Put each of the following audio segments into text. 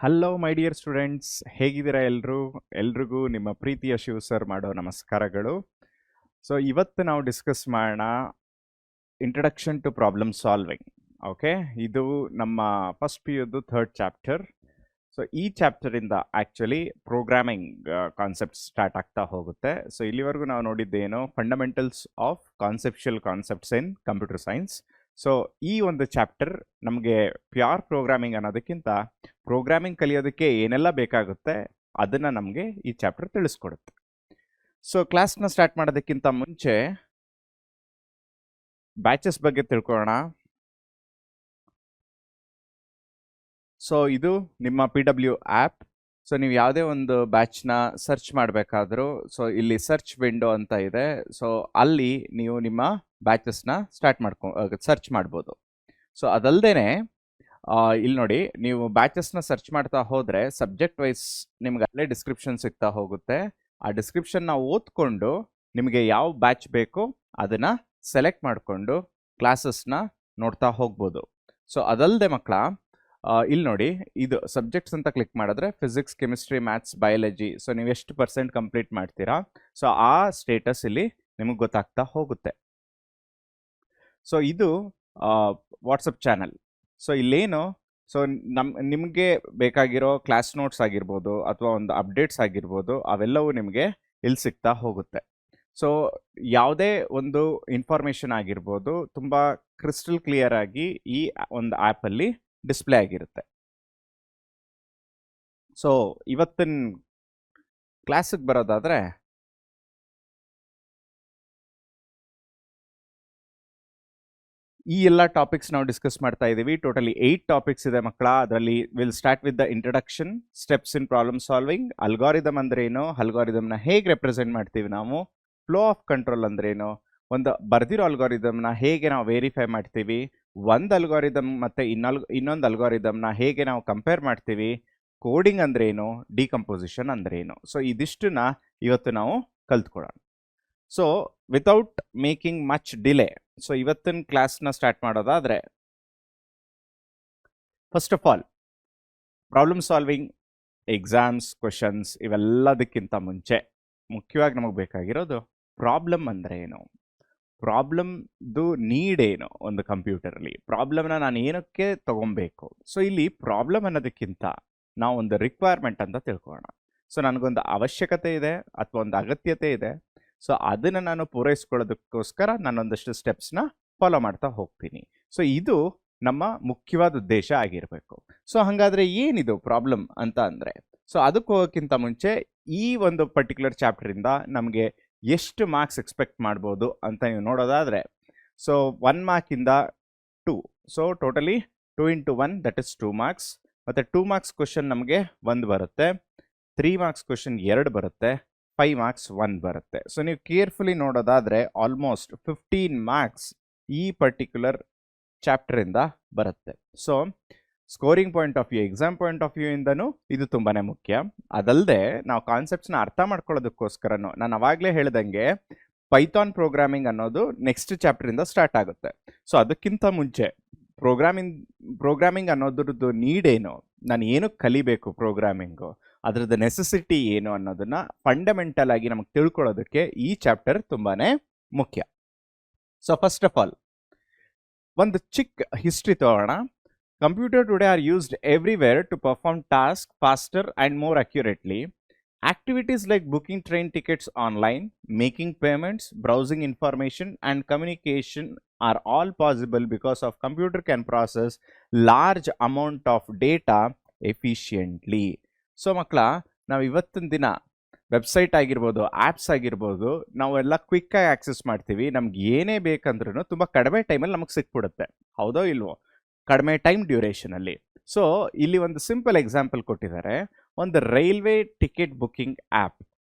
Hello my dear students, ಹೇಗಿದ್ದೀರಾ ಎಲ್ರಿಗೂ ನಿಮ್ಮ ಪ್ರೀತಿಯ ಶಿವ್ ಸರ್ ಮಾಡೋ ನಮಸ್ಕಾರಗಳು. ಸೊ ಇವತ್ತು ನಾವು ಡಿಸ್ಕಸ್ ಮಾಡೋಣ introduction to problem solving. Okay, ಇದು ನಮ್ಮ ಫಸ್ಟ್ ಪಿ ಯುದು ಥರ್ಡ್ ಚಾಪ್ಟರ್. ಸೊ ಈ ಚಾಪ್ಟರಿಂದ ಆ್ಯಕ್ಚುಲಿ ಪ್ರೋಗ್ರಾಮಿಂಗ್ ಕಾನ್ಸೆಪ್ಟ್ ಸ್ಟಾರ್ಟ್ ಆಗ್ತಾ ಹೋಗುತ್ತೆ. ಸೊ ಇಲ್ಲಿವರೆಗೂ ನಾವು ನೋಡಿದ್ದೇನು fundamentals of conceptual concepts in computer science. So ಈ ಒಂದು ಚಾಪ್ಟರ್ ನಮಗೆ ಪ್ಯೂರ್ ಪ್ರೋಗ್ರಾಮಿಂಗ್ ಅನ್ನೋದಕ್ಕಿಂತ ಪ್ರೋಗ್ರಾಮಿಂಗ್ ಕಲಿಯೋದಕ್ಕೆ ಏನೆಲ್ಲ ಬೇಕಾಗುತ್ತೆ ಅದನ್ನು ನಮಗೆ ಈ ಚಾಪ್ಟರ್ ತಿಳಿಸ್ಕೊಡುತ್ತೆ. ಸೊ ಕ್ಲಾಸ್ನ ಸ್ಟಾರ್ಟ್ ಮಾಡೋದಕ್ಕಿಂತ ಮುಂಚೆ ಬ್ಯಾಚಸ್ ಬಗ್ಗೆ ತಿಳ್ಕೊಳ್ಳೋಣ. ಸೊ ಇದು ನಿಮ್ಮ PW ಆ್ಯಪ್. ಸೊ ನೀವು ಯಾವುದೇ ಒಂದು ಬ್ಯಾಚ್ನ ಸರ್ಚ್ ಮಾಡಬೇಕಾದ್ರೂ ಸೊ ಇಲ್ಲಿ ಸರ್ಚ್ ವಿಂಡೋ ಅಂತ ಇದೆ. ಸೊ ಅಲ್ಲಿ ನೀವು ನಿಮ್ಮ ಬ್ಯಾಚಸ್ನ ಸರ್ಚ್ ಮಾಡ್ಬೋದು. ಸೊ ಅದಲ್ಲದೆ ಇಲ್ಲಿ ನೋಡಿ, ನೀವು ಬ್ಯಾಚಸ್ನ ಸರ್ಚ್ ಮಾಡ್ತಾ ಹೋದರೆ ಸಬ್ಜೆಕ್ಟ್ ವೈಸ್ ನಿಮ್ಗೆ ಅಲ್ಲೇ ಡಿಸ್ಕ್ರಿಪ್ಷನ್ ಸಿಗ್ತಾ ಹೋಗುತ್ತೆ. ಆ ಡಿಸ್ಕ್ರಿಪ್ಷನ್ನ ಓದ್ಕೊಂಡು ನಿಮಗೆ ಯಾವ ಬ್ಯಾಚ್ ಬೇಕು ಅದನ್ನು ಸೆಲೆಕ್ಟ್ ಮಾಡಿಕೊಂಡು ಕ್ಲಾಸಸ್ನ ನೋಡ್ತಾ ಹೋಗ್ಬೋದು. ಸೊ ಅದಲ್ಲದೆ ಮಕ್ಕಳ, ಇಲ್ಲಿ ನೋಡಿ, ಇದು ಸಬ್ಜೆಕ್ಟ್ಸ್ ಅಂತ ಕ್ಲಿಕ್ ಮಾಡಿದ್ರೆ physics, chemistry, maths, biology. So ನೀವು ಎಷ್ಟು % ಕಂಪ್ಲೀಟ್ ಮಾಡ್ತೀರಾ, ಸೊ ಆ ಸ್ಟೇಟಸ್ ಇಲ್ಲಿ ನಿಮಗೆ ಗೊತ್ತಾಗ್ತಾ ಹೋಗುತ್ತೆ. ಸೊ ಇದು ವಾಟ್ಸಪ್ ಚಾನಲ್. ಸೊ ಇಲ್ಲೇನು, ಸೊ ನಿಮಗೆ ಬೇಕಾಗಿರೋ ಕ್ಲಾಸ್ ನೋಟ್ಸ್ ಆಗಿರ್ಬೋದು ಅಥವಾ ಒಂದು ಅಪ್ಡೇಟ್ಸ್ ಆಗಿರ್ಬೋದು, ಅವೆಲ್ಲವೂ ನಿಮಗೆ ಇಲ್ಲಿ ಸಿಗ್ತಾ ಹೋಗುತ್ತೆ. ಸೊ ಯಾವುದೇ ಒಂದು ಇನ್ಫಾರ್ಮೇಷನ್ ಆಗಿರ್ಬೋದು ತುಂಬ ಕ್ರಿಸ್ಟಲ್ ಕ್ಲಿಯರ್ ಆಗಿ ಈ ಒಂದು ಆ್ಯಪಲ್ಲಿ ಡಿಸ್ಪ್ಲೇ ಆಗಿರುತ್ತೆ. ಸೊ ಇವತ್ತಿನ ಕ್ಲಾಸಿಗೆ ಬರೋದಾದರೆ, ಈ ಎಲ್ಲ ಟಾಪಿಕ್ಸ್ ನಾವು ಡಿಸ್ಕಸ್ ಮಾಡ್ತಾ ಇದ್ದೀವಿ. ಟೋಟಲಿ 8 ಟಾಪಿಕ್ಸ್ ಇದೆ ಮಕ್ಕಳ. ಅದರಲ್ಲಿ will start with the introduction, steps in problem solving, algorithm ಅಂದ್ರೆ ಏನು, ಅಲ್ಗಾರಿದಮ್ನ ಹೇಗೆ ರೆಪ್ರೆಸೆಂಟ್ ಮಾಡ್ತೀವಿ ನಾವು, ಫ್ಲೋ ಆಫ್ ಕಂಟ್ರೋಲ್ ಅಂದ್ರೇನು, ಒಂದು ಬರ್ದಿರೋ ಅಲ್ಗಾರಿದಮ್ನ ಹೇಗೆ ನಾವು ವೆರಿಫೈ ಮಾಡ್ತೀವಿ, ಒಂದು ಅಲ್ಗಾರಿದಮ್ ಮತ್ತು ಇನ್ನೊಂದು ಅಲ್ಗಾರಿದಮ್ನ ಹೇಗೆ ನಾವು ಕಂಪೇರ್ ಮಾಡ್ತೀವಿ, ಕೋಡಿಂಗ್ ಅಂದ್ರೇನು, ಡಿಕಂಪೋಸಿಷನ್ ಅಂದ್ರೇನು. ಸೊ ಇದಿಷ್ಟನ್ನ ಇವತ್ತು ನಾವು ಕಲ್ತ್ಕೊಳ್ಳೋಣ. So without making much delay, so ಇವತ್ತಿನ ಕ್ಲಾಸ್ನ ಸ್ಟಾರ್ಟ್ ಮಾಡೋದಾದರೆ, first of all problem solving, exams, questions ಇವೆಲ್ಲದಕ್ಕಿಂತ ಮುಂಚೆ ಮುಖ್ಯವಾಗಿ ನಮಗೆ ಬೇಕಾಗಿರೋದು ಪ್ರಾಬ್ಲಮ್ ಅಂದರೆ ಏನು, ಪ್ರಾಬ್ಲಮ್ದು ನೀಡ್ ಏನು ಒಂದು ಕಂಪ್ಯೂಟರಲ್ಲಿ, ಪ್ರಾಬ್ಲಮ್ನ ನಾನು ಏನಕ್ಕೆ ತೊಗೊಬೇಕು. ಸೊ ಇಲ್ಲಿ ಪ್ರಾಬ್ಲಮ್ ಅನ್ನೋದಕ್ಕಿಂತ ನಾವು ಒಂದು ರಿಕ್ವೈರ್ಮೆಂಟ್ ಅಂತ ತಿಳ್ಕೊಳ್ಳೋಣ. ಸೊ ನನಗೊಂದು ಅವಶ್ಯಕತೆ ಇದೆ ಅಥವಾ ಒಂದು ಅಗತ್ಯತೆ ಇದೆ. ಸೊ ಅದನ್ನು ನಾನು ಪೂರೈಸ್ಕೊಳ್ಳೋದಕ್ಕೋಸ್ಕರ ನಾನೊಂದಷ್ಟು ಸ್ಟೆಪ್ಸ್ನ ಫಾಲೋ ಮಾಡ್ತಾ ಹೋಗ್ತೀನಿ. ಸೊ ಇದು ನಮ್ಮ ಮುಖ್ಯವಾದ ಉದ್ದೇಶ ಆಗಿರಬೇಕು. ಸೊ ಹಾಗಾದರೆ ಏನಿದು ಪ್ರಾಬ್ಲಮ್ ಅಂತ ಅಂದರೆ, ಸೊ ಅದಕ್ಕೆ ಹೋಗೋಕ್ಕಿಂತ ಮುಂಚೆ ಈ ಒಂದು ಪರ್ಟಿಕ್ಯುಲರ್ ಚಾಪ್ಟರಿಂದ ನಮಗೆ ಎಷ್ಟು ಮಾರ್ಕ್ಸ್ ಎಕ್ಸ್ಪೆಕ್ಟ್ ಮಾಡ್ಬೋದು ಅಂತ ನೀವು ನೋಡೋದಾದರೆ, so 1 ಮಾರ್ಕಿಂದ 2, so totally 2 into 1 that is 2 marks. ಮತ್ತು 2 ಮಾರ್ಕ್ಸ್ ಕ್ವಶನ್ ನಮಗೆ 1 ಬರುತ್ತೆ, 3 ಮಾರ್ಕ್ಸ್ ಕ್ವಶನ್ 2 ಬರುತ್ತೆ, 5 ಮಾರ್ಕ್ಸ್ 1 ಬರುತ್ತೆ. ಸೊ ನೀವು ಕೇರ್ಫುಲಿ ನೋಡೋದಾದರೆ ಆಲ್ಮೋಸ್ಟ್ 15 ಮಾರ್ಕ್ಸ್ ಈ ಪರ್ಟಿಕ್ಯುಲರ್ ಚಾಪ್ಟರಿಂದ ಬರುತ್ತೆ. So scoring point of view, exam point of view ಇಂದನೂ ಇದು ತುಂಬಾ ಮುಖ್ಯ. ಅದಲ್ಲದೆ ನಾವು ಕಾನ್ಸೆಪ್ಟ್ಸ್ನ ಅರ್ಥ ಮಾಡ್ಕೊಳ್ಳೋದಕ್ಕೋಸ್ಕರನೂ ನಾನು ಅವಾಗಲೇ ಹೇಳ್ದಂಗೆ ಪೈಥಾನ್ ಪ್ರೋಗ್ರಾಮಿಂಗ್ ಅನ್ನೋದು ನೆಕ್ಸ್ಟ್ ಚಾಪ್ಟರಿಂದ ಸ್ಟಾರ್ಟ್ ಆಗುತ್ತೆ. ಸೊ ಅದಕ್ಕಿಂತ ಮುಂಚೆ ಪ್ರೋಗ್ರಾಮಿಂಗ್ ಅನ್ನೋದ್ರದ್ದು ನೀಡ್ ಏನು, ನಾನು ಏನು ಕಲಿಬೇಕು ಪ್ರೋಗ್ರಾಮಿಂಗು, ಅದರದ್ದು ನೆಸೆಸಿಟಿ ಏನು ಅನ್ನೋದನ್ನು ಫಂಡಮೆಂಟಲ್ ಆಗಿ ನಮಗೆ ತಿಳ್ಕೊಳ್ಳೋದಕ್ಕೆ ಈ ಚಾಪ್ಟರ್ ತುಂಬಾ ಮುಖ್ಯ. ಸೊ ಫಸ್ಟ್ ಆಫ್ ಆಲ್ ಒಂದು ಚಿಕ್ಕ ಹಿಸ್ಟ್ರಿ ತಗೋಣ. Computer today are used everywhere to perform tasks faster and more accurately. Activities like booking train tickets online, making payments, browsing information, and communication are all possible because of computer can process large amount of data efficiently. So ಮಕ್ಕಳ, ನಾವು ಇವತ್ತಿನ ದಿನ website ಆಗಿರ್ಬೋದು, apps ಆಗಿರ್ಬೋದು, ನಾವೆಲ್ಲ ಕ್ವಿಕ್ಕಾಗಿ access ಮಾಡ್ತೀವಿ. ನಮ್ಗೆ ಏನೇ ಬೇಕಂದ್ರೂ ತುಂಬ ಕಡಿಮೆ ಟೈಮಲ್ಲಿ ನಮಗೆ ಸಿಕ್ಬಿಡುತ್ತೆ, ಹೌದೋ ಇಲ್ವೋ, ಕಡಿಮೆ ಟೈಮ್ ಡ್ಯೂರೇಷನಲ್ಲಿ. ಸೊ ಇಲ್ಲಿ ಒಂದು ಸಿಂಪಲ್ ಎಕ್ಸಾಂಪಲ್ ಕೊಟ್ಟಿದ್ದಾರೆ, ಒಂದು ರೈಲ್ವೆ ಟಿಕೆಟ್ ಬುಕ್ಕಿಂಗ್ ಆ್ಯಪ್,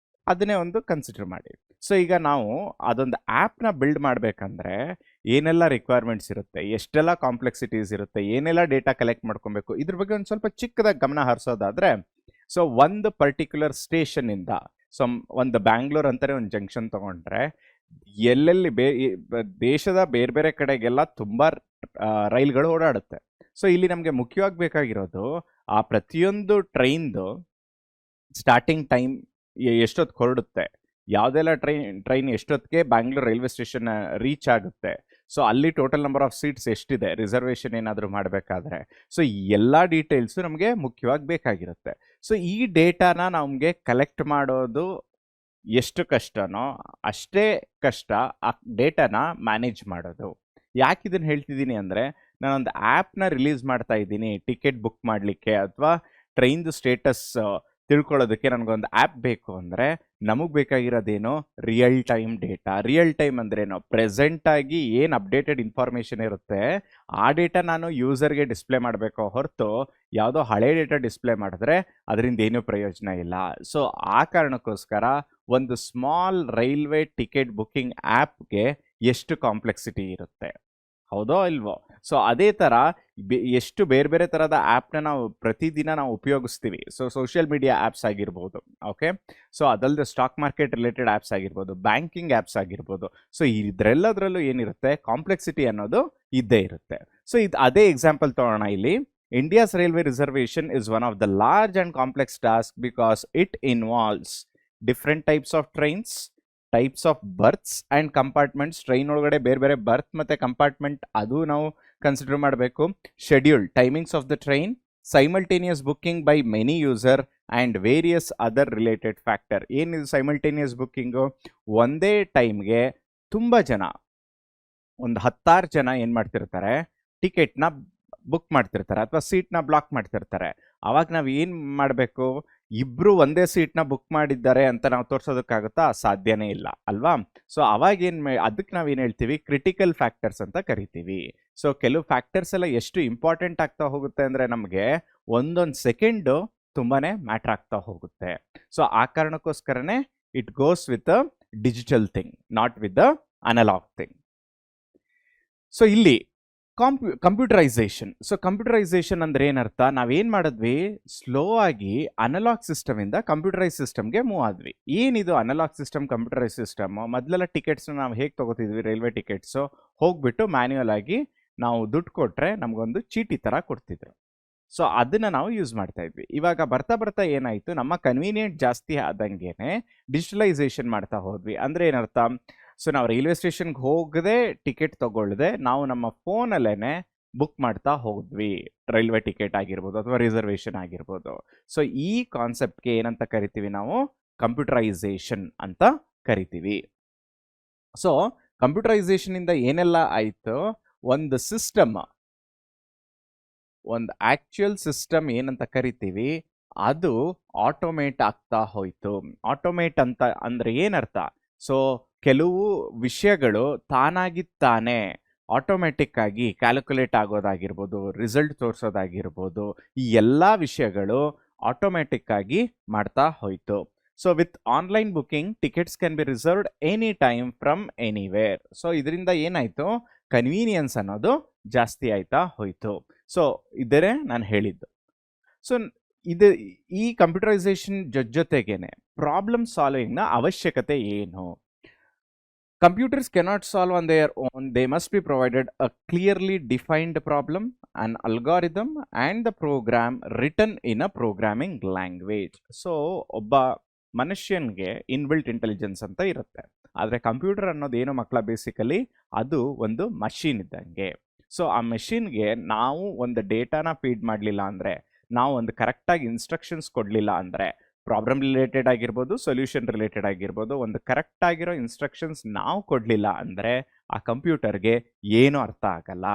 ಅದನ್ನೇ ಒಂದು ಕನ್ಸಿಡರ್ ಮಾಡಿ. ಸೊ ಈಗ ನಾವು ಅದೊಂದು ಆ್ಯಪ್ನ ಬಿಲ್ಡ್ ಮಾಡಬೇಕಂದ್ರೆ ಏನೆಲ್ಲ ರಿಕ್ವೈರ್ಮೆಂಟ್ಸ್ ಇರುತ್ತೆ, ಎಷ್ಟೆಲ್ಲ ಕಾಂಪ್ಲೆಕ್ಸಿಟೀಸ್ ಇರುತ್ತೆ, ಏನೆಲ್ಲ ಡೇಟಾ ಕಲೆಕ್ಟ್ ಮಾಡ್ಕೊಬೇಕು, ಇದ್ರ ಬಗ್ಗೆ ಒಂದು ಸ್ವಲ್ಪ ಚಿಕ್ಕದಾಗಿ ಗಮನ ಹರಿಸೋದಾದರೆ, ಸೊ ಒಂದು ಪರ್ಟಿಕ್ಯುಲರ್ ಸ್ಟೇಷನ್ನಿಂದ, ಸೊ ಒಂದು ಬ್ಯಾಂಗ್ಳೂರ್ ಅಂತಾರೆ ಒಂದು ಜಂಕ್ಷನ್ ತೊಗೊಂಡ್ರೆ ಎಲ್ಲೆಲ್ಲಿ ದೇಶದ ಬೇರೆ ಬೇರೆ ಕಡೆಗೆಲ್ಲ ತುಂಬ ರೈಲ್ಗಳು ಓಡಾಡುತ್ತೆ. ಸೊ ಇಲ್ಲಿ ನಮಗೆ ಮುಖ್ಯವಾಗಿ ಬೇಕಾಗಿರೋದು ಆ ಪ್ರತಿಯೊಂದು ಟ್ರೈನ್ದು ಸ್ಟಾರ್ಟಿಂಗ್ ಟೈಮ್ ಎಷ್ಟೊತ್ತು ಹೊರಡುತ್ತೆ, ಯಾವುದೆಲ್ಲ ಟ್ರೈನ್ ಎಷ್ಟೊತ್ತಿಗೆ ಬ್ಯಾಂಗ್ಳೂರ್ ರೈಲ್ವೆ ಸ್ಟೇಷನ್ ರೀಚ್ ಆಗುತ್ತೆ, ಸೊ ಅಲ್ಲಿ ಟೋಟಲ್ ನಂಬರ್ ಆಫ್ ಸೀಟ್ಸ್ ಎಷ್ಟಿದೆ, ರಿಸರ್ವೇಷನ್ ಏನಾದರೂ ಮಾಡಬೇಕಾದ್ರೆ, ಸೊ ಈ ಎಲ್ಲ ಡೀಟೇಲ್ಸು ನಮಗೆ ಮುಖ್ಯವಾಗಿ ಬೇಕಾಗಿರುತ್ತೆ. ಸೊ ಈ ಡೇಟಾನ ನಮಗೆ ಕಲೆಕ್ಟ್ ಮಾಡೋದು ಎಷ್ಟು ಕಷ್ಟನೋ ಅಷ್ಟೇ ಕಷ್ಟ ಆ ಡೇಟಾನ ಮ್ಯಾನೇಜ್ ಮಾಡೋದು. ಯಾಕೆ ಇದನ್ನು ಹೇಳ್ತಿದ್ದೀನಿ ಅಂದರೆ, ನಾನೊಂದು ಆ್ಯಪ್ನ ರಿಲೀಸ್ ಮಾಡ್ತಾ ಇದ್ದೀನಿ ಟಿಕೆಟ್ ಬುಕ್ ಮಾಡಲಿಕ್ಕೆ ಅಥವಾ ಟ್ರೈನ್ದು ಸ್ಟೇಟಸ್ ತಿಳ್ಕೊಳ್ಳೋದಕ್ಕೆ ನನಗೊಂದು ಆ್ಯಪ್ ಬೇಕು ಅಂದರೆ ನಮಗೆ ಬೇಕಾಗಿರೋದೇನು, real time data. Real time ಅಂದ್ರೇನು, ಪ್ರೆಸೆಂಟಾಗಿ ಏನು ಅಪ್ಡೇಟೆಡ್ ಇನ್ಫಾರ್ಮೇಷನ್ ಇರುತ್ತೆ ಆ ಡೇಟಾ ನಾನು ಯೂಸರ್ಗೆ ಡಿಸ್ಪ್ಲೇ ಮಾಡಬೇಕೋ ಹೊರತು ಯಾವುದೋ ಹಳೆ ಡೇಟಾ ಡಿಸ್ಪ್ಲೇ ಮಾಡಿದ್ರೆ ಅದರಿಂದ ಏನೂ ಪ್ರಯೋಜನ ಇಲ್ಲ. ಸೊ ಆ ಕಾರಣಕ್ಕೋಸ್ಕರ ಒಂದು ಸ್ಮಾಲ್ ರೈಲ್ವೆ ಟಿಕೆಟ್ ಬುಕ್ಕಿಂಗ್ ಆ್ಯಪ್ಗೆ ಎಷ್ಟು ಕಾಂಪ್ಲೆಕ್ಸಿಟಿ ಇರುತ್ತೆ, ಹೌದೋ ಇಲ್ವೋ? ಸೊ ಅದೇ ಥರ ಎಷ್ಟು ಬೇರೆ ಬೇರೆ ಥರದ ಆ್ಯಪ್ನ ನಾವು ಪ್ರತಿದಿನ ನಾವು ಉಪಯೋಗಿಸ್ತೀವಿ. ಸೊ ಸೋಷಿಯಲ್ ಮೀಡಿಯಾ ಆ್ಯಪ್ಸ್ ಆಗಿರ್ಬೋದು, ಓಕೆ, ಸೊ ಅದಲ್ಲದೆ ಸ್ಟಾಕ್ ಮಾರ್ಕೆಟ್ ರಿಲೇಟೆಡ್ ಆ್ಯಪ್ಸ್ ಆಗಿರ್ಬೋದು, ಬ್ಯಾಂಕಿಂಗ್ ಆ್ಯಪ್ಸ್ ಆಗಿರ್ಬೋದು. ಸೊ ಇದರೆಲ್ಲದರಲ್ಲೂ ಏನಿರುತ್ತೆ, ಕಾಂಪ್ಲೆಕ್ಸಿಟಿ ಅನ್ನೋದು ಇದ್ದೇ ಇರುತ್ತೆ. ಸೊ ಅದೇ ಎಕ್ಸಾಂಪಲ್ ತೊಗೊಳ್ಳೋಣ ಇಲ್ಲಿ. India's railway reservation is one of the large and complex task because it involves different types of trains, types of berths and compartments. Train ಒಳಗಡೆ ಬೇರೆ ಬೇರೆ ಬರ್ತ್ ಮತ್ತು ಕಂಪಾರ್ಟ್ಮೆಂಟ್ ಅದು ನಾವು ಕನ್ಸಿಡರ್ ಮಾಡಬೇಕು. Schedule, timings of the train, simultaneous booking by many user and various other related factor. ಏನಿದು simultaneous booking? ಒಂದೇ ಟೈಮ್ಗೆ ತುಂಬ ಜನ, ಒಂದು 10 ಜನ ಏನು ಮಾಡ್ತಿರ್ತಾರೆ, ಟಿಕೆಟ್ನ ಬುಕ್ ಮಾಡ್ತಿರ್ತಾರೆ ಅಥವಾ ಸೀಟ್ನ ಬ್ಲಾಕ್ ಮಾಡ್ತಿರ್ತಾರೆ. ಆವಾಗ ನಾವು ಏನು ಮಾಡಬೇಕು, ಇಬ್ಬರು ಒಂದೇ ಸೀಟ್ನ ಬುಕ್ ಮಾಡಿದ್ದಾರೆ ಅಂತ ನಾವು ತೋರಿಸೋದಕ್ಕಾಗುತ್ತಾ? ಸಾಧ್ಯನೇ ಇಲ್ಲ ಅಲ್ವಾ? ಸೊ ಅವಾಗ ಅದಕ್ಕೆ ನಾವೇನು ಹೇಳ್ತೀವಿ, ಕ್ರಿಟಿಕಲ್ ಫ್ಯಾಕ್ಟರ್ಸ್ ಅಂತ ಕರಿತೀವಿ. ಸೊ ಕೆಲವು ಫ್ಯಾಕ್ಟರ್ಸ್ ಎಲ್ಲ ಎಷ್ಟು ಇಂಪಾರ್ಟೆಂಟ್ ಆಗ್ತಾ ಹೋಗುತ್ತೆ ಅಂದರೆ ನಮಗೆ ಒಂದೊಂದು ಸೆಕೆಂಡು ತುಂಬಾ ಮ್ಯಾಟ್ರ್ ಆಗ್ತಾ ಹೋಗುತ್ತೆ. ಸೊ ಆ ಕಾರಣಕ್ಕೋಸ್ಕರನೇ it goes with a digital thing, not with the analog thing. So ಇಲ್ಲಿ ಕಂಪ್ಯೂಟರೈಸೇಷನ್. ಸೊ ಕಂಪ್ಯೂಟರೈಸೇಷನ್ ಅಂದ್ರೆ ಏನರ್ಥ, ನಾವೇನು ಮಾಡಿದ್ವಿ, ಸ್ಲೋ ಆಗಿ ಅನಲಾಗ್ ಸಿಸ್ಟಮಿಂದ ಕಂಪ್ಯೂಟರೈಸ್ ಸಿಸ್ಟಮ್ಗೆ ಮೂವ್ ಆದ್ವಿ. ಏನಿದು ಅನಲಾಗ್ ಸಿಸ್ಟಮ್, ಕಂಪ್ಯೂಟರೈಸ್ ಸಿಸ್ಟಮ್? ಮೊದಲೆಲ್ಲ ಟಿಕೆಟ್ಸ್ನ ನಾವು ಹೇಗೆ ತೊಗೋತಿದ್ವಿ, ರೈಲ್ವೆ ಟಿಕೆಟ್ಸು ಹೋಗ್ಬಿಟ್ಟು ಮ್ಯಾನ್ಯುಯಲ್ ಆಗಿ ನಾವು ದುಡ್ಡು ಕೊಟ್ಟರೆ ನಮಗೊಂದು ಚೀಟಿ ಥರ ಕೊಡ್ತಿದ್ರು. ಸೊ ಅದನ್ನು ನಾವು ಯೂಸ್ ಮಾಡ್ತಾ ಇದ್ವಿ. ಇವಾಗ ಬರ್ತಾ ಬರ್ತಾ ಏನಾಯಿತು, ನಮ್ಮ ಕನ್ವೀನಿಯೆಂಟ್ ಜಾಸ್ತಿ ಆದಂಗೆನೆ ಡಿಜಿಟಲೈಸೇಷನ್ ಮಾಡ್ತಾ ಹೋದ್ವಿ. ಅಂದರೆ ಏನರ್ಥ, ಸೊ ನಾವು ರೈಲ್ವೆ ಸ್ಟೇಷನ್ಗೆ ಹೋಗದೆ ಟಿಕೆಟ್ ತೊಗೊಳ್ದೆ ನಾವು ನಮ್ಮ ಫೋನಲ್ಲೇ ಬುಕ್ ಮಾಡ್ತಾ ಹೋದ್ವಿ, ರೈಲ್ವೆ ಟಿಕೆಟ್ ಆಗಿರ್ಬೋದು ಅಥವಾ ರಿಸರ್ವೇಷನ್ ಆಗಿರ್ಬೋದು. ಸೊ ಈ ಕಾನ್ಸೆಪ್ಟ್ಗೆ ಏನಂತ ಕರಿತೀವಿ ನಾವು, ಕಂಪ್ಯೂಟರೈಸೇಷನ್ ಅಂತ ಕರಿತೀವಿ. ಸೊ ಕಂಪ್ಯೂಟರೈಸೇಷನಿಂದ ಏನೆಲ್ಲ ಆಯಿತು, ಒಂದು ಸಿಸ್ಟಮ್, ಒಂದು ಆ್ಯಕ್ಚುಯಲ್ ಸಿಸ್ಟಮ್ ಏನಂತ ಕರಿತೀವಿ ಅದು ಆಟೋಮೇಟ್ ಆಗ್ತಾ ಹೋಯಿತು. ಆಟೋಮೇಟ್ ಅಂತ ಅಂದರೆ ಏನರ್ಥ, ಸೊ ಕೆಲವು ವಿಷಯಗಳು ತಾನಾಗಿ ತಾನೇ ಆಟೋಮೆಟಿಕ್ ಆಗಿ ಕ್ಯಾಲ್ಕುಲೇಟ್ ಆಗೋದಾಗಿರ್ಬೋದು, ರಿಸಲ್ಟ್ ತೋರಿಸೋದಾಗಿರ್ಬೋದು, ಈ ಎಲ್ಲ ವಿಷಯಗಳು ಆಟೋಮೆಟಿಕ್ ಆಗಿ ಮಾಡ್ತಾ ಹೋಯಿತು. So with online booking tickets can be reserved any time from anywhere. So ಇದರಿಂದ ಏನಾಯಿತು, ಕನ್ವೀನಿಯನ್ಸ್ ಅನ್ನೋದು ಜಾಸ್ತಿ ಆಯ್ತಾ ಹೋಯಿತು. ಸೊ ಇದರೇ ನಾನು ಹೇಳಿದ್ದು. ಸೊ ಈ ಕಂಪ್ಯೂಟರೈಸೇಷನ್ ಜೊತೆಗೇನೆ ಪ್ರಾಬ್ಲಮ್ ಸಾಲ್ವಿಂಗ್ನ ಅವಶ್ಯಕತೆ ಏನು? Computers cannot solve on their own. They must be provided a clearly defined problem, an algorithm, and the program written in a programming language. So, ಒಬ್ಬ ಮನುಷ್ಯನಿಗೆ ಇನ್ಬಿಲ್ಟ್ ಇಂಟೆಲಿಜೆನ್ಸ್ ಅಂತ ಇರುತ್ತೆ. ಆದರೆ ಕಂಪ್ಯೂಟರ್ ಅನ್ನೋದೇನು ಮಕ್ಕಳ, ಬೇಸಿಕಲಿ ಅದು ಒಂದು ಮಷೀನ್ ಇದ್ದಂಗೆ. ಸೊ ಆ ಮೆಷಿನ್ಗೆ ನಾವು ಒಂದು ಡೇಟಾನ ಫೀಡ್ ಮಾಡಲಿಲ್ಲ ಅಂದರೆ, ನಾವು ಒಂದು ಕರೆಕ್ಟಾಗಿ ಇನ್ಸ್ಟ್ರಕ್ಷನ್ಸ್ ಕೊಡಲಿಲ್ಲ ಅಂದರೆ, ಪ್ರಾಬ್ಲಮ್ ರಿಲೇಟೆಡ್ ಆಗಿರ್ಬೋದು, ಸೊಲ್ಯೂಷನ್ ರಿಲೇಟೆಡ್ ಆಗಿರ್ಬೋದು, ಒಂದು ಕರೆಕ್ಟ್ ಆಗಿರೋ ಇನ್ಸ್ಟ್ರಕ್ಷನ್ಸ್ ನಾವು ಕೊಡಲಿಲ್ಲ ಅಂದರೆ ಆ ಕಂಪ್ಯೂಟರ್ಗೆ ಏನೂ ಅರ್ಥ ಆಗಲ್ಲ.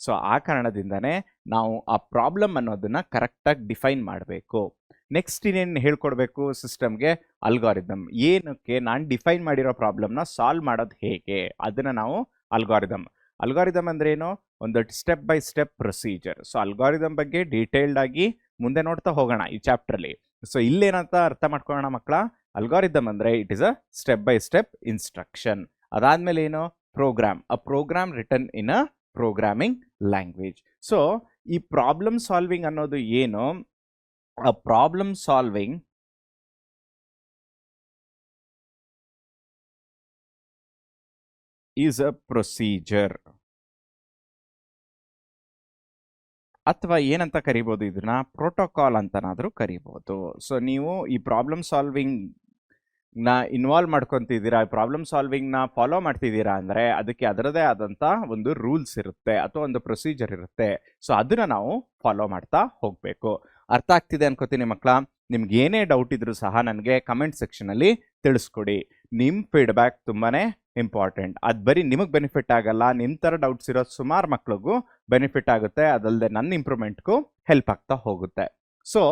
ಸೊ ಆ ಕಾರಣದಿಂದನೇ ನಾವು ಆ ಪ್ರಾಬ್ಲಮ್ ಅನ್ನೋದನ್ನು ಕರೆಕ್ಟಾಗಿ ಡಿಫೈನ್ ಮಾಡಬೇಕು. ನೆಕ್ಸ್ಟ್ ಇನ್ನೇನು ಹೇಳ್ಕೊಡ್ಬೇಕು ಸಿಸ್ಟಮ್ಗೆ, ಅಲ್ಗಾರಿದಮ್. ಏನಕ್ಕೆ, ನಾನು ಡಿಫೈನ್ ಮಾಡಿರೋ ಪ್ರಾಬ್ಲಮ್ನ ಸಾಲ್ವ್ ಮಾಡೋದು ಹೇಗೆ, ಅದನ್ನು ನಾವು ಅಲ್ಗಾರಿದಮ್. ಅಲ್ಗಾರಿದಮ್ ಅಂದ್ರೇನು, ಒಂದು step by step procedure. So algorithm ಬಗ್ಗೆ ಡೀಟೇಲ್ಡ್ ಆಗಿ ಮುಂದೆ ನೋಡ್ತಾ ಹೋಗೋಣ ಈ ಚಾಪ್ಟ್ರಲ್ಲಿ. ಸೊ ಇಲ್ಲೇನಂತ ಅರ್ಥ ಮಾಡ್ಕೊಳ್ಳೋಣ ಮಕ್ಕಳ, ಅಲ್ಗಾರಿದಮ್ ಅಂದರೆ it is a step by step instruction. ಅದಾದ್ಮೇಲೆ ಏನು, program, a program written in a programming language. So ಈ ಪ್ರಾಬ್ಲಮ್ ಸಾಲ್ವಿಂಗ್ ಅನ್ನೋದು ಏನು, a problem solving is a procedure. ಅಥವಾ ಏನಂತ ಕರಿಬೋದು, ಇದನ್ನ ಪ್ರೋಟೋಕಾಲ್ ಅಂತನಾದರೂ ಕರಿಬೋದು. ಸೊ ನೀವು ಈ ಪ್ರಾಬ್ಲಮ್ ಸಾಲ್ವಿಂಗ್ ನ ಇನ್ವಾಲ್ವ್ ಮಾಡ್ಕೊತಿದ್ದೀರಾ, ಪ್ರಾಬ್ಲಮ್ ಸಾಲ್ವಿಂಗ್ ನ ಫಾಲೋ ಮಾಡ್ತಿದ್ದೀರಾ ಅಂದ್ರೆ ಅದಕ್ಕೆ ಅದರದೇ ಆದಂತ ಒಂದು ರೂಲ್ಸ್ ಇರುತ್ತೆ ಅಥವಾ ಒಂದು ಪ್ರೊಸೀಜರ್ ಇರುತ್ತೆ. ಸೊ ಅದನ್ನ ನಾವು ಫಾಲೋ ಮಾಡ್ತಾ ಹೋಗ್ಬೇಕು. ಅರ್ಥ ಆಗ್ತಿದೆ ಅನ್ಕೋತೀನಿ ಮಕ್ಕಳ. ನಿಮ್ಗೆ ಏನೇ ಡೌಟ್ ಇದ್ರೂ ಸಹ ನನಗೆ ಕಮೆಂಟ್ ಸೆಕ್ಷನ್ ಅಲ್ಲಿ ತಿಳಿಸ್ಕೊಡಿ. ನಿಮ್ಮ ಫೀಡ್ಬ್ಯಾಕ್ ತುಂಬಾನೇ ಇಂಪಾರ್ಟೆಂಟ್. ಅದು ಬರೀ ನಿಮಗೆ ಬೆನಿಫಿಟ್ ಆಗಲ್ಲ, ನಿಮ್ಮ ಥರ ಡೌಟ್ಸ್ ಇರೋ ಸುಮಾರು ಮಕ್ಳಿಗೂ ಬೆನಿಫಿಟ್ ಆಗುತ್ತೆ. ಅದಲ್ಲದೆ ನನ್ನ ಇಂಪ್ರೂವ್ಮೆಂಟ್ಗೂ ಹೆಲ್ಪ್ ಆಗ್ತಾ ಹೋಗುತ್ತೆ. ಸೊ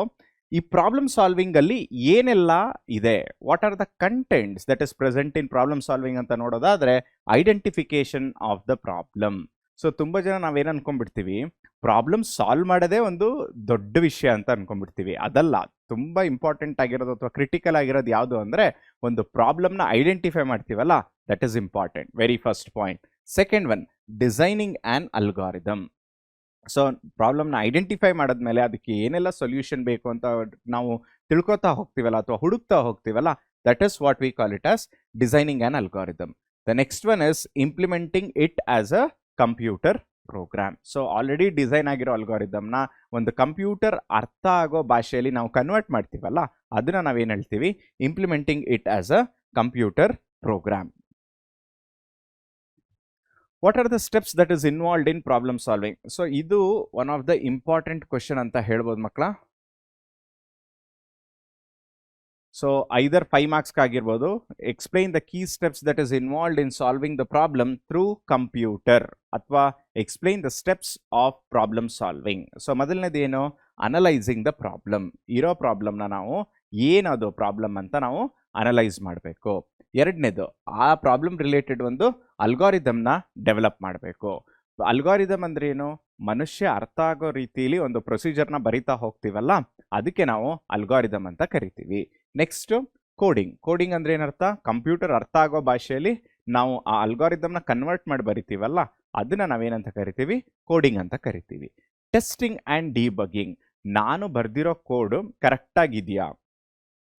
ಈ ಪ್ರಾಬ್ಲಮ್ ಸಾಲ್ವಿಂಗ್ ಅಲ್ಲಿ ಏನೆಲ್ಲ ಇದೆ, what are the contents that is present in problem solving ಅಂತ ನೋಡೋದಾದ್ರೆ, identification of the problem. So ತುಂಬಾ ಜನ ನಾವೇನು ಅನ್ಕೊಂಡ್ಬಿಡ್ತೀವಿ, ಪ್ರಾಬ್ಲಮ್ ಸಾಲ್ವ್ ಮಾಡೋದೇ ಒಂದು ದೊಡ್ಡ ವಿಷಯ ಅಂತ ಅನ್ಕೊಂಡ್ಬಿಡ್ತೀವಿ. ಅದಲ್ಲ, ತುಂಬಾ ಇಂಪಾರ್ಟೆಂಟ್ ಆಗಿರೋದು ಅಥವಾ ಕ್ರಿಟಿಕಲ್ ಆಗಿರೋದು ಯಾವುದು ಅಂದ್ರೆ ಒಂದು ಪ್ರಾಬ್ಲಮ್ನ ಐಡೆಂಟಿಫೈ ಮಾಡ್ತೀವಲ್ಲ, that is important. Very first point. Second one, designing an algorithm. So ಪ್ರಾಬ್ಲಮ್ನ ಐಡೆಂಟಿಫೈ ಮಾಡಿದ್ಮೇಲೆ ಅದಕ್ಕೆ ಏನೆಲ್ಲ ಸೊಲ್ಯೂಷನ್ ಬೇಕು ಅಂತ ನಾವು ತಿಳ್ಕೊತಾ ಹೋಗ್ತೀವಲ್ಲ ಅಥವಾ ಹುಡುಕ್ತಾ ಹೋಗ್ತೀವಲ್ಲ, that is what we call it as designing an algorithm. The next one is implementing it as a computer program. So already design ಆಗಿರೋ ಅಲ್ಗಾರಿದಮ್ನ ಒಂದು ಕಂಪ್ಯೂಟರ್ ಅರ್ಥ ಆಗೋ ಭಾಷೆಯಲ್ಲಿ ನಾವು ಕನ್ವರ್ಟ್ ಮಾಡ್ತೀವಲ್ಲ, ಅದನ್ನ ನಾವೇನು ಹೇಳ್ತೀವಿ, implementing it as a computer program. What are the steps that is involved in problem solving? So ಇದು one of the important question ಅಂತ ಹೇಳ್ಬೋದು ಮಕ್ಕಳ. ಸೊ ಐದರ್ 5 ಮಾರ್ಕ್ಸ್ ಆಗಿರ್ಬೋದು. Explain the key steps that is involved in solving the problem through computer, ಅಥವಾ explain the steps of problem solving. So ಮೊದಲನೇದು ಏನು, analysing the problem. ಇರೋ ಪ್ರಾಬ್ಲಮ್ನ ನಾವು ಏನದು ಪ್ರಾಬ್ಲಮ್ ಅಂತ ನಾವು ಅನಲೈಸ್ ಮಾಡಬೇಕು. ಎರಡನೇದು, ಆ ಪ್ರಾಬ್ಲಮ್ ರಿಲೇಟೆಡ್ ಒಂದು ಅಲ್ಗಾರಿದಮ್ನ ಡೆವಲಪ್ ಮಾಡಬೇಕು. ಅಲ್ಗಾರಿದಮ್ ಅಂದ್ರೆ ಏನು, ಮನುಷ್ಯ ಅರ್ಥ ಆಗೋ ರೀತಿಯಲ್ಲಿ ಒಂದು ಪ್ರೊಸೀಜರ್ನ ಬರಿತಾ ಹೋಗ್ತೀವಲ್ಲ, ಅದಕ್ಕೆ ನಾವು ಅಲ್ಗಾರಿದಮ್ ಅಂತ ಕರಿತೀವಿ. Next coding. ಕೋಡಿಂಗ್ ಅಂದ್ರೆ ಏನರ್ಥ, ಕಂಪ್ಯೂಟರ್ ಅರ್ಥ ಆಗೋ ಭಾಷೆಯಲ್ಲಿ ನಾವು ಆ ಅಲ್ಗಾರಿದಮ್ನ ಕನ್ವರ್ಟ್ ಮಾಡಿ ಬರಿತೀವಲ್ಲ, ಅದನ್ನ ನಾವೇನಂತ ಕರಿತೀವಿ, ಕೋಡಿಂಗ್ ಅಂತ ಕರಿತೀವಿ. Testing and debugging. ನಾನು ಬರ್ದಿರೋ ಕೋಡ್ ಕರೆಕ್ಟಾಗಿದೆಯಾ,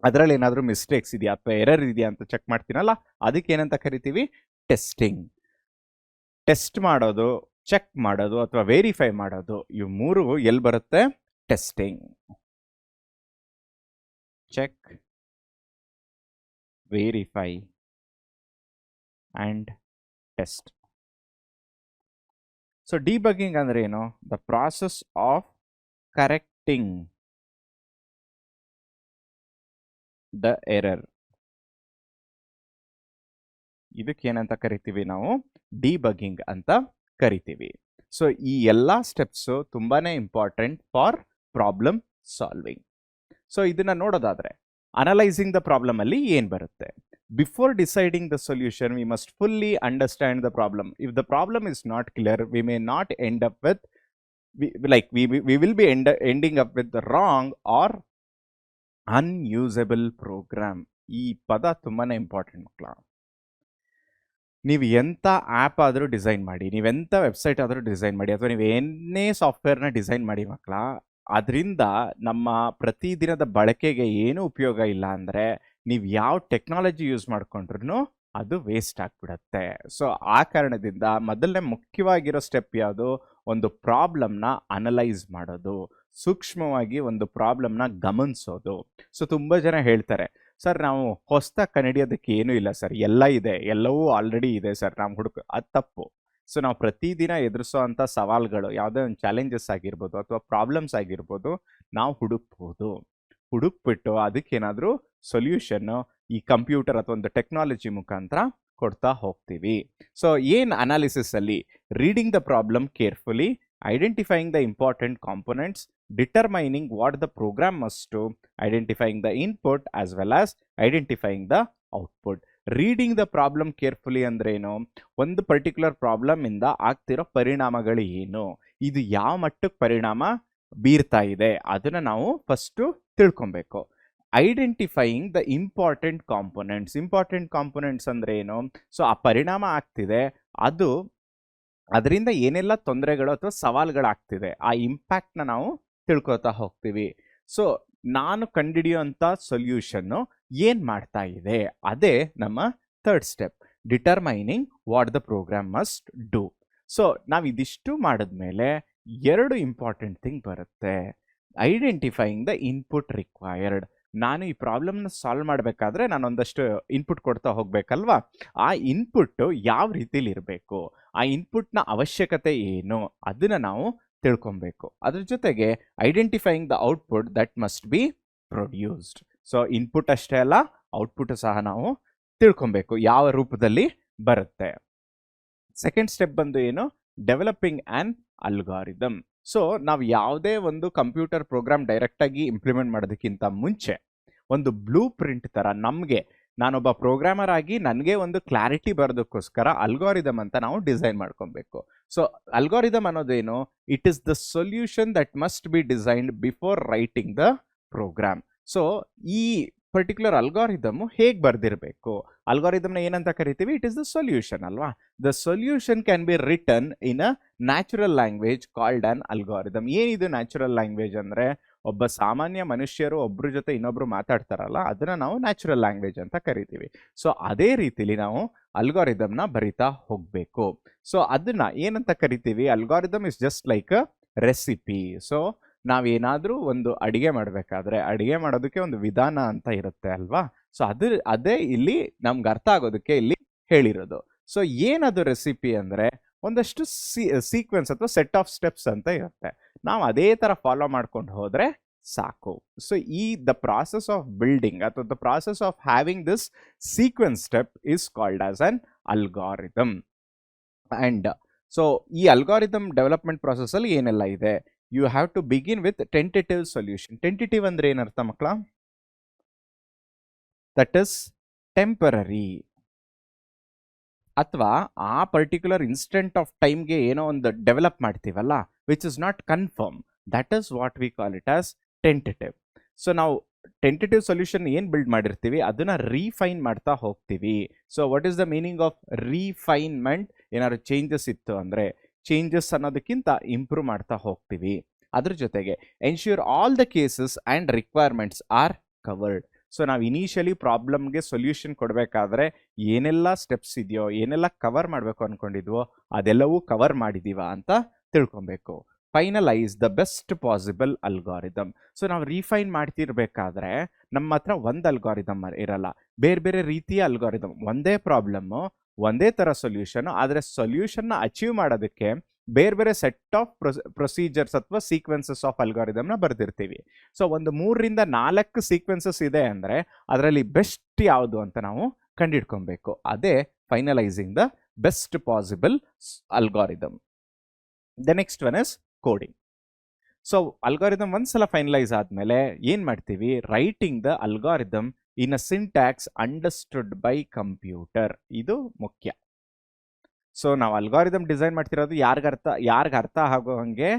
ಅದರಲ್ಲಿ ಏನಾದರೂ ಮಿಸ್ಟೇಕ್ಸ್ ಇದೆಯಾ ಅಥವಾ ಎರರ್ ಇದೆಯಾ ಅಂತ ಚೆಕ್ ಮಾಡ್ತೀನಲ್ಲ, ಅದಕ್ಕೆ ಏನಂತ ಕರಿತೀವಿ, ಟೆಸ್ಟಿಂಗ್. ಟೆಸ್ಟ್ ಮಾಡೋದು, ಚೆಕ್ ಮಾಡೋದು ಅಥವಾ ವೆರಿಫೈ ಮಾಡೋದು, ಇವು ಮೂರು ಎಲ್ಲಿ ಬರುತ್ತೆ, testing. Check, verify and test. So debugging ಅಂದ್ರೆ ಏನು, the process of correcting the error. ಇದಕ್ಕೇನಂತ ಕರಿತೀವಿ ನಾವು, ಡಿಬಗ್ಗಿಂಗ್ ಅಂತ ಕರಿತೀವಿ. ಸೊ ಈ ಎಲ್ಲ ಸ್ಟೆಪ್ಸು ತುಂಬಾನೇ important for problem solving. So ಇದನ್ನ ನೋಡೋದಾದ್ರೆ, ಅನಲೈಸಿಂಗ್ ದ ಪ್ರಾಬ್ಲಮ್ ಅಲ್ಲಿ ಏನ್ ಬರುತ್ತೆ, before deciding the solution we must fully understand the problem. If the problem is not clear, we may not end up with we will be ending up with the wrong or unusable program. ಈ ಪದ ತುಂಬಾನೇ important ಮಕ್ಕಳ. ನೀವು ಎಂಥ app ಆದರೂ design ಮಾಡಿ, ನೀವೆಂಥ website ಆದರೂ design ಮಾಡಿ, ಅಥವಾ ನೀವು ಏನೇ ಸಾಫ್ಟ್ವೇರ್ನ ಡಿಸೈನ್ ಮಾಡಿ ಮಕ್ಕಳ, ಅದರಿಂದ ನಮ್ಮ ಪ್ರತಿದಿನದ ಬಳಕೆಗೆ ಏನೂ ಉಪಯೋಗ ಇಲ್ಲ ಅಂದರೆ ನೀವು ಯಾವ ಟೆಕ್ನಾಲಜಿ ಯೂಸ್ ಮಾಡ್ಕೊಂಡ್ರೂ ಅದು ವೇಸ್ಟ್ ಆಗಿಬಿಡತ್ತೆ. ಸೊ ಆ ಕಾರಣದಿಂದ ಮೊದಲನೇ ಮುಖ್ಯವಾಗಿರೋ ಸ್ಟೆಪ್ ಯಾವುದು, ಒಂದು ಪ್ರಾಬ್ಲಮ್ನ ಅನಲೈಸ್ ಮಾಡೋದು, ಸೂಕ್ಷ್ಮವಾಗಿ ಒಂದು ಪ್ರಾಬ್ಲಮ್ನ ಗಮನಿಸೋದು. ಸೊ ತುಂಬ ಜನ ಹೇಳ್ತಾರೆ, ಸರ್ ನಾವು ಹೊಸದಾಗಿ ಕಂಡುಹಿಡಿಯೋದಕ್ಕೆ ಏನೂ ಇಲ್ಲ ಸರ್, ಎಲ್ಲ ಇದೆ, ಎಲ್ಲವೂ ಆಲ್ರೆಡಿ ಇದೆ ಸರ್, ನಾವು ಅದು ತಪ್ಪು. ಸೊ ನಾವು ಪ್ರತಿದಿನ ಎದುರಿಸೋ ಅಂಥ ಸವಾಲುಗಳು, ಯಾವುದೇ ಒಂದು ಚಾಲೆಂಜಸ್ ಆಗಿರ್ಬೋದು ಅಥವಾ ಪ್ರಾಬ್ಲಮ್ಸ್ ಆಗಿರ್ಬೋದು, ನಾವು ಹುಡುಕ್ಬಿಟ್ಟು ಅದಕ್ಕೇನಾದರೂ ಸೊಲ್ಯೂಷನ್ನು ಈ ಕಂಪ್ಯೂಟರ್ ಅಥವಾ ಒಂದು ಟೆಕ್ನಾಲಜಿ ಮುಖಾಂತರ ಕೊಡ್ತಾ ಹೋಗ್ತೀವಿ. ಸೊ ಏನು ಅನಾಲಿಸಿಸ್ ಅಲ್ಲಿ, reading the problem carefully, identifying the important components, determining what the program must do, identifying the input as well as identifying the output. Reading the problem carefully ಅಂದ್ರೆ ಏನು, ಒಂದು ಪರ್ಟಿಕ್ಯುಲರ್ ಪ್ರಾಬ್ಲಮ್ ಇಂದ ಆಗ್ತಿರೋ ಪರಿಣಾಮಗಳು ಏನು, ಇದು ಯಾವ ಮಟ್ಟಕ್ಕೆ ಪರಿಣಾಮ ಬೀರ್ತಾ ಇದೆ, ಅದನ್ನ ನಾವು ಫಸ್ಟು ತಿಳ್ಕೊಬೇಕು. ಐಡೆಂಟಿಫೈಯಿಂಗ್ ದ ಇಂಪಾರ್ಟೆಂಟ್ ಕಾಂಪೊನೆಂಟ್ಸ್ ಅಂದ್ರೆ ಏನು, ಸೊ ಆ ಪರಿಣಾಮ ಆಗ್ತಿದೆ, ಅದರಿಂದ ಏನೆಲ್ಲ ತೊಂದರೆಗಳು ಅಥವಾ ಸವಾಲುಗಳಾಗ್ತಿದೆ, ಆ ಇಂಪ್ಯಾಕ್ಟ್ನ ನಾವು ತಿಳ್ಕೊತಾ ಹೋಗ್ತೀವಿ. ಸೊ ನಾನು ಕಂಡುಹಿಡಿಯುವಂಥ ಸೊಲ್ಯೂಷನ್ನು ಏನು ಮಾಡ್ತಾ ಇದೆ, ಅದೇ ನಮ್ಮ third step, determining what the program must do. So ನಾವು ಇದಿಷ್ಟು ಮಾಡಿದ್ಮೇಲೆ ಎರಡು ಇಂಪಾರ್ಟೆಂಟ್ ಥಿಂಗ್ ಬರುತ್ತೆ. Identifying the input required. ನಾನು ಈ ಪ್ರಾಬ್ಲಮ್ನ ಸಾಲ್ವ್ ಮಾಡಬೇಕಾದ್ರೆ ನಾನು ಒಂದಷ್ಟು ಇನ್ಪುಟ್ ಕೊಡ್ತಾ ಹೋಗ್ಬೇಕಲ್ವಾ, ಆ ಇನ್ಪುಟ್ ಯಾವ ರೀತಿಲಿ ಇರಬೇಕು, ಆ ಇನ್ಪುಟ್ನ ಅವಶ್ಯಕತೆ ಏನು ಅದನ್ನ ನಾವು ತಿಳ್ಕೊಬೇಕು. ಅದ್ರ ಜೊತೆಗೆ identifying the output that must be produced. So input ಅಷ್ಟೇ ಅಲ್ಲ, ಔಟ್ಪುಟ್ ಸಹ ನಾವು ತಿಳ್ಕೊಬೇಕು ಯಾವ ರೂಪದಲ್ಲಿ ಬರುತ್ತೆ. ಸೆಕೆಂಡ್ ಸ್ಟೆಪ್ ಬಂದು ಏನು, ಡೆವಲಪಿಂಗ್ ಆನ್ ಅಲ್ಗಾರಿದಮ್. ಸೊ ನಾವು ಯಾವುದೇ ಒಂದು ಕಂಪ್ಯೂಟರ್ ಪ್ರೋಗ್ರಾಮ್ ಡೈರೆಕ್ಟಾಗಿ ಇಂಪ್ಲಿಮೆಂಟ್ ಮಾಡೋದಕ್ಕಿಂತ ಮುಂಚೆ ಒಂದು ಬ್ಲೂ ಪ್ರಿಂಟ್ ಥರ ನಮಗೆ, ನಾನೊಬ್ಬ ಪ್ರೋಗ್ರಾಮರ್ ಆಗಿ ನನಗೆ ಒಂದು ಕ್ಲಾರಿಟಿ ಬರೋದಕ್ಕೋಸ್ಕರ ಅಲ್ಗಾರಿದಮ್ ಅಂತ ನಾವು ಡಿಸೈನ್ ಮಾಡ್ಕೊಬೇಕು. ಸೊ ಅಲ್ಗಾರಿದಮ್ ಅನ್ನೋದೇನು, it is the solution that must be designed before writing the program. So ಈ ಪರ್ಟಿಕ್ಯುಲರ್ ಅಲ್ಗಾರಿದಮ್ ಹೇಗೆ ಬರ್ದಿರಬೇಕು, ಅಲ್ಗಾರಿದಮ್ನ ಏನಂತ ಕರಿತೀವಿ, ಇಟ್ ಇಸ್ ದ ಸೊಲ್ಯೂಷನ್ ಅಲ್ವಾ. The solution can be written in a natural language called an algorithm. ಏನಿದು natural language ಅಂದರೆ, ಒಬ್ಬ ಸಾಮಾನ್ಯ ಮನುಷ್ಯರು ಒಬ್ಬರ ಜೊತೆ ಇನ್ನೊಬ್ರು ಮಾತಾಡ್ತಾರಲ್ಲ, ಅದನ್ನ ನಾವು ನ್ಯಾಚುರಲ್ ಲ್ಯಾಂಗ್ವೇಜ್ ಅಂತ ಕರಿತೀವಿ. ಸೊ ಅದೇ ರೀತಿಲಿ ನಾವು ಅಲ್ಗಾರಿದಮ್ನ ಬರಿತಾ ಹೋಗಬೇಕು. ಸೊ ಅದನ್ನ ಏನಂತ ಕರಿತೀವಿ, algorithm is just like a recipe. So ನಾವೇನಾದರೂ ಒಂದು ಅಡಿಗೆ ಮಾಡಬೇಕಾದ್ರೆ ಅಡಿಗೆ ಮಾಡೋದಕ್ಕೆ ಒಂದು ವಿಧಾನ ಅಂತ ಇರುತ್ತೆ ಅಲ್ವಾ. ಸೊ ಅದೇ ಇಲ್ಲಿ ನಮ್ಗೆ ಅರ್ಥ ಆಗೋದಕ್ಕೆ ಇಲ್ಲಿ ಹೇಳಿರೋದು. ಸೊ ಏನದು ರೆಸಿಪಿ ಅಂದರೆ, ಒಂದಷ್ಟು ಸೀಕ್ವೆನ್ಸ್ ಅಥವಾ ಸೆಟ್ ಆಫ್ ಸ್ಟೆಪ್ಸ್ ಅಂತ ಇರುತ್ತೆ, ನಾವು ಅದೇ ಥರ ಫಾಲೋ ಮಾಡ್ಕೊಂಡು ಹೋದರೆ ಸಾಕು. So the process of building ಅಥವಾ the process of having this sequence step is called as an algorithm. And so ಈ ಅಲ್ಗಾರಿದಮ್ ಡೆವಲಪ್ಮೆಂಟ್ ಪ್ರಾಸೆಸ್ಸಲ್ಲಿ ಏನೆಲ್ಲ ಇದೆ, you have to begin with tentative solution. Tentative ಅಂದರೆ ಏನರ್ಥ ಮಕ್ಕಳ, ದಟ್ ಇಸ್ ಟೆಂಪರರಿ, ಅಥವಾ ಆ ಪರ್ಟಿಕ್ಯುಲರ್ ಇನ್ಸ್ಟೆಂಟ್ ಆಫ್ ಟೈಮ್ಗೆ ಏನೋ ಒಂದು ಡೆವಲಪ್ ಮಾಡ್ತೀವಲ್ಲ, which is not confirm, that is what we call it as tentative. So ನಾವು ಟೆಂಟೇಟಿವ್ ಸೊಲ್ಯೂಷನ್ ಏನು ಬಿಲ್ಡ್ ಮಾಡಿರ್ತೀವಿ ಅದನ್ನ ರೀಫೈನ್ ಮಾಡ್ತಾ ಹೋಗ್ತೀವಿ. So what is the meaning of refinement, ಏನಾದ್ರು ಚೇಂಜಸ್ ಇತ್ತು ಅಂದರೆ ಚೇಂಜಸ್ ಅನ್ನೋದಕ್ಕಿಂತ ಇಂಪ್ರೂವ್ ಮಾಡ್ತಾ ಹೋಗ್ತೀವಿ. ಅದ್ರ ಜೊತೆಗೆ ensure all the cases and requirements R covered. So ನಾವು ಇನಿಷಿಯಲಿ ಪ್ರಾಬ್ಲಮ್ಗೆ ಸೊಲ್ಯೂಷನ್ ಕೊಡಬೇಕಾದ್ರೆ ಏನೆಲ್ಲ ಸ್ಟೆಪ್ಸ್ ಇದೆಯೋ, ಏನೆಲ್ಲ ಕವರ್ ಮಾಡಬೇಕು ಅಂದ್ಕೊಂಡಿದ್ವೋ ಅದೆಲ್ಲವೂ ಕವರ್ ಮಾಡಿದೀವ ಅಂತ ತಿಳ್ಕೊಬೇಕು. Finalise the best possible algorithm. So ನಾವು ರೀಫೈನ್ ಮಾಡ್ತಿರ್ಬೇಕಾದ್ರೆ ನಮ್ಮ ಹತ್ರ ಒಂದು ಅಲ್ಗಾರಿದಮ್ ಇರಲ್ಲ, ಬೇರೆ ಬೇರೆ ರೀತಿಯ ಅಲ್ಗಾರಿದಮ್, ಒಂದೇ ಪ್ರಾಬ್ಲಮ್ಮು ಒಂದೇ ಥರ ಸೊಲ್ಯೂಷನ್, ಆದರೆ ಸೊಲ್ಯೂಷನ್ನ ಅಚೀವ್ ಮಾಡೋದಕ್ಕೆ ಬೇರೆ ಬೇರೆ ಸೆಟ್ ಆಫ್ ಪ್ರೊಸೀಜರ್ಸ್ ಅಥವಾ ಸೀಕ್ವೆನ್ಸಸ್ ಆಫ್ ಅಲ್ಗಾರಿದಮ್ನ ಬರ್ದಿರ್ತೀವಿ. ಸೊ ಒಂದು 3ರಿಂದ 4 ಸೀಕ್ವೆನ್ಸಸ್ ಇದೆ ಅಂದರೆ ಅದರಲ್ಲಿ ಬೆಸ್ಟ್ ಯಾವುದು ಅಂತ ನಾವು ಕಂಡುಹಿಡ್ಕೊಬೇಕು. ಅದೇ finalising the best possible algorithm. The next one is coding. So algorithm ಒಂದ್ಸಲ ಫೈನಲೈಸ್ ಆದಮೇಲೆ ಏನು ಮಾಡ್ತೀವಿ, writing the algorithm in a syntax understood by computer. ಇದು ಮುಖ್ಯ. ಸೊ ನಾವು ಅಲ್ಗಾರಿದಮ್ ಡಿಸೈನ್ ಮಾಡ್ತಿರೋದು ಯಾರಿಗೆ ಅರ್ಥ ಆಗೋ ಹಾಗೆ,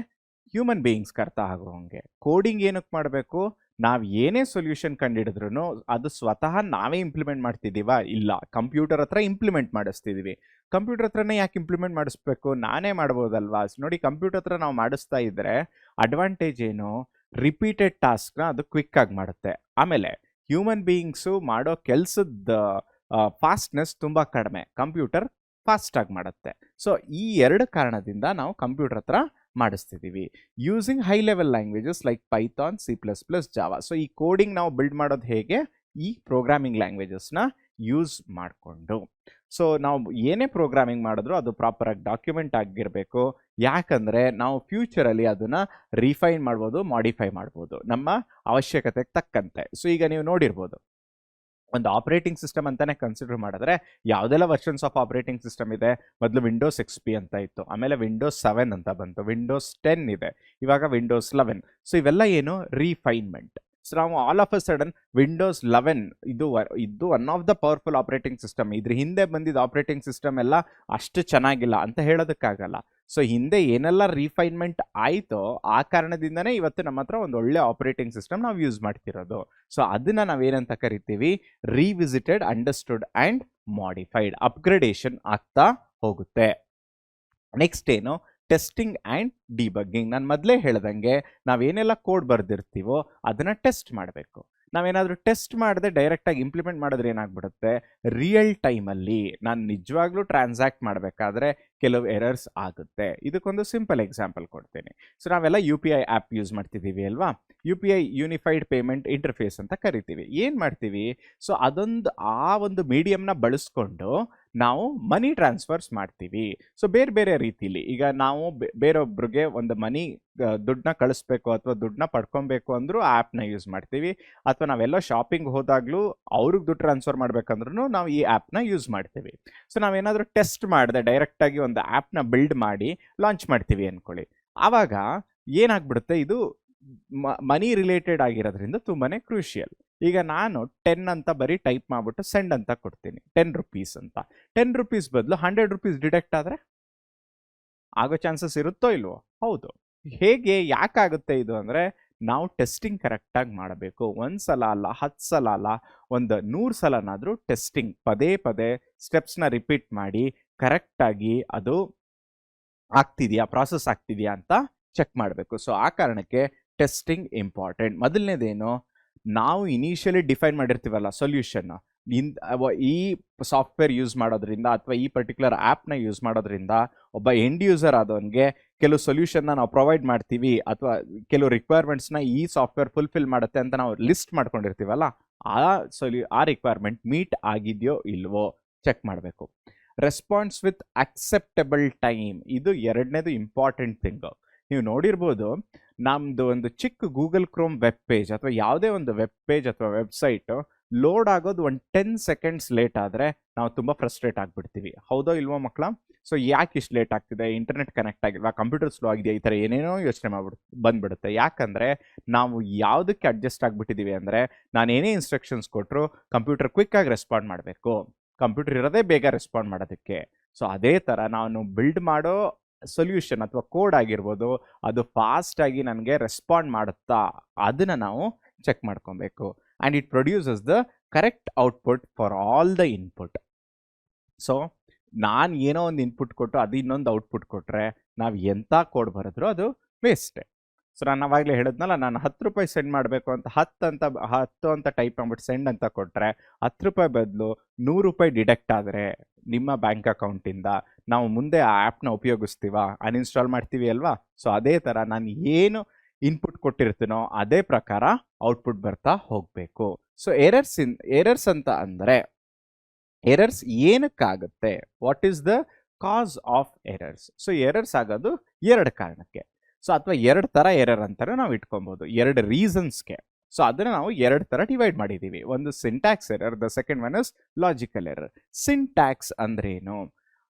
ಹ್ಯೂಮನ್ ಬೀಯಿಂಗ್ಸ್ಗೆ ಅರ್ಥ ಆಗೋ ಹಾಗೆ. ಕೋಡಿಂಗ್ ಏನಕ್ಕೆ ಮಾಡಬೇಕು, ನಾವು ಏನೇ ಸೊಲ್ಯೂಷನ್ ಕಂಡುಹಿಡಿದ್ರು ಅದು ಸ್ವತಃ ನಾವೇ ಇಂಪ್ಲಿಮೆಂಟ್ ಮಾಡ್ತಿದ್ದೀವ, ಇಲ್ಲ ಕಂಪ್ಯೂಟರ್ ಹತ್ರ ಇಂಪ್ಲಿಮೆಂಟ್ ಮಾಡಿಸ್ತಿದ್ದೀವಿ. ಕಂಪ್ಯೂಟರ್ ಹತ್ರನೇ ಯಾಕೆ ಇಂಪ್ಲಿಮೆಂಟ್ ಮಾಡಿಸ್ಬೇಕು, ನಾನೇ ಮಾಡ್ಬೋದಲ್ವಾ. ನೋಡಿ, ಕಂಪ್ಯೂಟರ್ ಹತ್ರ ನಾವು ಮಾಡಿಸ್ತಾ ಇದ್ದರೆ ಅಡ್ವಾಂಟೇಜ್ ಏನು, ರಿಪೀಟೆಡ್ ಟಾಸ್ಕ್ನ ಅದು ಕ್ವಿಕ್ಕಾಗಿ ಮಾಡುತ್ತೆ. ಆಮೇಲೆ ಹ್ಯೂಮನ್ ಬೀಯಿಂಗ್ಸು ಮಾಡೋ ಕೆಲಸದ ಫಾಸ್ಟ್ನೆಸ್ ತುಂಬ ಕಡಿಮೆ, ಕಂಪ್ಯೂಟರ್ ಫಾಸ್ಟಾಗಿ ಮಾಡುತ್ತೆ. ಸೊ ಈ 2 ಕಾರಣದಿಂದ ನಾವು ಕಂಪ್ಯೂಟರ್ ಹತ್ರ ಮಾಡಿಸ್ತಿದ್ದೀವಿ. Using high level languages like Python, C++, Java. So ಈ ಕೋಡಿಂಗ್ ನಾವು ಬಿಲ್ಡ್ ಮಾಡೋದು ಹೇಗೆ, ಈ ಪ್ರೋಗ್ರಾಮಿಂಗ್ ಲ್ಯಾಂಗ್ವೇಜಸ್ನ ಯೂಸ್ ಮಾಡಿಕೊಂಡು. ಸೊ ನಾವು ಏನೇ ಪ್ರೋಗ್ರಾಮಿಂಗ್ ಮಾಡಿದ್ರು ಅದು ಪ್ರಾಪರಾಗಿ ಡಾಕ್ಯುಮೆಂಟ್ ಆಗಿರಬೇಕು. ಯಾಕಂದರೆ ನಾವು ಫ್ಯೂಚರಲ್ಲಿ ಅದನ್ನು ರಿಫೈನ್ ಮಾಡ್ಬೋದು, ಮಾಡಿಫೈ ಮಾಡ್ಬೋದು ನಮ್ಮ ಅವಶ್ಯಕತೆಗೆ ತಕ್ಕಂತೆ. ಸೊ ಈಗ ನೀವು ನೋಡಿರ್ಬೋದು, ಒಂದು ಆಪರೇಟಿಂಗ್ ಸಿಸ್ಟಮ್ ಅಂತಾನೆ ಕನ್ಸಿಡರ್ ಮಾಡಿದ್ರೆ ಯಾವುದೆಲ್ಲ ವರ್ಷನ್ಸ್ ಆಫ್ ಆಪರೇಟಿಂಗ್ ಸಿಸ್ಟಮ್ ಇದೆ. ಮೊದಲು ವಿಂಡೋಸ್ XP ಅಂತ ಇತ್ತು, ಆಮೇಲೆ ವಿಂಡೋಸ್ 7 ಅಂತ ಬಂತು, ವಿಂಡೋಸ್ 10 ಇದೆ, ಇವಾಗ ವಿಂಡೋಸ್ 11. ಸೊ ಇವೆಲ್ಲ ಏನು, ರೀಫೈನ್ಮೆಂಟ್. ಸೊ ನಾವು all of a sudden Windows 11 ಇದು one of the powerful operating system, ಇದ್ರ ಹಿಂದೆ ಬಂದಿದ್ದ ಆಪರೇಟಿಂಗ್ ಸಿಸ್ಟಮ್ ಎಲ್ಲ ಅಷ್ಟು ಚೆನ್ನಾಗಿಲ್ಲ ಅಂತ ಹೇಳೋದಕ್ಕಾಗಲ್ಲ. ಸೊ ಹಿಂದೆ ಏನೆಲ್ಲ ರೀಫೈನ್ಮೆಂಟ್ ಆಯಿತೋ ಆ ಕಾರಣದಿಂದನೇ ಇವತ್ತು ನಮ್ಮ ಹತ್ರ ಒಂದು ಒಳ್ಳೆ ಆಪರೇಟಿಂಗ್ ಸಿಸ್ಟಮ್ ನಾವು ಯೂಸ್ ಮಾಡ್ತಿರೋದು. ಸೊ ಅದನ್ನು ನಾವೇನಂತ ಕರಿತೀವಿ, revisited, understood and modified. Upgradation ಆಗ್ತಾ ಹೋಗುತ್ತೆ. ನೆಕ್ಸ್ಟ್ ಏನು, ಟೆಸ್ಟಿಂಗ್ ಆ್ಯಂಡ್ ಡಿಬಗ್ಗಿಂಗ್. ನಾನು ಮೊದಲೇ ಹೇಳ್ದಂಗೆ ನಾವೇನೆಲ್ಲ ಕೋಡ್ ಬರೆದಿರ್ತೀವೋ ಅದನ್ನು ಟೆಸ್ಟ್ ಮಾಡಬೇಕು. ನಾವೇನಾದರೂ ಟೆಸ್ಟ್ ಮಾಡದೆ ಡೈರೆಕ್ಟಾಗಿ ಇಂಪ್ಲಿಮೆಂಟ್ ಮಾಡಿದ್ರೆ ಏನಾಗ್ಬಿಡುತ್ತೆ, ರಿಯಲ್ ಟೈಮಲ್ಲಿ ನಾನು ನಿಜವಾಗ್ಲೂ ಟ್ರಾನ್ಸಾಕ್ಟ್ ಮಾಡಬೇಕಾದ್ರೆ ಕೆಲವು ಎರರ್ಸ್ ಆಗುತ್ತೆ. ಇದಕ್ಕೊಂದು ಸಿಂಪಲ್ ಎಕ್ಸಾಂಪಲ್ ಕೊಡ್ತೀನಿ. ಸೊ ನಾವೆಲ್ಲ U P I app use ಮಾಡ್ತಿದ್ದೀವಿ ಅಲ್ವಾ, U P I unified payment interface ಅಂತ ಕರಿತೀವಿ. ಏನು ಮಾಡ್ತೀವಿ, ಸೊ ಅದೊಂದು ಆ ಒಂದು ಮೀಡಿಯಮ್ನ ಬಳಸ್ಕೊಂಡು ನಾವು ಮನಿ ಟ್ರಾನ್ಸ್ಫರ್ಸ್ ಮಾಡ್ತೀವಿ. ಸೊ ಬೇರೆ ಬೇರೆ ರೀತಿಲಿ ಈಗ ನಾವು ಬೇರೊಬ್ರಿಗೆ ಒಂದು ಮನಿ ದುಡ್ಡನ್ನ ಕಳಿಸ್ಬೇಕು ಅಥವಾ ದುಡ್ಡನ್ನ ಪಡ್ಕೊಬೇಕು ಅಂದರೂ ಆ್ಯಪ್ನ ಯೂಸ್ ಮಾಡ್ತೀವಿ, ಅಥವಾ ನಾವೆಲ್ಲ ಶಾಪಿಂಗ್ ಹೋದಾಗಲೂ ಅವ್ರಿಗೆ ದುಡ್ಡು ಟ್ರಾನ್ಸ್ಫರ್ ಮಾಡ್ಬೇಕಂದ್ರೂ ನಾವು ಈ ಆ್ಯಪ್ನ ಯೂಸ್ ಮಾಡ್ತೀವಿ. ಸೊ ನಾವೇನಾದರೂ ಟೆಸ್ಟ್ ಮಾಡಿದೆ ಡೈರೆಕ್ಟಾಗಿ ಒಂದು ಆ್ಯಪ್ನ ಬಿಲ್ಡ್ ಮಾಡಿ ಲಾಂಚ್ ಮಾಡ್ತೀವಿ ಅಂದ್ಕೊಳ್ಳಿ, ಆವಾಗ ಏನಾಗ್ಬಿಡುತ್ತೆ, ಇದು ಮನಿ ರಿಲೇಟೆಡ್ ಆಗಿರೋದ್ರಿಂದ ತುಂಬಾ ಕ್ರೂಷಿಯಲ್. ಈಗ ನಾನು 10 ಅಂತ ಬರೀ ಟೈಪ್ ಮಾಡಿಬಿಟ್ಟು ಸೆಂಡ್ ಅಂತ ಕೊಡ್ತೀನಿ, 10 rupees ಅಂತ. 10 rupees ಬದಲು 100 rupees ಡಿಡಕ್ಟ್ ಆದರೆ ಆಗೋ ಚಾನ್ಸಸ್ ಇರುತ್ತೋ ಇಲ್ವೋ? ಹೌದು. ಹೇಗೆ, ಯಾಕಾಗುತ್ತೆ ಇದು ಅಂದರೆ ನಾವು ಟೆಸ್ಟಿಂಗ್ ಕರೆಕ್ಟಾಗಿ ಮಾಡಬೇಕು. 1 ಸಲ ಅಲ್ಲ, 10 ಸಲ ಅಲ್ಲ, ಒಂದು 100 ಸಲನಾದರೂ ಟೆಸ್ಟಿಂಗ್ ಪದೇ ಪದೇ ಸ್ಟೆಪ್ಸ್ನ ರಿಪೀಟ್ ಮಾಡಿ ಕರೆಕ್ಟಾಗಿ ಅದು ಆಗ್ತಿದೆಯಾ, ಪ್ರಾಸೆಸ್ ಆಗ್ತಿದೆಯಾ ಅಂತ ಚೆಕ್ ಮಾಡಬೇಕು. ಸೊ ಆ ಕಾರಣಕ್ಕೆ ಟೆಸ್ಟಿಂಗ್ ಇಂಪಾರ್ಟೆಂಟ್. ಮೊದಲನೇದೇನು, ನಾವು ಇನಿಷಿಯಲಿ ಡಿಫೈನ್ ಮಾಡಿರ್ತೀವಲ್ಲ ಸೊಲ್ಯೂಷನ್, ಈ ಸಾಫ್ಟ್ವೇರ್ ಯೂಸ್ ಮಾಡೋದ್ರಿಂದ ಅಥವಾ ಈ ಪರ್ಟಿಕ್ಯುಲರ್ ಆ್ಯಪ್ನ ಯೂಸ್ ಮಾಡೋದ್ರಿಂದ ಒಬ್ಬ ಎಂಡ್ ಯೂಸರ್ ಆದವನಿಗೆ ಕೆಲವು ಸೊಲ್ಯೂಷನ್ನ ನಾವು ಪ್ರೊವೈಡ್ ಮಾಡ್ತೀವಿ ಅಥವಾ ಕೆಲವು ರಿಕ್ವೈರ್ಮೆಂಟ್ಸ್ನ ಈ ಸಾಫ್ಟ್ವೇರ್ ಫುಲ್ಫಿಲ್ ಮಾಡುತ್ತೆ ಅಂತ ನಾವು ಲಿಸ್ಟ್ ಮಾಡ್ಕೊಂಡಿರ್ತೀವಲ್ಲ, ಆ ರಿಕ್ವೈರ್ಮೆಂಟ್ ಮೀಟ್ ಆಗಿದೆಯೋ ಇಲ್ವೋ ಚೆಕ್ ಮಾಡಬೇಕು. ರೆಸ್ಪಾನ್ಸ್ ವಿತ್ ಅಕ್ಸೆಪ್ಟಬಲ್ ಟೈಮ್, ಇದು ಎರಡನೇದು ಇಂಪಾರ್ಟೆಂಟ್ ಥಿಂಗು. ನೀವು ನೋಡಿರ್ಬೋದು, ನಮ್ಮದು ಒಂದು ಚಿಕ್ಕ ಗೂಗಲ್ ಕ್ರೋಮ್ ವೆಬ್ ಪೇಜ್ ಅಥವಾ ಯಾವುದೇ ಒಂದು ವೆಬ್ ಪೇಜ್ ಅಥವಾ ವೆಬ್ಸೈಟು ಲೋಡ್ ಆಗೋದು ಒಂದು 10 seconds ಲೇಟ್ ಆದರೆ ನಾವು ತುಂಬ ಫ್ರಸ್ಟ್ರೇಟ್ ಆಗಿಬಿಡ್ತೀವಿ. ಹೌದೋ ಇಲ್ವೋ ಮಕ್ಕಳ? ಸೊ ಯಾಕೆ ಇಷ್ಟು ಲೇಟ್ ಆಗ್ತಿದೆ, ಇಂಟರ್ನೆಟ್ ಕನೆಕ್ಟ್ ಆಗಿಲ್ವಾ, ಕಂಪ್ಯೂಟರ್ ಸ್ಲೋ ಆಗಿದೆಯಾ, ಈ ಥರ ಏನೇನೋ ಯೋಚನೆ ಬಂದ್ಬಿಡುತ್ತೆ. ಯಾಕಂದರೆ ನಾವು ಯಾವುದಕ್ಕೆ ಅಡ್ಜಸ್ಟ್ ಆಗಿಬಿಟ್ಟಿದ್ದೀವಿ ಅಂದರೆ, ನಾನು ಏನೇ ಇನ್ಸ್ಟ್ರಕ್ಷನ್ಸ್ ಕೊಟ್ಟರು ಕಂಪ್ಯೂಟರ್ ಕ್ವಿಕ್ಕಾಗಿ ರೆಸ್ಪಾಂಡ್ ಮಾಡಬೇಕು, ಕಂಪ್ಯೂಟರ್ ಇರೋದೇ ಬೇಗ ರೆಸ್ಪಾಂಡ್ ಮಾಡೋದಕ್ಕೆ. ಸೊ ಅದೇ ಥರ ನಾನು ಬಿಲ್ಡ್ ಮಾಡೋ ಸೊಲ್ಯೂಷನ್ ಅಥವಾ ಕೋಡ್ ಆಗಿರ್ಬೋದು, ಅದು ಫಾಸ್ಟಾಗಿ ನನಗೆ ರೆಸ್ಪಾಂಡ್ ಮಾಡುತ್ತಾ ಅದನ್ನು ನಾವು ಚೆಕ್ ಮಾಡ್ಕೊಬೇಕು. And it produces the correct output for all the input. So ನಾನು ಏನೋ ಒಂದು ಇನ್ಪುಟ್ ಕೊಟ್ಟು ಅದು ಇನ್ನೊಂದು ಔಟ್ಪುಟ್ ಕೊಟ್ಟರೆ ನಾವು ಎಂಥ ಕೋಡ್ ಬರೆದ್ರೂ ಅದು ವೇಸ್ಟೇ. ಸೊ ನಾನು ಅವಾಗಲೇ ಹೇಳಿದ್ನಲ್ಲ, ನಾನು 10 ರೂಪಾಯಿ ಸೆಂಡ್ ಮಾಡಬೇಕು ಅಂತ 10 ಅಂತ ಟೈಪ್ ಮಾಡ್ಬಿಟ್ಟು ಸೆಂಡ್ ಅಂತ ಕೊಟ್ಟರೆ 10 ರೂಪಾಯಿ ಬದಲು 100 ರೂಪಾಯಿ ಡಿಡಕ್ಟ್ ಆದರೆ ನಿಮ್ಮ ಬ್ಯಾಂಕ್ ಅಕೌಂಟಿಂದ ನಾವು ಮುಂದೆ ಆ ಆ್ಯಪ್ನ ಉಪಯೋಗಿಸ್ತೀವ, ಅನ್ಇನ್ಸ್ಟಾಲ್ ಮಾಡ್ತೀವಿ ಅಲ್ವಾ? ಸೊ ಅದೇ ಥರ ನಾನು ಏನು ಇನ್ಪುಟ್ ಕೊಟ್ಟಿರ್ತೀನೋ ಅದೇ ಪ್ರಕಾರ ಔಟ್ಪುಟ್ ಬರ್ತಾ ಹೋಗಬೇಕು. ಸೊ ಎರರ್ಸ್ ಅಂತ ಅಂದರೆ ಎರರ್ಸ್ ಏನಕ್ಕಾಗುತ್ತೆ, what is the cause of errors? So errors ಆಗೋದು 2 ಕಾರಣಕ್ಕೆ. ಸೊ ಅಥವಾ 2 ಥರ ಎರರ್ ಅಂತಾನೆ ನಾವು ಇಟ್ಕೊಬೋದು, 2 ರೀಸನ್ಸ್ಗೆ. ಸೊ ಅದನ್ನು ನಾವು 2 ಥರ ಡಿವೈಡ್ ಮಾಡಿದ್ದೀವಿ. ಒಂದು syntax error, the second one is logical error. Syntax ಅಂದ್ರೇನು?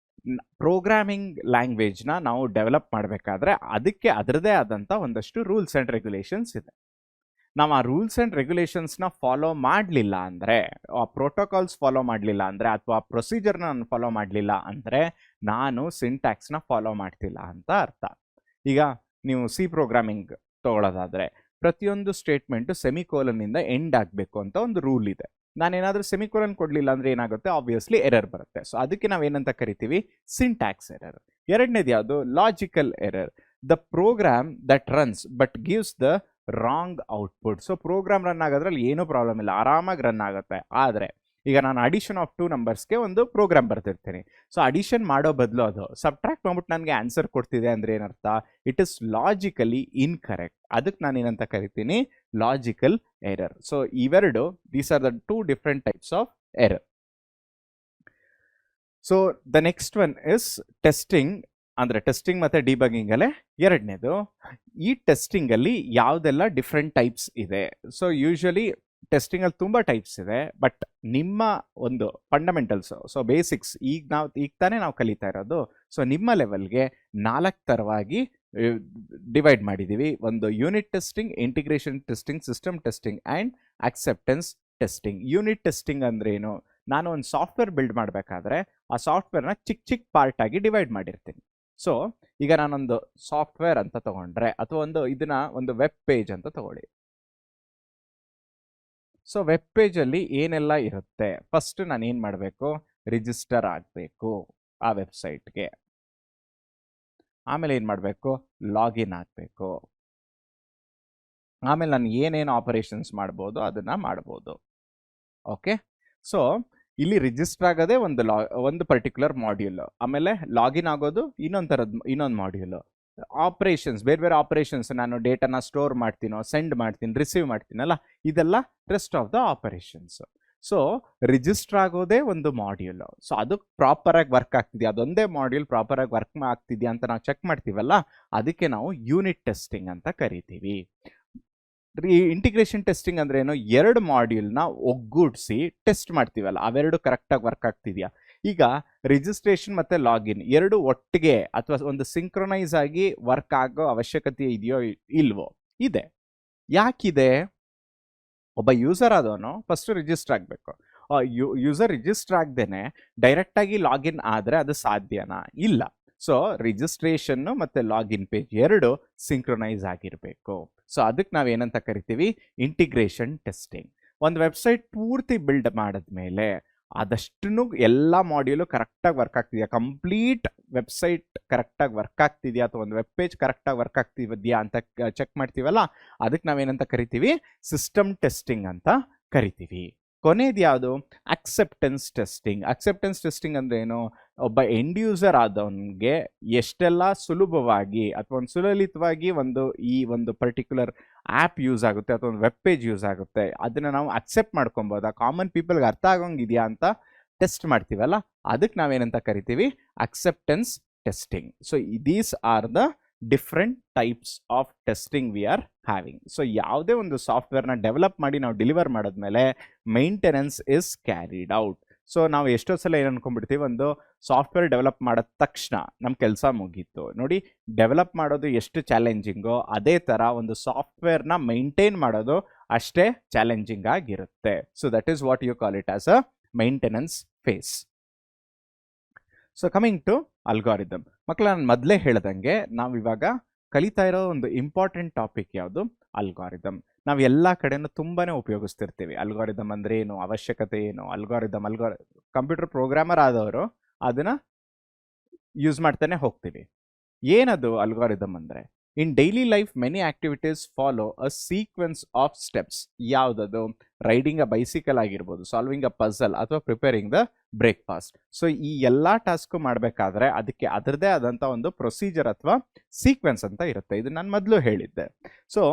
ಪ್ರೋಗ್ರಾಮಿಂಗ್ ಲ್ಯಾಂಗ್ವೇಜ್ನ ನಾವು ಡೆವಲಪ್ ಮಾಡಬೇಕಾದ್ರೆ ಅದಕ್ಕೆ ಅದರದೇ ಆದಂಥ ಒಂದಷ್ಟು ರೂಲ್ಸ್ ಆ್ಯಂಡ್ ರೆಗ್ಯುಲೇಷನ್ಸ್ ಇದೆ. ನಾವು ಆ ರೂಲ್ಸ್ ಆ್ಯಂಡ್ ರೆಗ್ಯುಲೇಷನ್ಸ್ನ ಫಾಲೋ ಮಾಡಲಿಲ್ಲ ಅಂದರೆ, ಆ ಪ್ರೋಟೋಕಾಲ್ಸ್ ಫಾಲೋ ಮಾಡಲಿಲ್ಲ ಅಂದರೆ, ಅಥವಾ ಪ್ರೊಸೀಜರ್ನ ನಾನು ಫಾಲೋ ಮಾಡಲಿಲ್ಲ ಅಂದರೆ ನಾನು ಸಿಂಟ್ಯಾಕ್ಸ್ನ ಫಾಲೋ ಮಾಡ್ತಿಲ್ಲ ಅಂತ ಅರ್ಥ. ಈಗ ನೀವು ಸಿ ಪ್ರೋಗ್ರಾಮಿಂಗ್ ತೊಗೊಳ್ಳೋದಾದರೆ ಪ್ರತಿಯೊಂದು ಸ್ಟೇಟ್ಮೆಂಟು ಸೆಮಿಕೋಲನ್ನಿಂದ ಎಂಡ್ ಆಗಬೇಕು ಅಂತ ಒಂದು ರೂಲ್ ಇದೆ. ನಾನೇನಾದರೂ ಸೆಮಿಕೋಲನ್ ಕೊಡಲಿಲ್ಲ ಅಂದರೆ ಏನಾಗುತ್ತೆ, ಆಬ್ವಿಯಸ್ಲಿ ಎರರ್ ಬರುತ್ತೆ. ಸೊ ಅದಕ್ಕೆ ನಾವೇನಂತ ಕರಿತೀವಿ, ಸಿಂಟ್ಯಾಕ್ಸ್ ಎರರ್. ಎರಡನೇದು ಯಾವುದು, logical error. The program that runs but gives the wrong output. So program run ಆಗೋದ್ರಲ್ಲಿ ಏನೂ ಪ್ರಾಬ್ಲಮ್ ಇಲ್ಲ, ಆರಾಮಾಗಿ ರನ್ ಆಗುತ್ತೆ. ಆದರೆ ಈಗ ನಾನು ಅಡಿಷನ್ ಆಫ್ 2 ನಂಬರ್ಸ್ಗೆ ಒಂದು ಪ್ರೋಗ್ರಾಮ್ ಬರ್ತಿರ್ತೀನಿ. ಸೊ ಅಡಿಷನ್ ಮಾಡೋ ಬದಲು ಅದು ಸಬ್ಟ್ರಾಕ್ಟ್ ಮಾಡ್ಬಿಟ್ಟು ನನಗೆ ಆನ್ಸರ್ ಕೊಡ್ತಿದೆ ಅಂದರೆ ಏನರ್ಥ, ಇಟ್ ಇಸ್ ಲಾಜಿಕಲಿ ಇನ್ಕರೆಕ್ಟ್. ಅದಕ್ಕೆ ನಾನು ಏನಂತ ಕರಿತೀನಿ, ಲಾಜಿಕಲ್ ಎರರ್. ಸೊ ಇವೆರಡು, these are the 2 different types of error. So the next one is testing. ಅಂದರೆ ಟೆಸ್ಟಿಂಗ್ ಮತ್ತು ಡಿಬಗಿಂಗ್ ಅಲ್ಲೇ ಎರಡನೇದು. ಈ ಟೆಸ್ಟಿಂಗಲ್ಲಿ ಯಾವುದೆಲ್ಲ ಡಿಫ್ರೆಂಟ್ ಟೈಪ್ಸ್ ಇದೆ? ಸೊ ಯೂಶ್ವಲಿ ಟೆಸ್ಟಿಂಗಲ್ಲಿ ತುಂಬ ಟೈಪ್ಸ್ ಇದೆ, ಬಟ್ ನಿಮ್ಮ ಒಂದು ಫಂಡಮೆಂಟಲ್ಸ್, ಸೊ ಬೇಸಿಕ್ಸ್ ಈಗ ತಾನೇ ನಾವು ಕಲಿತಾ ಇರೋದು. ಸೊ ನಿಮ್ಮ ಲೆವೆಲ್ಗೆ 4 ಥರವಾಗಿ ಡಿವೈಡ್ ಮಾಡಿದ್ದೀವಿ. ಒಂದು unit testing, integration testing, system testing and acceptance testing. Unit testing ಅಂದ್ರೇನು, ನಾನು ಒಂದು ಸಾಫ್ಟ್ವೇರ್ ಬಿಲ್ಡ್ ಮಾಡಬೇಕಾದ್ರೆ ಆ ಸಾಫ್ಟ್ವೇರ್ನ ಚಿಕ್ಕ ಪಾರ್ಟ್ ಆಗಿ ಡಿವೈಡ್ ಮಾಡಿರ್ತೀನಿ. ಸೊ ಈಗ ನಾನೊಂದು ಸಾಫ್ಟ್ವೇರ್ ಅಂತ ತಗೊಂಡ್ರೆ, ಅಥವಾ ಒಂದು ವೆಬ್ ಪೇಜ್ ಅಂತ ತಗೊಳ್ಳಿ. ಸೊ ವೆಬ್ ಪೇಜಲ್ಲಿ ಏನೆಲ್ಲ ಇರುತ್ತೆ, ಫಸ್ಟ್ ನಾನು ಏನು ಮಾಡಬೇಕು, ರಿಜಿಸ್ಟರ್ ಆಗಬೇಕು ಆ ವೆಬ್ಸೈಟ್ಗೆ. ಆಮೇಲೆ ಏನು ಮಾಡಬೇಕು, ಲಾಗಿನ್ ಆಗಬೇಕು. ಆಮೇಲೆ ನಾನು ಏನೇನು ಆಪರೇಷನ್ಸ್ ಮಾಡ್ಬೋದು ಅದನ್ನು ಮಾಡ್ಬೋದು. ಓಕೆ, ಸೊ ಇಲ್ಲಿ ರಿಜಿಸ್ಟರ್ ಆಗೋದೇ ಒಂದು ಪರ್ಟಿಕ್ಯುಲರ್ ಮಾಡ್ಯೂಲ್, ಆಮೇಲೆ ಲಾಗಿನ್ ಆಗೋದು ಇನ್ನೊಂದು ಮಾಡ್ಯೂಲ್. ಆಪರೇಷನ್ಸ್, ಬೇರೆ ಬೇರೆ ಆಪರೇಷನ್ಸ್, ನಾನು ಡೇಟಾನ ಸ್ಟೋರ್ ಮಾಡ್ತೀನೋ, ಸೆಂಡ್ ಮಾಡ್ತೀನಿ, ರಿಸೀವ್ ಮಾಡ್ತೀನಲ್ಲ, ಇದೆಲ್ಲ rest of the operations. So register ಆಗೋದೇ ಒಂದು ಮಾಡ್ಯೂಲ್. ಸೊ ಅದು ಪ್ರಾಪರಾಗಿ ವರ್ಕ್ ಆಗ್ತಿದೆಯಾ, ಅದೊಂದೇ ಮಾಡ್ಯೂಲ್ ಪ್ರಾಪರಾಗಿ ವರ್ಕ್ ಆಗ್ತಿದೆಯಾ ಅಂತ ನಾವು ಚೆಕ್ ಮಾಡ್ತೀವಲ್ಲ, ಅದಕ್ಕೆ ನಾವು ಯೂನಿಟ್ ಟೆಸ್ಟಿಂಗ್ ಅಂತ ಕರಿತೀವಿ. ಇಂಟಿಗ್ರೇಷನ್ ಟೆಸ್ಟಿಂಗ್ ಅಂದ್ರೆ ಏನು, ಎರಡು ಮಾಡ್ಯೂಲ್ನ ಒಗ್ಗೂಡಿಸಿ ಟೆಸ್ಟ್ ಮಾಡ್ತೀವಲ್ಲ, ಅವೆರಡು ಕರೆಕ್ಟಾಗಿ ವರ್ಕ್ ಆಗ್ತಿದೆಯಾ. ಈಗ ರಿಜಿಸ್ಟ್ರೇಷನ್ ಮತ್ತೆ ಲಾಗಿನ್ ಎರಡು ಒಟ್ಟಿಗೆ ಅಥವಾ ಒಂದು ಸಿಂಕ್ರೊನೈಸ್ ಆಗಿ ವರ್ಕ್ ಆಗೋ ಅವಶ್ಯಕತೆ ಇದೆಯೋ ಇಲ್ವೋ? ಇದೆ. ಯಾಕಿದೆ? ಒಬ್ಬ ಯೂಸರ್ ಆದವನು ಫಸ್ಟ್ ರಿಜಿಸ್ಟರ್ ಆಗಬೇಕು. ಯೂಸರ್ ರಿಜಿಸ್ಟರ್ ಆಗದೇನೆ ಡೈರೆಕ್ಟಾಗಿ ಲಾಗಿನ್ ಆದರೆ ಅದು ಸಾಧ್ಯನಾ? ಇಲ್ಲ. ಸೊ ರಿಜಿಸ್ಟ್ರೇಷನ್ನು ಮತ್ತು ಲಾಗಿನ್ ಪೇಜ್ ಎರಡು ಸಿಂಕ್ರೊನೈಸ್ ಆಗಿರಬೇಕು. ಸೊ ಅದಕ್ಕೆ ನಾವೇನಂತ ಕರಿತೀವಿ, ಇಂಟಿಗ್ರೇಷನ್ ಟೆಸ್ಟಿಂಗ್. ಒಂದು ವೆಬ್ಸೈಟ್ ಪೂರ್ತಿ ಬಿಲ್ಡ್ ಮಾಡಿದ್ಮೇಲೆ ಅದಷ್ಟು ಎಲ್ಲ ಮಾಡ್ಯೂಲು ಕರೆಕ್ಟಾಗಿ ವರ್ಕ್ ಆಗ್ತಿದೆಯಾ, ಕಂಪ್ಲೀಟ್ ವೆಬ್ಸೈಟ್ ಕರೆಕ್ಟಾಗಿ ವರ್ಕ್ ಆಗ್ತಿದೆಯಾ, ಅಥವಾ ಒಂದು ವೆಬ್ ಪೇಜ್ ಕರೆಕ್ಟಾಗಿ ವರ್ಕ್ ಆಗ್ತಿದೆಯಾ ಅಂತ ಚೆಕ್ ಮಾಡ್ತೀವಲ್ಲ, ಅದಕ್ಕೆ ನಾವೇನಂತ ಕರಿತೀವಿ, ಸಿಸ್ಟಮ್ ಟೆಸ್ಟಿಂಗ್ ಅಂತ ಕರಿತೀವಿ. ಕೊನೆಯದು ಯಾವುದು? Acceptance testing. ಅಕ್ಸೆಪ್ಟೆನ್ಸ್ ಟೆಸ್ಟಿಂಗ್ ಅಂದ್ರೆ ಏನು? ಒಬ್ಬ ಎಂಡ್ ಯೂಸರ್ ಆದವನಿಗೆ ಎಷ್ಟೆಲ್ಲ ಸುಲಭವಾಗಿ ಅಥವಾ ಒಂದು ಸುಲಲಿತವಾಗಿ ಈ ಒಂದು ಪರ್ಟಿಕ್ಯುಲರ್ ಆ್ಯಪ್ ಯೂಸ್ ಆಗುತ್ತೆ ಅಥವಾ ಒಂದು ವೆಬ್ ಪೇಜ್ ಯೂಸ್ ಆಗುತ್ತೆ, ಅದನ್ನು ನಾವು ಅಕ್ಸೆಪ್ಟ್ ಮಾಡ್ಕೊಬೋದಾ, ಕಾಮನ್ ಪೀಪಲ್ಗೆ ಅರ್ಥ ಆಗೋಂಗಿದೆಯಾ ಅಂತ ಟೆಸ್ಟ್ ಮಾಡ್ತೀವಲ್ಲ, ಅದಕ್ಕೆ ನಾವೇನಂತ ಕರಿತೀವಿ, acceptance testing. So these are the different types of testing we are having. So ಯಾವುದೇ ಒಂದು ಸಾಫ್ಟ್ವೇರ್ನ ಡೆವಲಪ್ ಮಾಡಿ ನಾವು ಡೆಲಿವರ್ ಮಾಡಿದ್ಮೇಲೆ maintenance is carried out. So ನಾವು ಎಷ್ಟೋ ಸಲ ಏನು ಅನ್ಕೊಂಡ್ಬಿಡ್ತೀವಿ, ಒಂದು ಸಾಫ್ಟ್ವೇರ್ ಡೆವಲಪ್ ಮಾಡಿದ ತಕ್ಷಣ ನಮ್ಮ ಕೆಲಸ ಮುಗೀತು. ನೋಡಿ, ಡೆವಲಪ್ ಮಾಡೋದು ಎಷ್ಟು ಚಾಲೆಂಜಿಂಗೋ ಅದೇ ಥರ ಒಂದು ಸಾಫ್ಟ್ವೇರ್ನ ಮೈಂಟೈನ್ ಮಾಡೋದು ಅಷ್ಟೇ ಚಾಲೆಂಜಿಂಗ್ ಆಗಿರುತ್ತೆ. So that is what you call it as a maintenance phase. So coming to algorithm. ಮಕ್ಕಳ, ನಾನು ಮೊದಲೇ ಹೇಳ್ದಂಗೆ ನಾವಿವಾಗ ಕಲಿತಾ ಇರೋ ಒಂದು ಇಂಪಾರ್ಟೆಂಟ್ ಟಾಪಿಕ್ ಯಾವುದು? ಅಲ್ಗಾರಿದಮ್. ನಾವು ಎಲ್ಲ ಕಡೆನೂ ತುಂಬಾನೇ ಉಪಯೋಗಿಸ್ತಿರ್ತೀವಿ. ಅಲ್ಗಾರಿದಮ್ ಅಂದ್ರೆ ಏನು, ಅವಶ್ಯಕತೆ ಏನು, ಕಂಪ್ಯೂಟರ್ ಪ್ರೋಗ್ರಾಮರ್ ಆದವರು ಅದನ್ನ ಯೂಸ್ ಮಾಡ್ತಾನೆ ಹೋಗ್ತೀವಿ. ಏನದು ಅಲ್ಗಾರಿದಮ್ ಅಂದ್ರೆ? In daily life many activities follow a sequence of steps. ಯಾವುದದು? ರೈಡಿಂಗ್ ಅ ಬೈಸಿಕಲ್ ಆಗಿರ್ಬೋದು, ಸಾಲ್ವಿಂಗ್ ಅ ಪಜಲ್, ಅಥವಾ ಪ್ರಿಪೇರಿಂಗ್ ದ ಬ್ರೇಕ್ಫಾಸ್ಟ್. ಸೊ ಈ ಎಲ್ಲ ಟಾಸ್ಕು ಮಾಡಬೇಕಾದ್ರೆ ಅದಕ್ಕೆ ಅದರದೇ ಆದಂಥ ಒಂದು ಪ್ರೊಸೀಜರ್ ಅಥವಾ ಸೀಕ್ವೆನ್ಸ್ ಅಂತ ಇರುತ್ತೆ. ಇದು ನಾನು ಮೊದಲು ಹೇಳಿದ್ದೆ. ಸೊ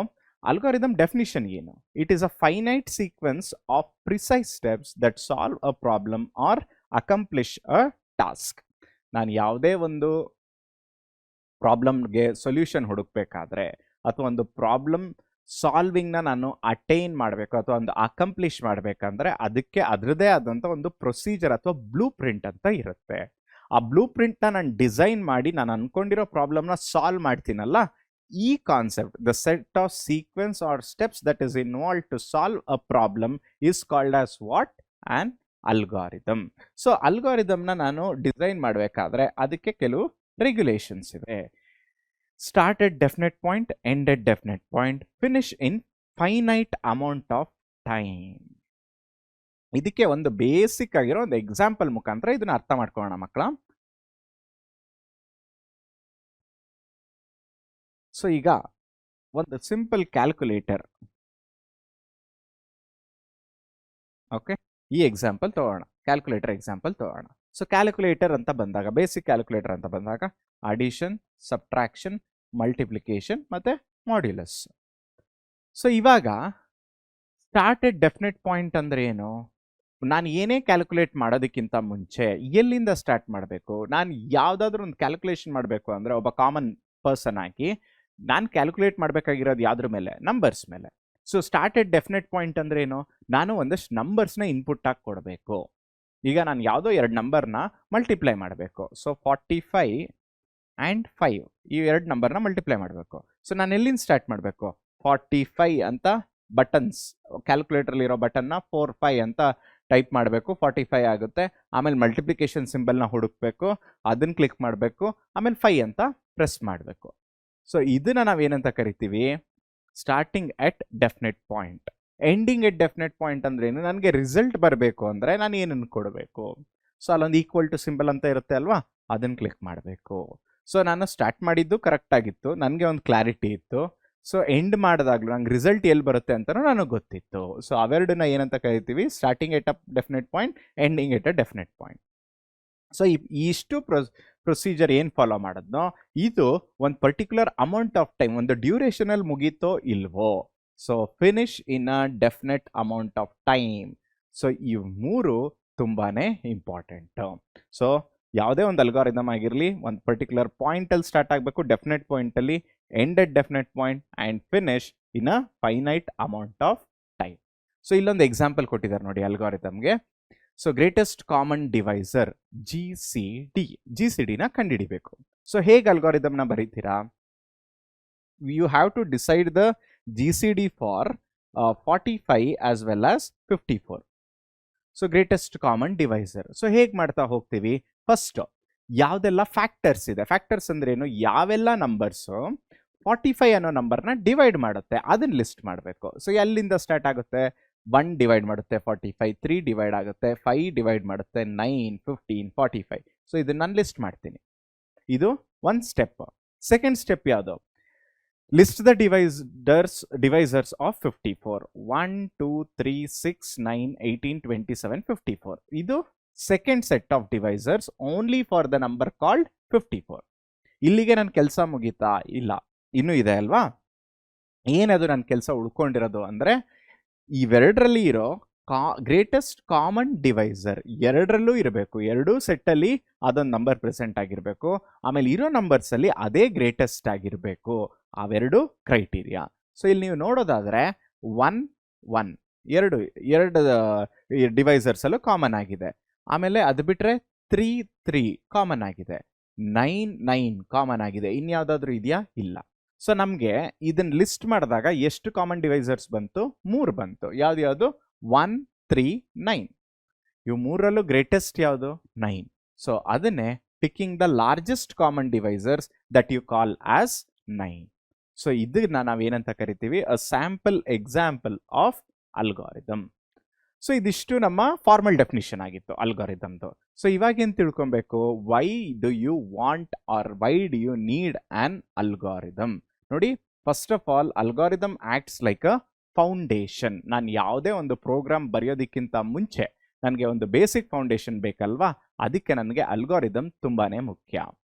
ಅಲ್ಗಾರಿದಮ್ ಡೆಫಿನಿಷನ್ ಏನು? It is a finite sequence of precise steps that solve a problem or accomplish a task. ನಾನು ಯಾವುದೇ ಒಂದು ಪ್ರಾಬ್ಲಮ್ಗೆ ಸೊಲ್ಯೂಷನ್ ಹುಡುಕ್ಬೇಕಾದ್ರೆ ಅಥವಾ ಒಂದು ಪ್ರಾಬ್ಲಮ್ ಸಾಲ್ವಿಂಗ್ನ ನಾನು ಅಟೈನ್ ಮಾಡಬೇಕು ಅಥವಾ ಒಂದು ಅಕಂಪ್ಲಿಷ್ ಮಾಡಬೇಕಂದ್ರೆ ಅದಕ್ಕೆ ಅದರದೇ ಆದಂಥ ಒಂದು ಪ್ರೊಸೀಜರ್ ಅಥವಾ ಬ್ಲೂ ಪ್ರಿಂಟ್ ಅಂತ ಇರುತ್ತೆ. ಆ ಬ್ಲೂ ಪ್ರಿಂಟ್ನ ನಾನು ಡಿಸೈನ್ ಮಾಡಿ ನಾನು ಅನ್ಕೊಂಡಿರೋ ಪ್ರಾಬ್ಲಮ್ನ ಸಾಲ್ವ್ ಮಾಡ್ತೀನಲ್ಲ, ಈ concept, the set of sequence or steps that is involve to solve a problem is called as what? An algorithm. So ಅಲ್ಗಾರಿದಮ್ನ ನಾನು ಡಿಸೈನ್ ಮಾಡಬೇಕಾದ್ರೆ ಅದಕ್ಕೆ ಕೆಲವು ರೆಗ್ಯುಲೇಷನ್ಸ್ ಇದೆ. Start at definite point, end at definite point, finish in finite amount of time. ಇದಕ್ಕೆ ಒಂದು basic ಆಗಿರೋ ಒಂದು ಎಕ್ಸಾಂಪಲ್ ಮುಖಾಂತರ ಇದನ್ನ ಅರ್ಥ ಮಾಡ್ಕೊಳ್ಳೋಣ ಮಕ್ಕಳ. ಸೊ ಈಗ ಒಂದು ಸಿಂಪಲ್ ಕ್ಯಾಲ್ಕುಲೇಟರ್, ಓಕೆ, ಈ ಎಕ್ಸಾಂಪಲ್ ತಗೋಣ, ಕ್ಯಾಲ್ಕುಲೇಟರ್ ಎಕ್ಸಾಂಪಲ್ ತಗೋಣ. ಸೊ ಕ್ಯಾಲ್ಕುಲೇಟರ್ ಅಂತ ಬಂದಾಗ, ಬೇಸಿಕ್ ಕ್ಯಾಲ್ಕುಲೇಟರ್ ಅಂತ ಬಂದಾಗ ಅಡಿಷನ್, ಸಬ್ಟ್ರಾಕ್ಷನ್, ಮಲ್ಟಿಪ್ಲಿಕೇಶನ್ ಮತ್ತೆ ಮಾಡ್ಯುಲಸ್. ಸೊ ಇವಾಗ ಸ್ಟಾರ್ಟ್ ಎಟ್ ಡೆಫಿನೆಟ್ ಪಾಯಿಂಟ್ ಅಂದ್ರೆ ಏನು? ನಾನು ಏನೇ ಕ್ಯಾಲ್ಕುಲೇಟ್ ಮಾಡೋದಕ್ಕಿಂತ ಮುಂಚೆ ಎಲ್ಲಿಂದ ಸ್ಟಾರ್ಟ್ ಮಾಡಬೇಕು? ನಾನು ಯಾವುದಾದ್ರೂ ಒಂದು ಕ್ಯಾಲ್ಕುಲೇಷನ್ ಮಾಡಬೇಕು ಅಂದರೆ ಒಬ್ಬ ಕಾಮನ್ ಪರ್ಸನ್ ಆಗಿ ನಾನು ಕ್ಯಾಲ್ಕುಲೇಟ್ ಮಾಡಬೇಕಾಗಿರೋದು ಯಾವುದ್ರ ಮೇಲೆ? ನಂಬರ್ಸ್ ಮೇಲೆ. So start at definite point ಅಂದ್ರೆ ಏನು? ನಾನು ಒಂದಷ್ಟು ನಂಬರ್ಸ್ನ ಇನ್ಪುಟ್ ಆಗಿ ಕೊಡಬೇಕು. ಈಗ ನಾನು ಯಾವುದೋ ಎರಡು ನಂಬರ್ನ ಮಲ್ಟಿಪ್ಲೈ ಮಾಡಬೇಕು. ಸೊ 45 ಆ್ಯಂಡ್ 5 ಈ ಎರಡು ನಂಬರ್ನ ಮಲ್ಟಿಪ್ಲೈ ಮಾಡಬೇಕು. ಸೊ ನಾನು ಎಲ್ಲಿಂದ ಸ್ಟಾರ್ಟ್ ಮಾಡಬೇಕು? 45 ಅಂತ ಬಟನ್ಸ್, ಕ್ಯಾಲ್ಕುಲೇಟರ್ಲಿರೋ ಬಟನ್ನ 45 ಅಂತ ಟೈಪ್ ಮಾಡಬೇಕು, 45 ಆಗುತ್ತೆ. ಆಮೇಲೆ ಮಲ್ಟಿಪ್ಲಿಕೇಶನ್ ಸಿಂಬಲ್ನ ಹುಡುಕ್ಬೇಕು, ಅದನ್ನು ಕ್ಲಿಕ್ ಮಾಡಬೇಕು, ಆಮೇಲೆ 5 ಅಂತ ಪ್ರೆಸ್ ಮಾಡಬೇಕು. ಸೊ ಇದನ್ನ ನಾವೇನಂತ ಕರಿತೀವಿ? ಸ್ಟಾರ್ಟಿಂಗ್ ಎಟ್ ಡೆಫಿನೆಟ್ ಪಾಯಿಂಟ್. ಎಂಡಿಂಗ್ ಎಟ್ ಡೆಫಿನೆಟ್ ಪಾಯಿಂಟ್ ಅಂದ್ರೆ ಏನು? ನನಗೆ ರಿಸಲ್ಟ್ ಬರಬೇಕು ಅಂದರೆ ನಾನು ಏನನ್ನು ಕೊಡಬೇಕು? ಸೊ ಅಲ್ಲೊಂದು ಈಕ್ವಲ್ ಟು ಸಿಂಬಲ್ ಅಂತ ಇರುತ್ತೆ ಅಲ್ವಾ, ಅದನ್ನು ಕ್ಲಿಕ್ ಮಾಡಬೇಕು. ಸೊ ನಾನು ಸ್ಟಾರ್ಟ್ ಮಾಡಿದ್ದು ಕರೆಕ್ಟ್ ಆಗಿತ್ತು, ನನಗೆ ಒಂದು ಕ್ಲಾರಿಟಿ ಇತ್ತು. ಸೊ ಎಂಡ್ ಮಾಡಿದಾಗ್ಲೂ ನಂಗೆ ರಿಸಲ್ಟ್ ಎಲ್ಲಿ ಬರುತ್ತೆ ಅಂತಲೂ ನನಗೆ ಗೊತ್ತಿತ್ತು. ಸೊ ಅವೆರಡನ್ನ ಏನಂತ ಕರಿತೀವಿ, ಸ್ಟಾರ್ಟಿಂಗ್ ಎಟ್ ಅ ಡೆಫಿನೆಟ್ ಪಾಯಿಂಟ್, ಎಂಡಿಂಗ್ ಎಟ್ ಅ ಡೆಫಿನೆಟ್ ಪಾಯಿಂಟ್. ಸೊ ಇಷ್ಟು ಪ್ರೊಸೀಜರ್ ಏನು ಫಾಲೋ ಮಾಡೋದ್ನೋ ಇದು ಒಂದು ಪರ್ಟಿಕ್ಯುಲರ್ ಅಮೌಂಟ್ ಆಫ್ ಟೈಮ್, ಒಂದು ಡ್ಯೂರೇಷನಲ್ಲಿ ಮುಗೀತೋ ಇಲ್ವೋ. So finish in a definite amount of time. So ಈ ಮೂರು ತುಂಬಾ ಇಂಪಾರ್ಟೆಂಟು. ಸೊ ಯಾವುದೇ ಒಂದು ಅಲ್ಗಾರಿದಮ್ ಆಗಿರಲಿ, ಒಂದು ಪರ್ಟಿಕ್ಯುಲರ್ ಪಾಯಿಂಟಲ್ಲಿ ಸ್ಟಾರ್ಟ್ ಆಗಬೇಕು, ಡೆಫಿನೆಟ್ ಪಾಯಿಂಟಲ್ಲಿ, end at definite point and finish in a finite amount of time. So ಇಲ್ಲೊಂದು ಎಕ್ಸಾಂಪಲ್ ಕೊಟ್ಟಿದ್ದಾರೆ ನೋಡಿ ಅಲ್ಗಾರಿದಮ್ಗೆ. So greatest common divisor G C ಡಿನ ಕಂಡುಹಿಡಿಬೇಕು. ಸೊ ಹೇಗೆ ಅಲ್ಗಾರಿದಮ್ನ ಬರೀತೀರಾ? You have to decide the G C D for 45 as well as 54. So greatest common divisor. So ಹೇಗೆ ಮಾಡ್ತಾ ಹೋಗ್ತೀವಿ? ಫಸ್ಟ್ ಯಾವುದೆಲ್ಲ ಫ್ಯಾಕ್ಟರ್ಸ್ ಇದೆ, ಫ್ಯಾಕ್ಟರ್ಸ್ ಅಂದ್ರೆ ಏನು, ಯಾವೆಲ್ಲ ನಂಬರ್ಸು 45 ಅನ್ನೋ ನಂಬರ್ನ ಡಿವೈಡ್ ಮಾಡುತ್ತೆ ಅದನ್ನ ಲಿಸ್ಟ್ ಮಾಡಬೇಕು. ಸೊ ಎಲ್ಲಿಂದ ಸ್ಟಾರ್ಟ್ ಆಗುತ್ತೆ? 1 ಡಿವೈಡ್ ಮಾಡುತ್ತೆ 45, 3 ಡಿವೈಡ್ ಆಗುತ್ತೆ, 5 ಡಿವೈಡ್ ಮಾಡುತ್ತೆ 9, 15, 45. ಸೊ ಇದನ್ನ ನಾನು ಲಿಸ್ಟ್ ಮಾಡ್ತೀನಿ. ಇದು ಒಂದು ಸ್ಟೆಪ್. ಸೆಕೆಂಡ್ ಸ್ಟೆಪ್ ಯಾವುದು? List the divisors of 54. 1, 2, 3, 6, 9, 18, 27, 54. ಇದು second set of divisors only for the number called 54. ಇಲ್ಲಿಗೆ ನನ್ನ ಕೆಲಸ ಮುಗೀತಾ? ಇಲ್ಲ, ಇನ್ನೂ ಇದೆ ಅಲ್ವಾ. ಏನದು ನನ್ನ ಕೆಲಸ ಉಳ್ಕೊಂಡಿರೋದು ಅಂದರೆ ಇವೆರಡರಲ್ಲಿ ಇರೋ ಗ್ರೇಟೆಸ್ಟ್ ಕಾಮನ್ ಡಿವೈಸರ್ ಎರಡರಲ್ಲೂ ಇರಬೇಕು, ಎರಡೂ ಸೆಟ್ಟಲ್ಲಿ ಅದೊಂದು ನಂಬರ್ ಪ್ರೆಸೆಂಟ್ ಆಗಿರಬೇಕು. ಆಮೇಲೆ ಇರೋ ನಂಬರ್ಸಲ್ಲಿ ಅದೇ ಗ್ರೇಟೆಸ್ಟ್ ಆಗಿರಬೇಕು. ಅವೆರಡು ಕ್ರೈಟೀರಿಯಾ. ಸೊ ಇಲ್ಲಿ ನೀವು ನೋಡೋದಾದರೆ 1, 1 ಎರಡು ಡಿವೈಸರ್ಸಲ್ಲೂ ಕಾಮನ್ ಆಗಿದೆ. ಆಮೇಲೆ ಅದು ಬಿಟ್ಟರೆ 3, 3 ಕಾಮನ್ ಆಗಿದೆ. 9, 9 ಕಾಮನ್ ಆಗಿದೆ. ಇನ್ಯಾವುದಾದ್ರೂ ಇದೆಯಾ? ಇಲ್ಲ. ಸೊ ನಮಗೆ ಇದನ್ನು ಲಿಸ್ಟ್ ಮಾಡಿದಾಗ ಎಷ್ಟು ಕಾಮನ್ ಡಿವೈಸರ್ಸ್ ಬಂತು? 3 ಬಂತು. ಯಾವ್ದು? 1, 3, 9. ಇವು ಮೂರಲ್ಲೂ ಗ್ರೇಟೆಸ್ಟ್ ಯಾವುದು? 9. ಸೊ ಅದನ್ನೇ picking the largest common divisors that you call as 9. So ಇದನ್ನ ನಾವೇನಂತ ಕರಿತೀವಿ? A sample example of algorithm. So ಇದಿಷ್ಟು ನಮ್ಮ ಫಾರ್ಮಲ್ ಡೆಫಿನಿಷನ್ ಆಗಿತ್ತು ಅಲ್ಗಾರಿದಮ್ದು. ಸೊ ಇವಾಗ ಏನು ತಿಳ್ಕೊಬೇಕು? Why do you want or why do you need an algorithm? ನೋಡಿ, first of all algorithm acts like a foundation. ನಾನು ಯಾವುದೇ ಒಂದು ಪ್ರೋಗ್ರಾಮ್ ಬರೆಯೋದಕ್ಕಿಂತ ಮುಂಚೆ ನನಗೆ ಒಂದು ಬೇಸಿಕ್ ಫೌಂಡೇಶನ್ ಬೇಕಲ್ವಾ, ಅದಕ್ಕೆ ನನಗೆ ಅಲ್ಗಾರಿದಮ್ ತುಂಬಾ ಮುಖ್ಯ.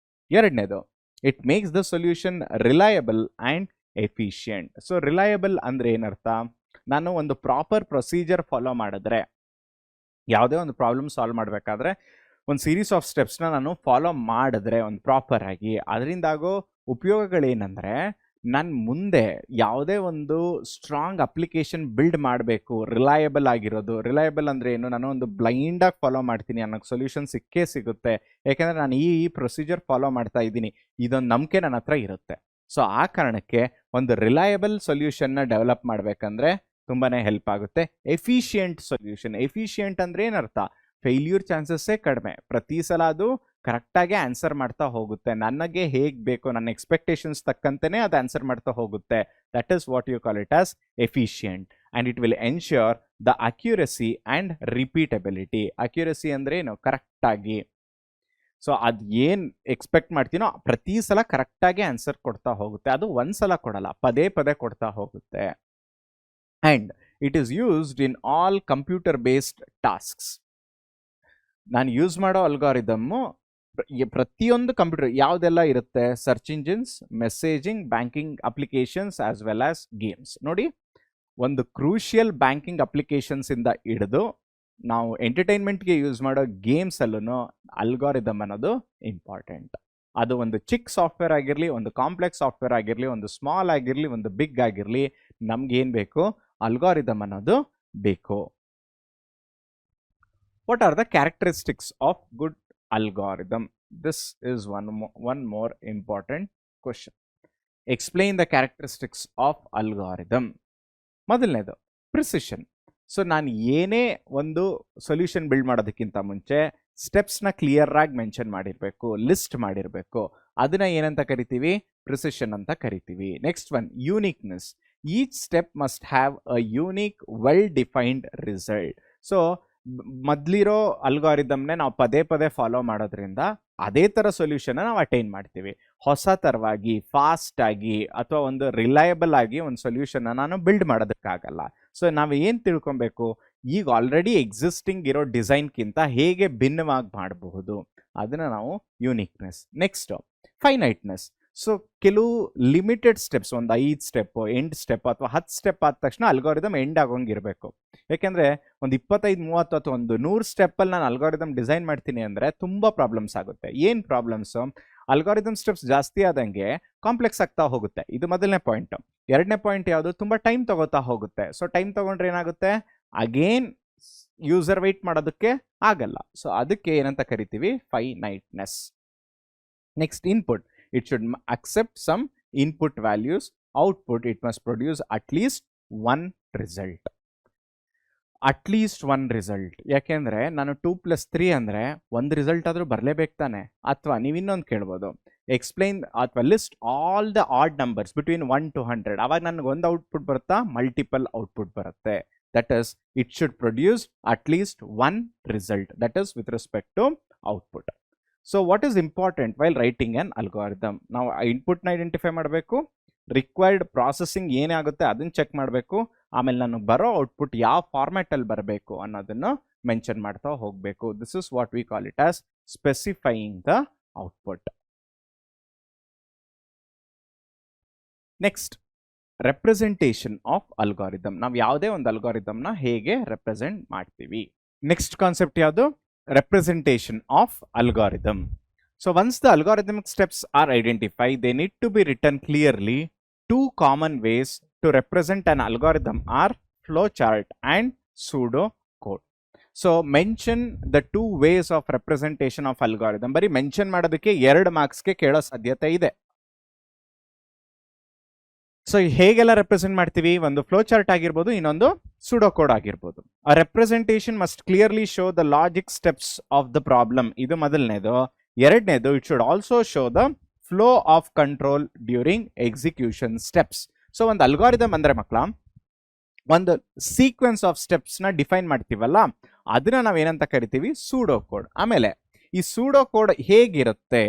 ಎರಡನೇದು, it makes the solution reliable and efficient. So reliable ಅಂದರೆ ಏನರ್ಥ? ನಾನು ಒಂದು ಪ್ರಾಪರ್ ಪ್ರೊಸೀಜರ್ ಫಾಲೋ ಮಾಡಿದ್ರೆ, ಯಾವುದೇ ಒಂದು ಪ್ರಾಬ್ಲಮ್ ಸಾಲ್ವ್ ಮಾಡಬೇಕಾದ್ರೆ ಒಂದು ಸೀರೀಸ್ ಆಫ್ ಸ್ಟೆಪ್ಸ್ನ ನಾನು ಫಾಲೋ ಮಾಡಿದ್ರೆ ಒಂದು ಪ್ರಾಪರ್ ಆಗಿ, ಅದರಿಂದಾಗೋ ಉಪಯೋಗಗಳೇನೆಂದರೆ ನಾನು ಮುಂದೆ ಯಾವುದೇ ಒಂದು ಸ್ಟ್ರಾಂಗ್ ಅಪ್ಲಿಕೇಶನ್ ಬಿಲ್ಡ್ ಮಾಡಬೇಕು, ರಿಲಯಬಲ್ ಆಗಿರೋದು. ರಿಲಯಬಲ್ ಅಂದರೆ ಏನು? ನಾನು ಒಂದು ಬ್ಲೈಂಡಾಗಿ ಫಾಲೋ ಮಾಡ್ತೀನಿ, ನನಗೆ ಸೊಲ್ಯೂಷನ್ ಸಿಕ್ಕೇ ಸಿಗುತ್ತೆ, ಯಾಕೆಂದರೆ ನಾನು ಈ ಪ್ರೊಸೀಜರ್ ಫಾಲೋ ಮಾಡ್ತಾ ಇದ್ದೀನಿ, ಇದೊಂದು ನಂಬಿಕೆ ನನ್ನ ಹತ್ರ ಇರುತ್ತೆ. ಸೊ ಆ ಕಾರಣಕ್ಕೆ ಒಂದು ರಿಲಯಬಲ್ ಸೊಲ್ಯೂಷನ್ನ ಡೆವಲಪ್ ಮಾಡಬೇಕಂದ್ರೆ ತುಂಬಾ ಹೆಲ್ಪ್ ಆಗುತ್ತೆ. Efficient solution. ಎಫಿಷಿಯೆಂಟ್ ಅಂದರೆ ಏನರ್ಥ? ಫೇಲ್ಯೂರ್ ಚಾನ್ಸಸ್ಸೇ ಕಡಿಮೆ. ಪ್ರತಿ ಸಲ ಅದು ಕರೆಕ್ಟಾಗಿ ಆನ್ಸರ್ ಮಾಡ್ತಾ ಹೋಗುತ್ತೆ, ನನಗೆ ಹೇಗೆ ಬೇಕು, ನನ್ನ ಎಕ್ಸ್ಪೆಕ್ಟೇಷನ್ಸ್ ತಕ್ಕಂತೆಯೇ ಅದು ಆನ್ಸರ್ ಮಾಡ್ತಾ ಹೋಗುತ್ತೆ. That is what you call it as efficient. And it will ensure the accuracy and repeatability. Accuracy ಅಂದರೆ ಏನು? ಕರೆಕ್ಟಾಗಿ. ಸೊ ಅದು ಏನು ಎಕ್ಸ್ಪೆಕ್ಟ್ ಮಾಡ್ತೀನೋ ಪ್ರತಿ ಸಲ ಕರೆಕ್ಟಾಗಿ ಆನ್ಸರ್ ಕೊಡ್ತಾ ಹೋಗುತ್ತೆ. ಅದು ಒಂದ್ಸಲ ಕೊಡಲ್ಲ, ಪದೇ ಪದೇ ಕೊಡ್ತಾ ಹೋಗುತ್ತೆ. And it is used in all computer based tasks. ನಾನು ಯೂಸ್ ಮಾಡೋ ಅಲ್ಗಾರಿದಮ್ಮು ಪ್ರತಿಯೊಂದು ಕಂಪ್ಯೂಟರ್ ಯಾವುದೆಲ್ಲ ಇರುತ್ತೆ? Search engines, messaging, banking applications as well as games. ನೋಡಿ, ಒಂದು ಕ್ರೂಷಿಯಲ್ ಬ್ಯಾಂಕಿಂಗ್ ಅಪ್ಲಿಕೇಶನ್ಸಿಂದ ಹಿಡಿದು ನಾವು ಎಂಟರ್ಟೈನ್ಮೆಂಟ್ಗೆ ಯೂಸ್ ಮಾಡೋ ಗೇಮ್ಸಲ್ಲೂ ಅಲ್ಗಾರಿದಮ್ ಅನ್ನೋದು ಇಂಪಾರ್ಟೆಂಟ್. ಅದು ಒಂದು ಚಿಕ್ಕ ಸಾಫ್ಟ್ವೇರ್ ಆಗಿರಲಿ, ಒಂದು ಕಾಂಪ್ಲೆಕ್ಸ್ ಸಾಫ್ಟ್ವೇರ್ ಆಗಿರಲಿ, ಒಂದು ಸ್ಮಾಲ್ ಆಗಿರಲಿ, ಒಂದು ಬಿಗ್ ಆಗಿರಲಿ, ನಮ್ಗೇನು ಬೇಕು? ಅಲ್ಗಾರಿದಮ್ ಅನ್ನೋದು ಬೇಕು. What are the characteristics of good algorithm? This is one more important question. Explain the characteristics of algorithm. ಮೊದಲನೇದು ಪ್ರಿಸಿಷನ್. ಸೊ ನಾನು ಏನೇ ಒಂದು ಸೊಲ್ಯೂಷನ್ ಬಿಲ್ಡ್ ಮಾಡೋದಕ್ಕಿಂತ ಮುಂಚೆ ಸ್ಟೆಪ್ಸ್ನ ಕ್ಲಿಯರಾಗಿ ಮೆನ್ಷನ್ ಮಾಡಿರಬೇಕು, ಲಿಸ್ಟ್ ಮಾಡಿರಬೇಕು. ಅದನ್ನ ಏನಂತ ಕರಿತೀವಿ? ಪ್ರಿಸಿಷನ್ ಅಂತ ಕರಿತೀವಿ. Next one, uniqueness. Each step must have a unique well defined result. So ಮೊದಲಿರೋ ಅಲ್ಗಾರಿದಮ್ನೇ ನಾವು ಪದೇ ಪದೇ ಫಾಲೋ ಮಾಡೋದ್ರಿಂದ ಅದೇ ಥರ ಸೊಲ್ಯೂಷನ್ನ ನಾವು ಅಟೈನ್ ಮಾಡ್ತೀವಿ. ಹೊಸ ಥರವಾಗಿ ಫಾಸ್ಟ್ ಆಗಿ ಅಥವಾ ಒಂದು ರಿಲಯಬಲ್ ಆಗಿ ಒಂದು ಸೊಲ್ಯೂಷನ್ನ ನಾನು ಬಿಲ್ಡ್ ಮಾಡೋದಕ್ಕಾಗಲ್ಲ. ಸೊ ನಾವು ಏನು ತಿಳ್ಕೊಬೇಕು, ಈಗ ಆಲ್ರೆಡಿ ಎಕ್ಸಿಸ್ಟಿಂಗ್ ಇರೋ ಡಿಸೈನ್ಗಿಂತ ಹೇಗೆ ಭಿನ್ನವಾಗಿ ಮಾಡಬಹುದು, ಅದನ್ನು ನಾವು ಯೂನಿಕ್ನೆಸ್. ನೆಕ್ಸ್ಟ್ ಫೈನೈಟ್ನೆಸ್. ಸೊ ಕೆಲವು ಲಿಮಿಟೆಡ್ ಸ್ಟೆಪ್ಸ್, ಒಂದು 5 ಸ್ಟೆಪ್, ಎಂಡ್ ಸ್ಟೆಪ್ ಅಥವಾ 10 ಸ್ಟೆಪ್ ಆದ ತಕ್ಷಣ ಅಲ್ಗಾರಿದಮ್ ಎಂಡ್ ಆಗೋಂಗಿರಬೇಕು. ಯಾಕೆಂದರೆ ಒಂದು 25-30 ಅಥವಾ ಒಂದು 100 ಸ್ಟೆಪ್ಪಲ್ಲಿ ನಾನು ಅಲ್ಗಾರಿದಮ್ ಡಿಸೈನ್ ಮಾಡ್ತೀನಿ ಅಂದರೆ ತುಂಬ ಪ್ರಾಬ್ಲಮ್ಸ್ ಆಗುತ್ತೆ. ಏನು ಪ್ರಾಬ್ಲಮ್ಸು? ಅಲ್ಗಾರಿದಮ್ ಸ್ಟೆಪ್ಸ್ ಜಾಸ್ತಿ ಆದಂಗೆ ಕಾಂಪ್ಲೆಕ್ಸ್ ಆಗ್ತಾ ಹೋಗುತ್ತೆ. ಇದು ಮೊದಲನೇ ಪಾಯಿಂಟು. ಎರಡನೇ ಪಾಯಿಂಟ್ ಯಾವುದು? ತುಂಬ ಟೈಮ್ ತಗೋತಾ ಹೋಗುತ್ತೆ. ಸೊ ಟೈಮ್ ತಗೊಂಡ್ರೆ ಏನಾಗುತ್ತೆ, ಅಗೇನ್ ಯೂಸರ್ ವೆಯ್ಟ್ ಮಾಡೋದಕ್ಕೆ ಆಗಲ್ಲ. ಸೊ ಅದಕ್ಕೆ ಏನಂತ ಕರಿತೀವಿ? Finiteness. Next input. It should accept some input values. Output, it must produce at least one result. At least one result. ಯಾಕೆಂದರೆ ನಾನು 2+3 ಅಂದರೆ ಒಂದು ರಿಸಲ್ಟ್ ಆದರೂ ಬರಲೇಬೇಕು ತಾನೆ. ಅಥವಾ ನೀವು ಇನ್ನೊಂದು ಕೇಳ್ಬೋದು, ಎಕ್ಸ್ಪ್ಲೈನ್ ಅಥವಾ list all the odd numbers between 1 to 100. ಅವಾಗ ನನಗೆ ಒಂದು ಔಟ್ಪುಟ್ ಬರುತ್ತಾ? ಮಲ್ಟಿಪಲ್ ಔಟ್ಪುಟ್ ಬರುತ್ತೆ. That is it should produce at least one result. That is with respect to output. So what is important while writing an algorithm? ನಾವು ಇನ್ಪುಟ್ನ identify ಮಾಡಬೇಕು, required processing ಏನೇ ಆಗುತ್ತೆ ಅದನ್ನು ಚೆಕ್ ಮಾಡಬೇಕು, ಆಮೇಲೆ ನಾನು ಬರೋ ಔಟ್ಪುಟ್ ಯಾವ ಫಾರ್ಮ್ಯಾಟಲ್ಲಿ ಬರಬೇಕು ಅನ್ನೋದನ್ನು ಮೆನ್ಷನ್ ಮಾಡ್ತಾ ಹೋಗಬೇಕು. This is what we call it as specifying the output. Next, representation of algorithm. ನಾವು ಯಾವುದೇ ಒಂದು ಅಲ್ಗಾರಿದಮ್ನ ಹೇಗೆ ರೆಪ್ರೆಸೆಂಟ್ ಮಾಡ್ತೀವಿ. ನೆಕ್ಸ್ಟ್ ಕಾನ್ಸೆಪ್ಟ್ ಯಾವುದು? Representation of algorithm. So once the algorithmic steps are identified, they need to be written clearly. Two common ways to represent an algorithm are flowchart and pseudocode. So mention the two ways of representation of algorithm. ಬರೀ mention ಮಾಡೋದಕ್ಕೆ 2 ಮಾರ್ಕ್ಸ್ಗೆ ಕೇಳೋ ಸಾಧ್ಯತೆ ಇದೆ. So ಹೇಗೆಲ್ಲ represent ಮಾಡ್ತೀವಿ? ಒಂದು flow chart ಆಗಿರ್ಬೋದು, ಇನ್ನೊಂದು ಸೂಡೋ ಕೋಡ್ ಆಗಿರ್ಬೋದು. ಆ representation must clearly show the logic steps of the problem. ಇದು ಮೊದಲನೇದು. ಎರಡನೇದು, it should also show the flow of control during execution steps. So ಒಂದು ಅಲ್ಗಾರಿದಮ್ ಅಂದ್ರೆ ಮಕ್ಕಳ, ಒಂದು ಸೀಕ್ವೆನ್ಸ್ ಆಫ್ ಸ್ಟೆಪ್ಸ್ನ ಡಿಫೈನ್ ಮಾಡ್ತೀವಲ್ಲ, ಅದನ್ನ ನಾವೇನಂತ ಕರಿತೀವಿ? Pseudo code. ಆಮೇಲೆ ಈ ಸೂಡೋ ಕೋಡ್ ಹೇಗಿರುತ್ತೆ?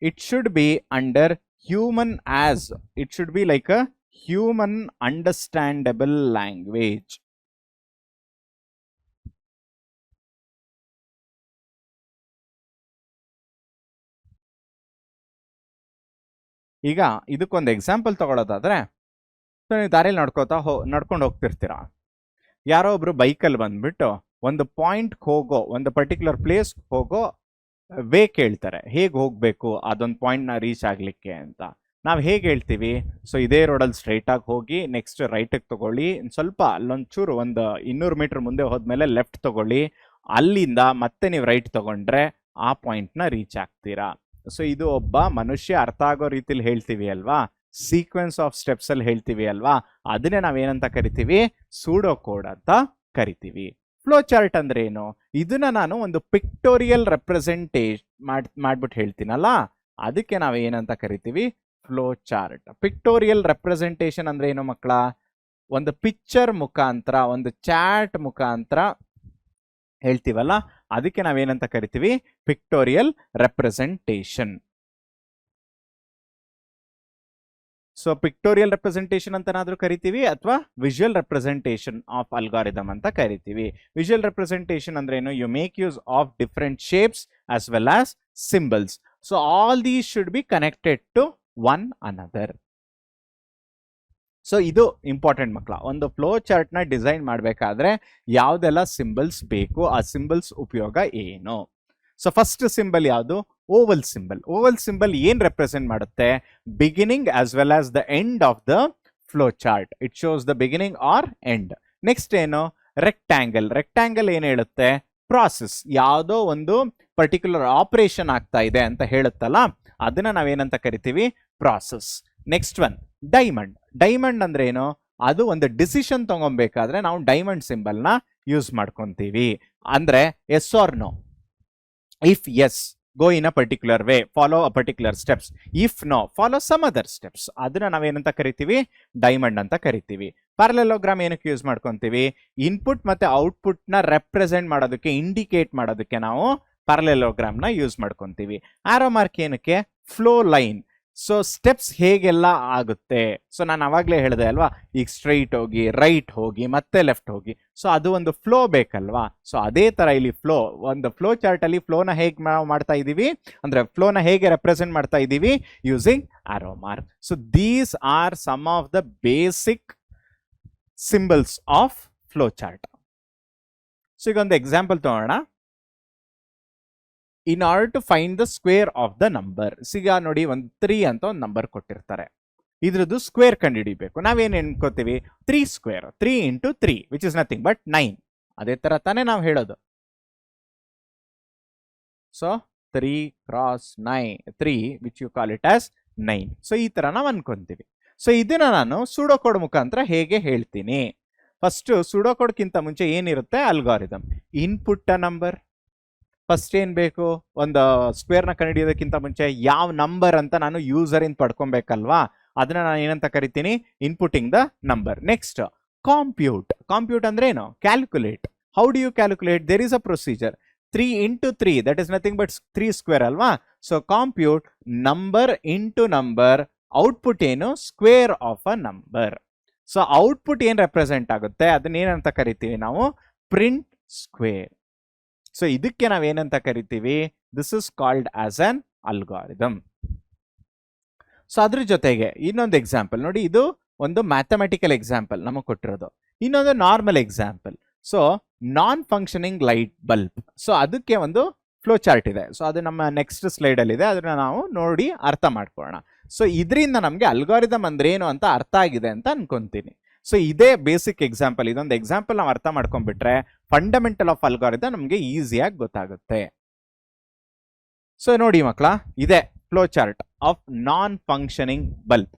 It should be under human as, it should be like a human understandable language. ಈಗ ಇದಕ್ಕೊಂದು ಎಕ್ಸಾಂಪಲ್ ತಗೊಳ್ಳೋದಾದ್ರೆ, ನೀವು ದಾರಿಯಲ್ಲಿ ನಡ್ಕೊಂಡು ಹೋಗ್ತಿರ್ತೀರಾ. ಯಾರೋ ಒಬ್ರು ಬೈಕಲ್ಲಿ ಬಂದ್ಬಿಟ್ಟು ಒಂದು ಪಾಯಿಂಟ್ ಹೋಗೋ, ಒಂದು ಪರ್ಟಿಕ್ಯುಲರ್ ಪ್ಲೇಸ್ ಹೋಗೋ ವೇ ಕೇಳ್ತಾರೆ, ಹೇಗೆ ಹೋಗಬೇಕು ಅದೊಂದು ಪಾಯಿಂಟ್ನ ರೀಚ್ ಆಗಲಿಕ್ಕೆ ಅಂತ. ನಾವು ಹೇಗೆ ಹೇಳ್ತೀವಿ? ಸೊ ಇದೇ ರೋಡಲ್ಲಿ ಸ್ಟ್ರೈಟಾಗಿ ಹೋಗಿ ನೆಕ್ಸ್ಟ್ ರೈಟಿಗೆ ತಗೊಳ್ಳಿ, ಸ್ವಲ್ಪ ಅಲ್ಲೊಂಚೂರು ಒಂದು 200 ಮೀಟರ್ ಮುಂದೆ ಹೋದ್ಮೇಲೆ ಲೆಫ್ಟ್ ತಗೊಳ್ಳಿ, ಅಲ್ಲಿಂದ ಮತ್ತೆ ನೀವು ರೈಟ್ ತಗೊಂಡ್ರೆ ಆ ಪಾಯಿಂಟ್ನ ರೀಚ್ ಆಗ್ತೀರಾ. ಸೊ ಇದು ಒಬ್ಬ ಮನುಷ್ಯ ಅರ್ಥ ಆಗೋ ರೀತಿಲಿ ಹೇಳ್ತೀವಿ ಅಲ್ವಾ, ಸೀಕ್ವೆನ್ಸ್ ಆಫ್ ಸ್ಟೆಪ್ಸಲ್ಲಿ ಹೇಳ್ತೀವಿ ಅಲ್ವಾ, ಅದನ್ನೇ ನಾವೇನಂತ ಕರಿತೀವಿ? ಸೂಡೋ ಕೋಡ್ ಅಂತ ಕರಿತೀವಿ. ಫ್ಲೋ ಚಾರ್ಟ್ ಅಂದ್ರೆ ಏನು? ಇದನ್ನ ನಾನು ಒಂದು ಪಿಕ್ಟೋರಿಯಲ್ ರೆಪ್ರೆಸೆಂಟೇಷನ್ ಮಾಡ್ಬಿಟ್ಟು ಹೇಳ್ತೀನಲ್ಲ, ಅದಕ್ಕೆ ನಾವು ಏನಂತ ಕರಿತೀವಿ? Flow chart. ಪಿಕ್ಟೋರಿಯಲ್ ರೆಪ್ರೆಸೆಂಟೇಷನ್ ಅಂದ್ರೆ ಏನು ಮಕ್ಕಳ? ಒಂದು ಪಿಕ್ಚರ್ ಮುಖಾಂತರ, ಒಂದು ಚಾರ್ಟ್ ಮುಖಾಂತರ ಹೇಳ್ತೀವಲ್ಲ, ಅದಕ್ಕೆ ನಾವೇನಂತ ಕರಿತೀವಿ? Pictorial representation. So pictorial representation ಅಂತನಾದ್ರೂ ಕರಿತೀವಿ, ಅಥವಾ ವಿಜುವಲ್ ರೆಪ್ರೆಸೆಂಟೇಷನ್ ಆಫ್ ಅಲ್ಗಾರಿದಮ್ ಅಂತ ಕರಿತೀವಿ. ವಿಜುವಲ್ ರೆಪ್ರೆಸೆಂಟೇಷನ್ ಅಂದ್ರೆ ಏನು? You make use of different shapes as well as symbols. So all these should be connected to one another. So ಇದು important ಮಕ್ಕಳ. ಒಂದು ಫ್ಲೋ ಚಾರ್ಟ್ನ ಡಿಸೈನ್ ಮಾಡಬೇಕಾದ್ರೆ ಯಾವುದೆಲ್ಲ ಸಿಂಬಲ್ಸ್ ಬೇಕು, ಆ ಸಿಂಬಲ್ಸ್ ಉಪಯೋಗ ಏನು? ಸೊ ಫಸ್ಟ್ ಸಿಂಬಲ್ ಯಾವುದು? Oval symbol. ಓವಲ್ ಸಿಂಬಲ್ ಏನ್ ರೆಪ್ರೆಸೆಂಟ್ ಮಾಡುತ್ತೆ? Beginning as well as the end of the flow chart. It shows the beginning or end. Next ಏನು? ರೆಕ್ಟ್ಯಾಂಗಲ್. ರೆಕ್ಟ್ಯಾಂಗಲ್ ಏನ್ ಹೇಳುತ್ತೆ? ಪ್ರಾಸೆಸ್. ಯಾವುದೋ ಒಂದು ಪರ್ಟಿಕ್ಯುಲರ್ ಆಪರೇಷನ್ ಆಗ್ತಾ ಇದೆ ಅಂತ ಹೇಳುತ್ತಲ್ಲ, ಅದನ್ನ ನಾವೇನಂತ ಕರಿತೀವಿ? Process. Next one diamond. Diamond ಅಂದ್ರೆ ಏನು? ಅದು ಒಂದು ಡಿಸಿಷನ್ ತಗೊಬೇಕಾದ್ರೆ ನಾವು ಡೈಮಂಡ್ ಸಿಂಬಲ್ನ ಯೂಸ್ ಮಾಡ್ಕೊಂತೀವಿ. ಅಂದ್ರೆ yes or no. If yes, go in a particular way, follow a particular steps. If no, follow some other steps. ಅದನ್ನ ನಾವೇನಂತ ಕರಿತೀವಿ? ಡೈಮಂಡ್ ಅಂತ ಕರಿತೀವಿ. ಪ್ಯಾರಲೆಲೋಗ್ರಾಮ್ ಏನಕ್ಕೆ ಯೂಸ್ ಮಾಡ್ಕೊಂತೀವಿ? ಇನ್ಪುಟ್ ಮತ್ತೆ ಔಟ್ಪುಟ್ ನ ರೆಪ್ರೆಸೆಂಟ್ ಮಾಡೋದಕ್ಕೆ, ಇಂಡಿಕೇಟ್ ಮಾಡೋದಕ್ಕೆ ನಾವು ಪ್ಯಾರಲೆಲೋಗ್ರಾಮ್ ನ ಯೂಸ್ ಮಾಡ್ಕೊಂತೀವಿ. ಆರೋ ಮಾರ್ಕ್ ಏನಕ್ಕೆ? Flow line. ಸೊ ಸ್ಟೆಪ್ಸ್ ಹೇಗೆಲ್ಲ ಆಗುತ್ತೆ, ಸೊ ನಾನು ಅವಾಗಲೇ ಹೇಳಿದೆ ಅಲ್ವಾ, ಈಗ ಸ್ಟ್ರೈಟ್ ಹೋಗಿ ರೈಟ್ ಹೋಗಿ ಮತ್ತೆ ಲೆಫ್ಟ್ ಹೋಗಿ, ಸೊ ಅದು ಒಂದು ಫ್ಲೋ ಬೇಕಲ್ವಾ. ಸೊ ಅದೇ ತರ ಇಲ್ಲಿ ಫ್ಲೋ, ಒಂದು ಫ್ಲೋ ಚಾರ್ಟ್ ಅಲ್ಲಿ ಫ್ಲೋನ ಹೇಗೆ ನಾವು ಮಾಡ್ತಾ ಇದ್ದೀವಿ ಅಂದ್ರೆ ಫ್ಲೋನ ಹೇಗೆ ರೆಪ್ರೆಸೆಂಟ್ ಮಾಡ್ತಾ ಇದ್ದೀವಿ using arrow mark. So these are some of the basic symbols of flow chart. So ಈಗ ಒಂದು ಎಕ್ಸಾಂಪಲ್ ತಗೋಣ. In order to find the square of the number, ಈಗ ನೋಡಿ ಒಂದು 3 ಅಂತ ಒಂದು ನಂಬರ್ ಕೊಟ್ಟಿರ್ತಾರೆ, ಇದ್ರದ್ದು ಸ್ಕ್ವೇರ್ ಕಂಡುಹಿಡಿಬೇಕು. ನಾವೇನು ಎನ್ಕೋತೀವಿ, 3 square, 3 into 3 which is nothing but 9. ಅದೇ ತರ ತಾನೇ ನಾವು ಹೇಳೋದು. So 3 cross 3 which you call it as 9. So ಈ ತರ ನಾವು ಅನ್ಕೊಂತೀವಿ. ಸೊ ಇದನ್ನ ನಾನು ಸೂಡೋ ಕೋಡ್ ಮುಖಾಂತರ ಹೇಗೆ ಹೇಳ್ತೀನಿ. ಫಸ್ಟ್ ಸೂಡೋ ಕೋಡ್ಗಿಂತ ಮುಂಚೆ ಏನಿರುತ್ತೆ ಅಲ್ಗಾರಿದಮ್. ಇನ್ಪುಟ್ ಅ ನಂಬರ್, ಫಸ್ಟ್ ಏನ್ ಬೇಕು, ಒಂದು ಸ್ಕ್ವೇರ್ನ ಕಂಡುಹಿಡಿಯೋದಕ್ಕಿಂತ ಮುಂಚೆ ಯಾವ ನಂಬರ್ ಅಂತ ನಾನು ಯೂಸರ್ ಇಂದ ಪಡ್ಕೊಬೇಕಲ್ವಾ, ಅದನ್ನ ನಾನು ಏನಂತ ಕರಿತೀನಿ, inputting the number. Next compute. Compute ಅಂದ್ರೆ ಏನು, calculate. How do you calculate, there is a procedure. 3 into 3 that is nothing but 3 square ಅಲ್ವಾ. So compute number into number, output ಏನು, square of a number. So output ಏನ್ represent ಆಗುತ್ತೆ ಅದನ್ನ ಏನಂತ ಕರಿತೀವಿ ನಾವು, ಪ್ರಿಂಟ್ ಸ್ಕ್ವೇರ್. ಸೊ ಇದಕ್ಕೆ ನಾವೇನಂತ ಕರಿತೀವಿ, this is called as an algorithm. So ಅದ್ರ ಜೊತೆಗೆ ಇನ್ನೊಂದು ಎಕ್ಸಾಂಪಲ್ ನೋಡಿ, ಇದು ಒಂದು ಮ್ಯಾಥಮೆಟಿಕಲ್ ಎಕ್ಸಾಂಪಲ್ ನಮಗೆ ಕೊಟ್ಟಿರೋದು. ಇನ್ನೊಂದು ನಾರ್ಮಲ್ ಎಕ್ಸಾಂಪಲ್. ಸೊ ನಾನ್ ಫಂಕ್ಷನಿಂಗ್ ಲೈಟ್ ಬಲ್ಬ್. ಸೊ ಅದಕ್ಕೆ ಒಂದು ಫ್ಲೋ ಚಾರ್ಟ್ ಇದೆ. ಸೊ ಅದು ನಮ್ಮ ನೆಕ್ಸ್ಟ್ ಸ್ಲೈಡ್ ಅಲ್ಲಿ ಇದೆ, ಅದನ್ನ ನಾವು ನೋಡಿ ಅರ್ಥ ಮಾಡ್ಕೊಳ್ಳೋಣ. ಸೊ ಇದರಿಂದ ನಮಗೆ ಅಲ್ಗಾರಿದಮ್ ಅಂದ್ರೆ ಏನು ಅಂತ ಅರ್ಥ ಆಗಿದೆ ಅಂತ ಅನ್ಕೊಂತೀನಿ. ಸೊ ಇದೇ ಬೇಸಿಕ್ ಎಕ್ಸಾಂಪಲ್, ಇದೊಂದು ಎಕ್ಸಾಂಪಲ್ ನಾವು ಅರ್ಥ ಮಾಡ್ಕೊಂಡ್ಬಿಟ್ರೆ ಫಂಡಮೆಂಟಲ್ ಆಫ್ ಅಲ್ಗಾರಿದಮ್ ನಮಗೆ ಈಸಿಯಾಗಿ ಗೊತ್ತಾಗುತ್ತೆ. ಸೊ ನೋಡಿ ಮಕ್ಕಳ, ಇದೆ flow chart of non functioning bulb.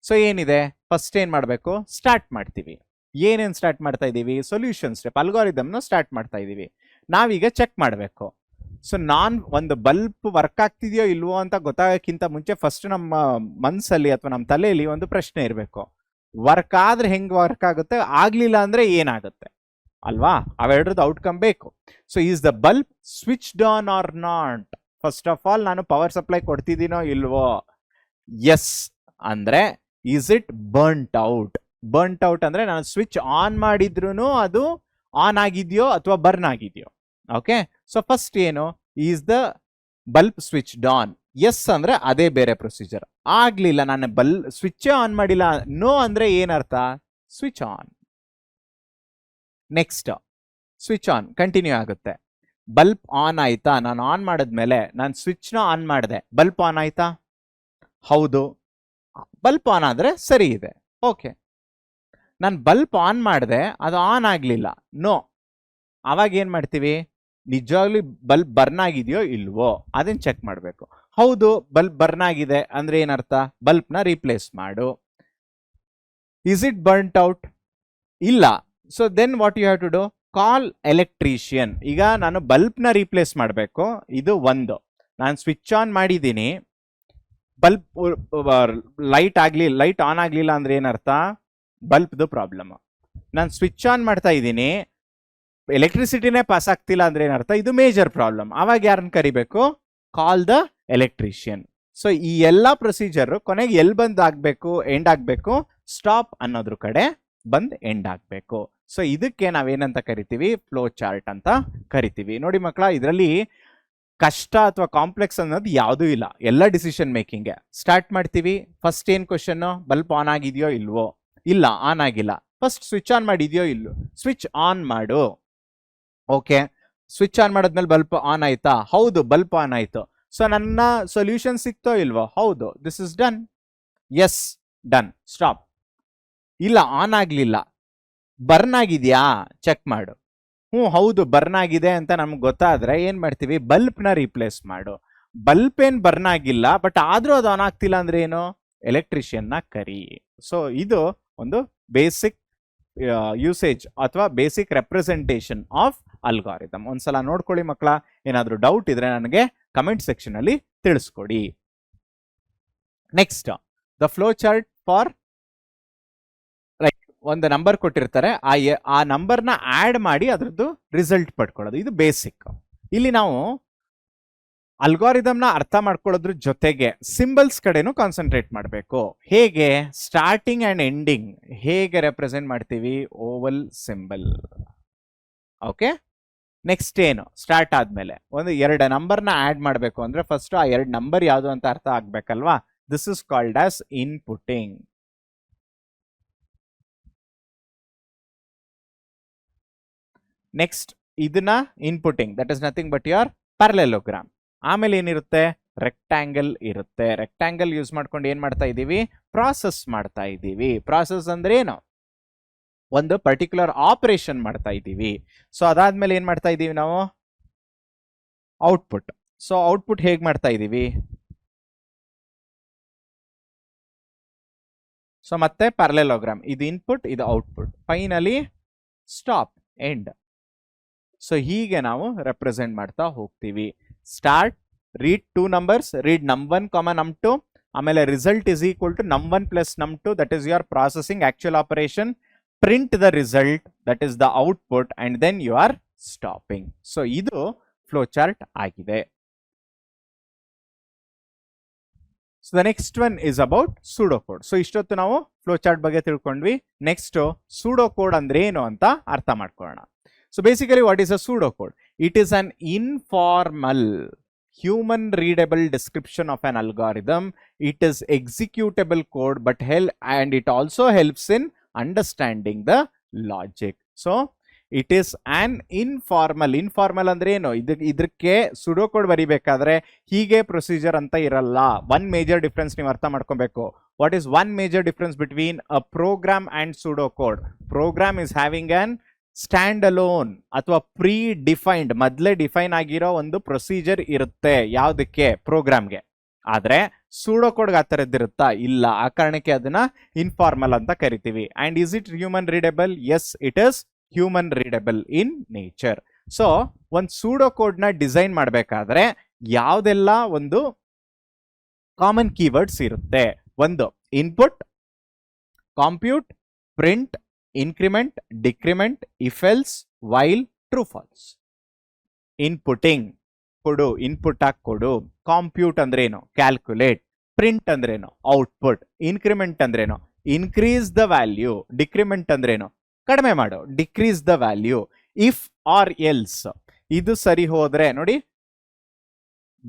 So ಏನಿದೆ, ಫಸ್ಟ್ ಏನ್ ಮಾಡಬೇಕು, ಸ್ಟಾರ್ಟ್ ಮಾಡ್ತೀವಿ. ಏನೇನ್ ಸ್ಟಾರ್ಟ್ ಮಾಡ್ತಾ ಇದೀವಿ, ಸೊಲ್ಯೂಷನ್ ಸ್ಟೆಪ್, ಅಲ್ಗಾರಿದಮ್ನ ಸ್ಟಾರ್ಟ್ ಮಾಡ್ತಾ ಇದೀವಿ. ನಾವೀಗ ಚೆಕ್ ಮಾಡಬೇಕು. ಸೊ ಒಂದು ಬಲ್ಬ್ ವರ್ಕ್ ಆಗ್ತಿದೆಯೋ ಇಲ್ವೋ ಅಂತ ಗೊತ್ತಾಗಕ್ಕಿಂತ ಮುಂಚೆ ಫಸ್ಟ್ ನಮ್ಮ ಮನ್ಸಲ್ಲಿ ಅಥವಾ ನಮ್ಮ ತಲೆಯಲ್ಲಿ ಒಂದು ಪ್ರಶ್ನೆ ಇರಬೇಕು, ವರ್ಕ್ ಆದ್ರೆ ಹೆಂಗ್ ವರ್ಕ್ ಆಗುತ್ತೆ, ಆಗ್ಲಿಲ್ಲ ಅಂದ್ರೆ ಏನಾಗುತ್ತೆ ಅಲ್ವಾ, ಅವೆರಡ್ರದ್ದು ಔಟ್ಕಮ್ ಬೇಕು. So is the bulb switched on or not. First of all ನಾನು ಪವರ್ ಸಪ್ಲೈ ಕೊಡ್ತಿದ್ದೀನೋ ಇಲ್ವೋ, ಎಸ್ ಅಂದ್ರೆ is it burnt out. Burnt out ಅಂದ್ರೆ ನಾನು ಸ್ವಿಚ್ ಆನ್ ಮಾಡಿದ್ರು ಅದು ಆನ್ ಆಗಿದೆಯೋ ಅಥವಾ ಬರ್ನ್ ಆಗಿದೆಯೋ. ಓಕೆ, ಸೊ ಫಸ್ಟ್ ಏನು, is the bulb switched on. Yes ಅಂದ್ರೆ ಅದೇ ಬೇರೆ ಪ್ರೊಸೀಜರ್. ಆಗ್ಲಿಲ್ಲ, ನಾನು ಸ್ವಿಚ್ ಆನ್ ಮಾಡಿಲ್ಲ, ನೋ ಅಂದ್ರೆ ಏನರ್ಥ, switch on. Next switch on continue ಆಗುತ್ತೆ. ಬಲ್ಬ್ ಆನ್ ಆಯ್ತಾ, ನಾನು ಆನ್ ಮಾಡಿದ್ಮೇಲೆ ನಾನು ಸ್ವಿಚ್ನ ಆನ್ ಮಾಡಿದೆ, ಬಲ್ಬ್ ಆನ್ ಆಯ್ತಾ, ಹೌದು. ಬಲ್ಬ್ ಆನ್ ಆದ್ರೆ ಸರಿ ಇದೆ, ಓಕೆ. ನಾನು ಬಲ್ಬ್ ಆನ್ ಮಾಡಿದೆ, ಅದು ಆನ್ ಆಗ್ಲಿಲ್ಲ, ನೋ. ಅವಾಗ ಏನ್ ಮಾಡ್ತೀವಿ, ನಿಜವಾಗ್ಲೂ ಬಲ್ಬ್ ಬರ್ನ್ ಆಗಿದೆಯೋ ಇಲ್ವೋ ಅದನ್ನ ಚೆಕ್ ಮಾಡಬೇಕು. ಹೌದು, ಬಲ್ಬ್ ಬರ್ನ್ ಆಗಿದೆ ಅಂದ್ರೆ ಏನರ್ಥ, ಬಲ್ಬ್ನ ರೀಪ್ಲೇಸ್ ಮಾಡು. ಇಸ್ ಇಟ್ ಬರ್ನ್ಟ್ ಔಟ್, ಇಲ್ಲ. So then what you have to do, call electrician. ಈಗ ನಾನು ಬಲ್ಬ್ನ ರೀಪ್ಲೇಸ್ ಮಾಡಬೇಕು, ಇದು ಒಂದು. ನಾನು ಸ್ವಿಚ್ ಆನ್ ಮಾಡಿದ್ದೀನಿ, ಬಲ್ಬ್ ಲೈಟ್ ಆನ್ ಆಗ್ಲಿಲ್ಲ ಅಂದ್ರೆ ಏನರ್ಥ, ಬಲ್ಬ್ದು ಪ್ರಾಬ್ಲಮ್. ನಾನು ಸ್ವಿಚ್ ಆನ್ ಮಾಡ್ತಾ ಇದ್ದೀನಿ, ಎಲೆಕ್ಟ್ರಿಸಿಟಿನೇ ಪಾಸ್ ಆಗ್ತಿಲ್ಲ ಅಂದ್ರೆ ಏನರ್ಥ, ಇದು ಮೇಜರ್ ಪ್ರಾಬ್ಲಮ್. ಅವಾಗ ಯಾರನ್ನ ಕರಿಬೇಕು, ಕಾಲ್ ದ ಎಲೆಕ್ಟ್ರಿಷಿಯನ್. ಸೊ ಈ ಎಲ್ಲಾ ಪ್ರೊಸೀಜರ್ ಕೊನೆಗೆ ಎಲ್ಲಿ ಬಂದ್ ಆಗ್ಬೇಕು, ಎಂಡ್ ಆಗ್ಬೇಕು, ಸ್ಟಾಪ್ ಅನ್ನೋದ್ರ ಕಡೆ ಬಂದ್ ಎಂಡ್ ಆಗ್ಬೇಕು. ಸೊ ಇದಕ್ಕೆ ನಾವೇನಂತ ಕರಿತೀವಿ, ಫ್ಲೋ ಚಾರ್ಟ್ ಅಂತ ಕರಿತೀವಿ. ನೋಡಿ ಮಕ್ಕಳ, ಇದರಲ್ಲಿ ಕಷ್ಟ ಅಥವಾ ಕಾಂಪ್ಲೆಕ್ಸ್ ಅನ್ನೋದು ಯಾವುದೂ ಇಲ್ಲ, ಎಲ್ಲ ಡಿಸಿಷನ್ ಮೇಕಿಂಗ್. ಸ್ಟಾರ್ಟ್ ಮಾಡ್ತೀವಿ, ಫಸ್ಟ್ ಏನ್ ಕ್ವಶನ್, ಬಲ್ಬ್ ಆನ್ ಆಗಿದೆಯೋ ಇಲ್ವೋ, ಇಲ್ಲ ಆನ್ ಆಗಿಲ್ಲ. ಫಸ್ಟ್ ಸ್ವಿಚ್ ಆನ್ ಮಾಡಿದೆಯೋ ಇಲ್ವೋ, ಸ್ವಿಚ್ ಆನ್ ಮಾಡು. ಓಕೆ, ಸ್ವಿಚ್ ಆನ್ ಮಾಡಿದ್ಮೇಲೆ ಬಲ್ಬ್ ಆನ್ ಆಯ್ತಾ, ಹೌದು ಬಲ್ಬ್ ಆನ್ ಆಯ್ತು. ಸೊ ನನ್ನ ಸೊಲ್ಯೂಷನ್ ಸಿಕ್ತೋ ಇಲ್ವೋ, ಹೌದು, this is done, yes done, stop. ಇಲ್ಲ ಆನ್ ಆಗ್ಲಿಲ್ಲ, ಬರ್ನ್ ಆಗಿದ್ಯಾ ಚೆಕ್ ಮಾಡು, ಹೌದು ಬರ್ನ್ ಆಗಿದೆ ಅಂತ ನಮ್ಗೆ ಗೊತ್ತಾದ್ರೆ ಏನ್ ಮಾಡ್ತೀವಿ, ಬಲ್ಬ್ನ ರೀಪ್ಲೇಸ್ ಮಾಡು. ಬಲ್ಬ್ ಏನ್ ಬರ್ನ್ ಆಗಿಲ್ಲ, ಬಟ್ ಆದ್ರೂ ಅದು ಆನ್ ಆಗ್ತಿಲ್ಲ ಅಂದ್ರೆ ಏನು, ಎಲೆಕ್ಟ್ರಿಷಿಯನ್ ನ ಕರಿ. ಸೊ ಇದು ಒಂದು ಬೇಸಿಕ್ ಯೂಸೇಜ್ ಅಥವಾ ಬೇಸಿಕ್ ರೆಪ್ರೆಸೆಂಟೇಷನ್ ಆಫ್ ಅಲ್ಗಾರಿದಮ್. ಒಂದ್ಸಲ ನೋಡ್ಕೊಳ್ಳಿ ಮಕ್ಕಳ, ಏನಾದ್ರೂ ಡೌಟ್ ಇದ್ರೆ ನನಗೆ ಕಮೆಂಟ್ ಸೆಕ್ಷನ್ ಅಲ್ಲಿ ತಿಳಿಸ್ಕೊಡಿ. Next, the flow chart for ಒಂದು ನಂಬರ್ ಕೊಟ್ಟಿರ್ತಾರೆ, ಆ ನಂಬರ್ನ ಆಡ್ ಮಾಡಿ ಅದ್ರದ್ದು ರಿಸಲ್ಟ್ ಪಡ್ಕೊಳ್ಳೋದು, ಇದು ಬೇಸಿಕ್. ಇಲ್ಲಿ ನಾವು ಅಲ್ಗಾರಿದಮ್ನ ಅರ್ಥ ಮಾಡ್ಕೊಳ್ಳೋದ್ರ ಜೊತೆಗೆ ಸಿಂಬಲ್ಸ್ ಕಡೆನೂ ಕಾನ್ಸಂಟ್ರೇಟ್ ಮಾಡಬೇಕು. ಹೇಗೆ? ಸ್ಟಾರ್ಟಿಂಗ್ ಅಂಡ್ ಎಂಡಿಂಗ್ ಹೇಗೆ ರೆಪ್ರೆಸೆಂಟ್ ಮಾಡ್ತೀವಿ? Oval symbol. ಓಕೆ, ನೆಕ್ಸ್ಟ್ ಏನು? ಸ್ಟಾರ್ಟ್ ಆದ್ಮೇಲೆ ಒಂದು 2 ನಂಬರ್ನ ಆಡ್ ಮಾಡಬೇಕು ಅಂದ್ರೆ ಫಸ್ಟ್ ಆ 2 ನಂಬರ್ ಯಾವುದು ಅಂತ ಅರ್ಥ ಆಗ್ಬೇಕಲ್ವಾ? This is called as inputting. Next ಇದನ್ನ inputting, that is nothing but your parallelogram. ಆಮೇಲೆ ಏನಿರುತ್ತೆ? ರೆಕ್ಟ್ಯಾಂಗಲ್ ಇರುತ್ತೆ. ರೆಕ್ಟ್ಯಾಂಗಲ್ ಯೂಸ್ ಮಾಡ್ಕೊಂಡು ಏನ್ ಮಾಡ್ತಾ ಇದೀವಿ? ಪ್ರಾಸೆಸ್ ಮಾಡ್ತಾ ಇದ್ದೀವಿ. ಪ್ರಾಸೆಸ್ ಅಂದ್ರೆ ಏನು? ಒಂದು ಪರ್ಟಿಕ್ಯುಲರ್ ಆಪರೇಷನ್ ಮಾಡ್ತಾ ಇದ್ದೀವಿ. ಸೊ ಅದಾದ್ಮೇಲೆ ಏನ್ ಮಾಡ್ತಾ ಇದೀವಿ ನಾವು? ಔಟ್ಪುಟ್. ಸೊ ಔಟ್ಪುಟ್ ಹೇಗ್ ಮಾಡ್ತಾ ಇದೀವಿ? ಸೊ ಮತ್ತೆ ಪ್ಯಾರಲೆಲೋಗ್ರಾಮ್, ಇದು ಇನ್ಪುಟ್, ಇದು output, finally stop, end. So ಹೀಗೆ ನಾವು ರೆಪ್ರೆಸೆಂಟ್ ಮಾಡ್ತಾ ಹೋಗ್ತೀವಿ. Start, read 2 numbers, read num1, num2, ಆಮೇಲೆ result is equal to num1 plus num2, that is your processing actual operation. Print the result, that is the output, and then you are stopping. So ಇದು flow chart ಆಗಿದೆ. So the next one is about pseudo code. So ಇಷ್ಟೊತ್ತು ನಾವು flow chart ಬಗ್ಗೆ ತಿಳ್ಕೊಂಡ್ವಿ. Next pseudo code ಅಂದ್ರೆ ಏನು ಅಂತ ಅರ್ಥ ಮಾಡ್ಕೊಳ್ಳೋಣ. So basically what is a pseudocode? It is an informal human readable description of an algorithm. It is executable code and it also helps in understanding the logic. So it is an informal ಅಂದ್ರೆ ಏನು? ಇದಕ್ಕೆ ಸುಡೋ code ಬರಿಬೇಕಾದ್ರೆ ಹೀಗೆ procedure ಅಂತ ಇರಲ್ಲ. One major difference ನೀವು ಅರ್ಥ ಮಾಡ್ಕೊಬೇಕು. What is one major difference between a program and pseudo code? Program is having a stand alone ಅಥವಾ ಪ್ರೀ ಡಿಫೈನ್ಡ್, ಮೊದಲೇ ಡಿಫೈನ್ ಆಗಿರೋ ಒಂದು ಪ್ರೊಸೀಜರ್ ಇರುತ್ತೆ. ಯಾವುದಕ್ಕೆ? ಪ್ರೋಗ್ರಾಮ್ಗೆ. ಆದ್ರೆ ಸೂಡೋ ಕೋಡ್ಗೆ ಆ ಥರದ್ದಿರುತ್ತಾ? ಇಲ್ಲ. ಆ ಕಾರಣಕ್ಕೆ ಅದನ್ನ ಇನ್ಫಾರ್ಮಲ್ ಅಂತ ಕರಿತೀವಿ. And is it human readable? Yes, it is human readable in nature. So ಒಂದು ಸೂಡೋ ಕೋಡ್ ನ ಡಿಸೈನ್ ಮಾಡಬೇಕಾದ್ರೆ ಯಾವ್ದೆಲ್ಲ ಒಂದು ಕಾಮನ್ ಕೀವರ್ಡ್ಸ್ ಇರುತ್ತೆ? ಒಂದು input, compute, print, increment, decrement, if else, while, true false. Inputting ಕೊಡು, ಇನ್ಪುಟ್ ಆಗಿ ಕೊಡು. ಕಾಂಪ್ಯೂಟ್ ಅಂದ್ರೇನು? ಕ್ಯಾಲ್ಕುಲೇಟ್. ಪ್ರಿಂಟ್ ಅಂದ್ರೇನು? ಔಟ್ಪುಟ್. ಇನ್ಕ್ರಿಮೆಂಟ್ ಅಂದ್ರೇನು? Increase the value. ಡಿಕ್ರಿಮೆಂಟ್ ಅಂದ್ರೇನು? ಕಡಿಮೆ ಮಾಡು, decrease the value. If or else, ಇದು ಸರಿ ಹೋದ್ರೆ ನೋಡಿ,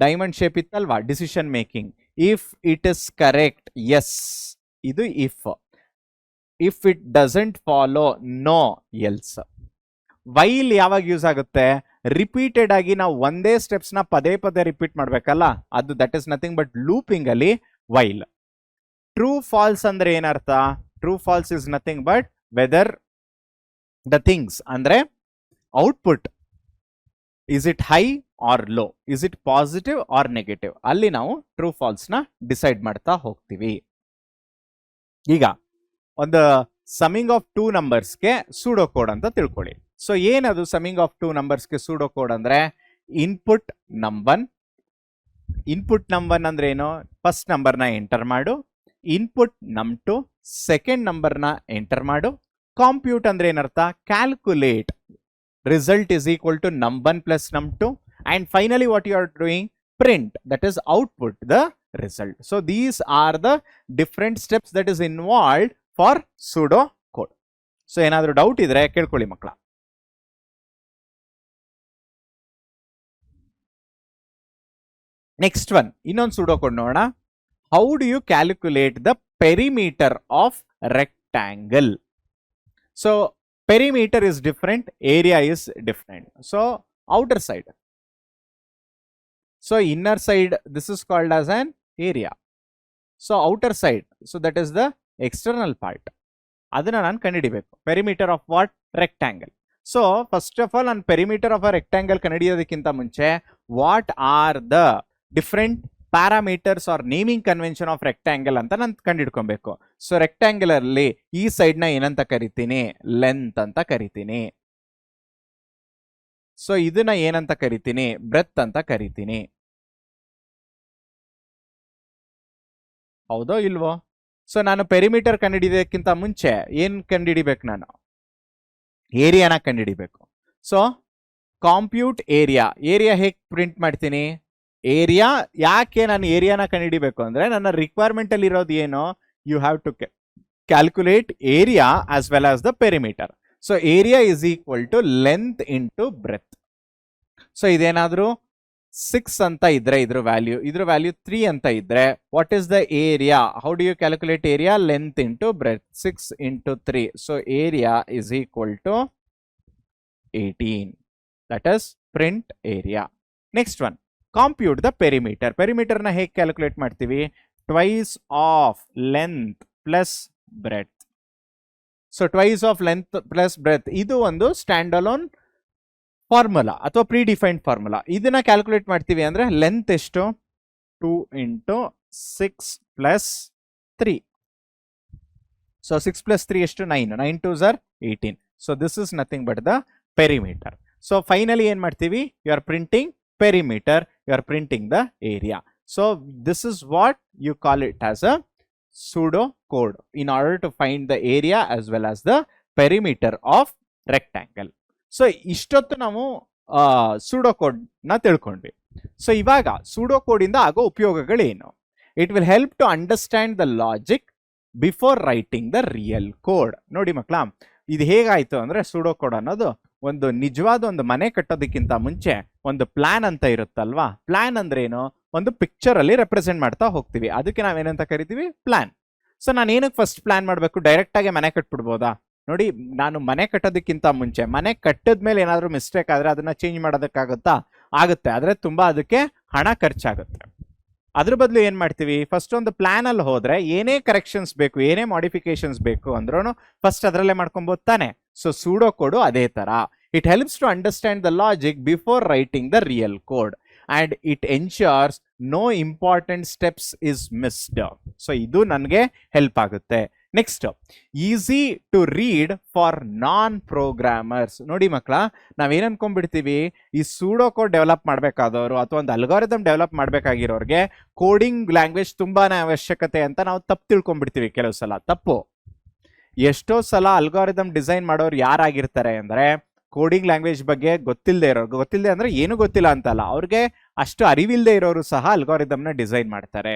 ಡೈಮಂಡ್ ಶೇಪ್ ಇತ್ತಲ್ವಾ? Decision making. If it is correct, yes, ಇದು if. If it doesn't follow, no, else. While ಯಾವಾಗ ಯೂಸ್ ಆಗುತ್ತೆ? ರಿಪೀಟೆಡ್ ಆಗಿ ನಾವು ಒಂದೇ ಸ್ಟೆಪ್ಸ್ ನ ಪದೇ ಪದೇ ರಿಪೀಟ್ ಮಾಡ್ಬೇಕಲ್ಲ, ಅದು that is nothing but looping ಅಲ್ಲಿ ವೈಲ್. ಟ್ರೂ ಫಾಲ್ಸ್ ಅಂದ್ರೆ ಏನರ್ಥ? True false is nothing but whether the things ಅಂದ್ರೆ output is it high or low, is it positive or negative, ಅಲ್ಲಿ ನಾವು ಟ್ರೂ ಫಾಲ್ಸ್ ನ ಡಿಸೈಡ್ ಮಾಡ್ತಾ ಹೋಗ್ತೀವಿ. ಈಗ ಒಂದು ಸಮಿಂಗ್ ಆಫ್ 2 ನಂಬರ್ಸ್ಗೆ ಸೂಡೋ ಕೋಡ್ ಅಂತ ತಿಳ್ಕೊಳ್ಳಿ. ಸೊ ಏನದು ಸಮಿಂಗ್ ಆಫ್ 2 ನಂಬರ್ಸ್ಗೆ ಸೂಡೋ ಕೋಡ್ ಅಂದ್ರೆ? ಇನ್ಪುಟ್ ನಂ1, ಇನ್ಪುಟ್ ನಂ1 ಅಂದ್ರೆ ಏನು? ಫಸ್ಟ್ ನಂಬರ್ನ ಎಂಟರ್ ಮಾಡು. ಇನ್ಪುಟ್ ನಂ2, ಸೆಕೆಂಡ್ ನಂಬರ್ನ ಎಂಟರ್ ಮಾಡು. ಕಾಂಪ್ಯೂಟ್ ಅಂದ್ರೆ ಏನರ್ಥ? Calculate. Result is equal to ನಂ1 ಪ್ಲಸ್ ನಂ2. And finally what you are doing? Print, that is output the result. So these are the different steps that is involved for pseudo code. So ಏನಾದ್ರೂ doubt ಇದ್ರೆ ಕೇಳ್ಕೊಳ್ಳಿ ಮಕ್ಕಳ. Next one, ಇನ್ನೊಂದು pseudo code ನೋಡೋಣ. How do you calculate the perimeter of rectangle? So perimeter is different, area is different. So outer side, so inner side, this is called as an area. So outer side, so that is the external part. ಅದನ್ನ ನಾನು ಕಂಡುಹಿಡಿಬೇಕು. Perimeter of what? Rectangle. So first of all ನಾನು perimeter of a rectangle ಕಂಡುಹಿಡಿಯೋದಕ್ಕಿಂತ ಮುಂಚೆ what are the different parameters are naming convention of rectangle ಅಂತ ನಾನು ಕಂಡುಹಿಡ್ಕೊಬೇಕು. So rectangle ಅಲ್ಲಿ ಈ ಸೈಡ್ ನ ಏನಂತ ಕರಿತೀನಿ? ಲೆಂತ್ ಅಂತ ಕರಿತೀನಿ. ಸೊ ಇದನ್ನ ಏನಂತ ಕರಿತೀನಿ? ಬ್ರೆತ್ ಅಂತ ಕರಿತೀನಿ. ಹೌದೋ ಇಲ್ವೋ? ಸೊ ನಾನು ಪೆರಿಮೀಟರ್ ಕಂಡುಹಿಡಿಯೋದಕ್ಕಿಂತ ಮುಂಚೆ ಏನ್ ಕಂಡುಹಿಡಿಬೇಕು? ನಾನು ಏರಿಯಾನ ಕಂಡುಹಿಡಿಬೇಕು. So compute area. ಏರಿಯಾ ಹೇಗೆ ಪ್ರಿಂಟ್ ಮಾಡ್ತೀನಿ? ಏರಿಯಾ. ಯಾಕೆ ನಾನು ಏರಿಯಾನ ಕಂಡುಹಿಡಿಬೇಕು ಅಂದ್ರೆ ನನ್ನ ರಿಕ್ವೈರ್ಮೆಂಟ್ ಅಲ್ಲಿ ಇರೋದು ಏನು, you have to calculate area as well as the perimeter. So area is equal to length into breadth. So ಇದೇನಾದ್ರೂ 6 ಅಂತ ಇದ್ರೆ ಇದ್ರ ವ್ಯಾಲ್ಯೂ 3 ಅಂತ ಇದ್ರೆ what is the area? How do you calculate area? Length into breadth, 6 into 3. So area is equal to 18. That is print area. Next one, compute the perimeter. ಪೆರಿಮೀಟರ್ನ ಹೇಗೆ calculate ಮಾಡ್ತೀವಿ? Twice of length plus breath. So twice of length plus breadth ಇದು ಒಂದು stand alone formula ಅಥವಾ pre defined formula. ಇದನ್ನ calculate ಮಾಡ್ತೀವಿ ಅಂದ್ರೆ length ಎಷ್ಟು? 2 ಇಂಟು 6 ಪ್ಲಸ್ 3. ಸೊ 6 ಪ್ಲಸ್ 3 ಎಷ್ಟು? 9. 9 2s are 18. So this is nothing but the perimeter. So finally ಏನ್ ಮಾಡ್ತೀವಿ? You are printing perimeter, you are printing the area. So this is what you call it as a pseudo code in order to find the area as well as the perimeter of rectangle. So ಇಷ್ಟೊತ್ತು ನಾವು pseudo code ನ ತಿಳ್ಕೊಂಡ್ವಿ. So ಇವಾಗ pseudo code ಇಂದ ಆಗೋ ಉಪಯೋಗಗಳೇನು? It will help to understand the logic before writing the real code. ನೋಡಿ ಮಕ್ಕಳ, ಇದು ಹೇಗಾಯ್ತು ಅಂದ್ರೆ ಸೂಡೋ ಕೋಡ್ ಅನ್ನೋದು ಒಂದು ನಿಜವಾದ ಒಂದು ಮನೆ ಕಟ್ಟೋದಕ್ಕಿಂತ ಮುಂಚೆ ಒಂದು ಪ್ಲಾನ್ ಅಂತ ಇರುತ್ತಲ್ವಾ. ಪ್ಲಾನ್ ಅಂದ್ರೆ ಏನು? ಒಂದು ಪಿಕ್ಚರ್ ಅಲ್ಲಿ ರೆಪ್ರೆಸೆಂಟ್ ಮಾಡ್ತಾ ಹೋಗ್ತೀವಿ, ಅದಕ್ಕೆ ನಾವೇನಂತ ಕರಿತೀವಿ? ಪ್ಲಾನ್. ಸೊ ನಾನು ಏನಕ್ಕೆ ಫಸ್ಟ್ ಪ್ಲಾನ್ ಮಾಡಬೇಕು? ಡೈರೆಕ್ಟ್ ಆಗಿ ಮನೆ ಕಟ್ಬಿಡ್ಬೋದಾ? ನೋಡಿ, ನಾನು ಮನೆ ಕಟ್ಟೋದಕ್ಕಿಂತ ಮುಂಚೆ ಮನೆ ಕಟ್ಟಿದ್ಮೇಲೆ ಏನಾದರೂ ಮಿಸ್ಟೇಕ್ ಆದ್ರೆ ಅದನ್ನ ಚೇಂಜ್ ಮಾಡೋದಕ್ಕಾಗುತ್ತಾ? ಆಗುತ್ತೆ, ಆದ್ರೆ ತುಂಬಾ ಅದಕ್ಕೆ ಹಣ ಖರ್ಚಾಗುತ್ತೆ. ಅದ್ರ ಬದಲು ಏನ್ ಮಾಡ್ತೀವಿ? ಫಸ್ಟ್ ಒಂದು ಪ್ಲಾನ್ ಅಲ್ಲಿ ಹೋದ್ರೆ ಏನೇ ಕರೆಕ್ಷನ್ಸ್ ಬೇಕು, ಏನೇ ಮಾಡಿಫಿಕೇಶನ್ಸ್ ಬೇಕು ಅಂದ್ರೂ ಫಸ್ಟ್ ಅದರಲ್ಲೇ ಮಾಡ್ಕೊಬೋದು ತಾನೆ. ಸೊ ಸೂಡೋ ಕೋಡು ಅದೇ ತರ. It helps to understand the logic before writing the real code and it ensures no important steps is missed. So ಇದು ನನಗೆ ಹೆಲ್ಪ್ ಆಗುತ್ತೆ. Next, easy to read for non programmers. ನೋಡಿ ಮಕ್ಕಳ, ನಾವೇನ್ ಅನ್ಕೊಂಡ್ಬಿಡ್ತೀವಿ, ಈ pseudo code develop ಮಾಡಬೇಕಾದವರು ಅಥವಾ ಒಂದು algorithm develop ಮಾಡಬೇಕಾಗಿರೋರಿಗೆ coding language ತುಂಬಾನೇ ಅವಶ್ಯಕತೆ ಅಂತ ನಾವು ತಪ್ಪು ತಿಳ್ಕೊಂಡ್ಬಿಡ್ತೀವಿ. ಕೆಲವು ಸಲ ತಪ್ಪು. ಎಷ್ಟೋ ಸಲ ಅಲ್ಗಾರಿದಮ್ ಡಿಸೈನ್ ಮಾಡೋರು ಯಾರಾಗಿರ್ತಾರೆ ಅಂದ್ರೆ ಕೋಡಿಂಗ್ ಲ್ಯಾಂಗ್ವೇಜ್ ಬಗ್ಗೆ ಗೊತ್ತಿಲ್ಲದೆ ಇರೋರು. ಗೊತ್ತಿಲ್ಲದೆ ಅಂದ್ರೆ ಏನು ಗೊತ್ತಿಲ್ಲ ಅಂತಲ್ಲ, ಅವ್ರಿಗೆ ಅಷ್ಟು ಅರಿವಿಲ್ಲದೆ ಇರೋರು ಸಹ ಅಲ್ಗಾರಿದಮ್ನ ಡಿಸೈನ್ ಮಾಡ್ತಾರೆ.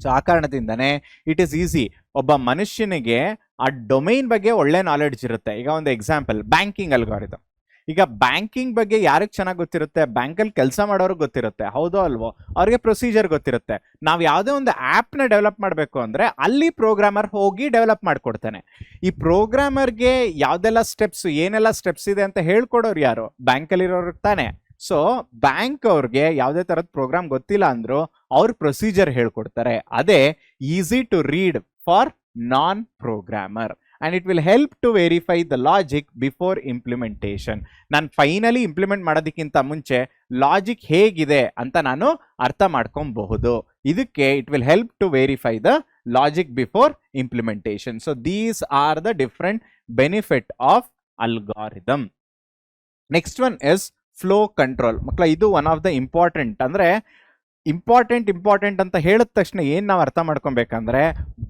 ಸೊ ಆ ಕಾರಣದಿಂದನೇ ಇಟ್ ಈಸ್ ಈಸಿ. ಒಬ್ಬ ಮನುಷ್ಯನಿಗೆ ಆ ಡೊಮೈನ್ ಬಗ್ಗೆ ಒಳ್ಳೆ ನಾಲೆಡ್ಜ್ ಇರುತ್ತೆ. ಈಗ ಒಂದು ಎಕ್ಸಾಂಪಲ್, ಬ್ಯಾಂಕಿಂಗ್ ಅಲ್ಗಾರಿದಮ್. ಈಗ ಬ್ಯಾಂಕಿಂಗ್ ಬಗ್ಗೆ ಯಾರಿಗೆ ಚೆನ್ನಾಗಿ ಗೊತ್ತಿರುತ್ತೆ? ಬ್ಯಾಂಕಲ್ಲಿ ಕೆಲಸ ಮಾಡೋರಿಗೆ ಗೊತ್ತಿರುತ್ತೆ, ಹೌದೋ ಅಲ್ವೋ? ಅವ್ರಿಗೆ ಪ್ರೊಸೀಜರ್ ಗೊತ್ತಿರುತ್ತೆ. ನಾವು ಯಾವುದೇ ಒಂದು ಆ್ಯಪ್ನ ಡೆವಲಪ್ ಮಾಡಬೇಕು ಅಂದರೆ ಅಲ್ಲಿ ಪ್ರೋಗ್ರಾಮರ್ ಹೋಗಿ ಡೆವಲಪ್ ಮಾಡಿಕೊಡ್ತಾನೆ. ಈ ಪ್ರೋಗ್ರಾಮರ್ಗೆ ಯಾವುದೆಲ್ಲ ಸ್ಟೆಪ್ಸ್, ಏನೆಲ್ಲ ಸ್ಟೆಪ್ಸ್ ಇದೆ ಅಂತ ಹೇಳ್ಕೊಡೋರು ಯಾರು? ಬ್ಯಾಂಕಲ್ಲಿರೋರು ತಾನೆ. ಸೊ ಬ್ಯಾಂಕ್ ಅವ್ರಿಗೆ ಯಾವುದೇ ಥರದ ಪ್ರೋಗ್ರಾಮ್ ಗೊತ್ತಿಲ್ಲ ಅಂದ್ರು ಅವ್ರ ಪ್ರೊಸೀಜರ್ ಹೇಳ್ಕೊಡ್ತಾರೆ. ಅದೇ easy to read for non programmer. and it will help to verify the logic before implementation. ನಾನು ಫೈನಲಿ ಇಂಪ್ಲಿಮೆಂಟ್ ಮಾಡೋದಕ್ಕಿಂತ ಮುಂಚೆ ಲಾಜಿಕ್ ಹೇಗಿದೆ ಅಂತ ನಾನು ಅರ್ಥ ಮಾಡ್ಕೊಬಹುದು. ಇದಕ್ಕೆ it will help to verify the logic before implementation. So these are the different benefit of algorithm. Next one is flow control. ಮಕ್ಕಳ, ಇದು ಒನ್ ಆಫ್ ದ ಇಂಪಾರ್ಟೆಂಟ್. ಅಂದ್ರೆ ಇಂಪಾರ್ಟೆಂಟ್ ಅಂತ ಹೇಳಿದ ತಕ್ಷಣ ಏನ್ ನಾವು ಅರ್ಥ ಮಾಡ್ಕೊಬೇಕಂದ್ರೆ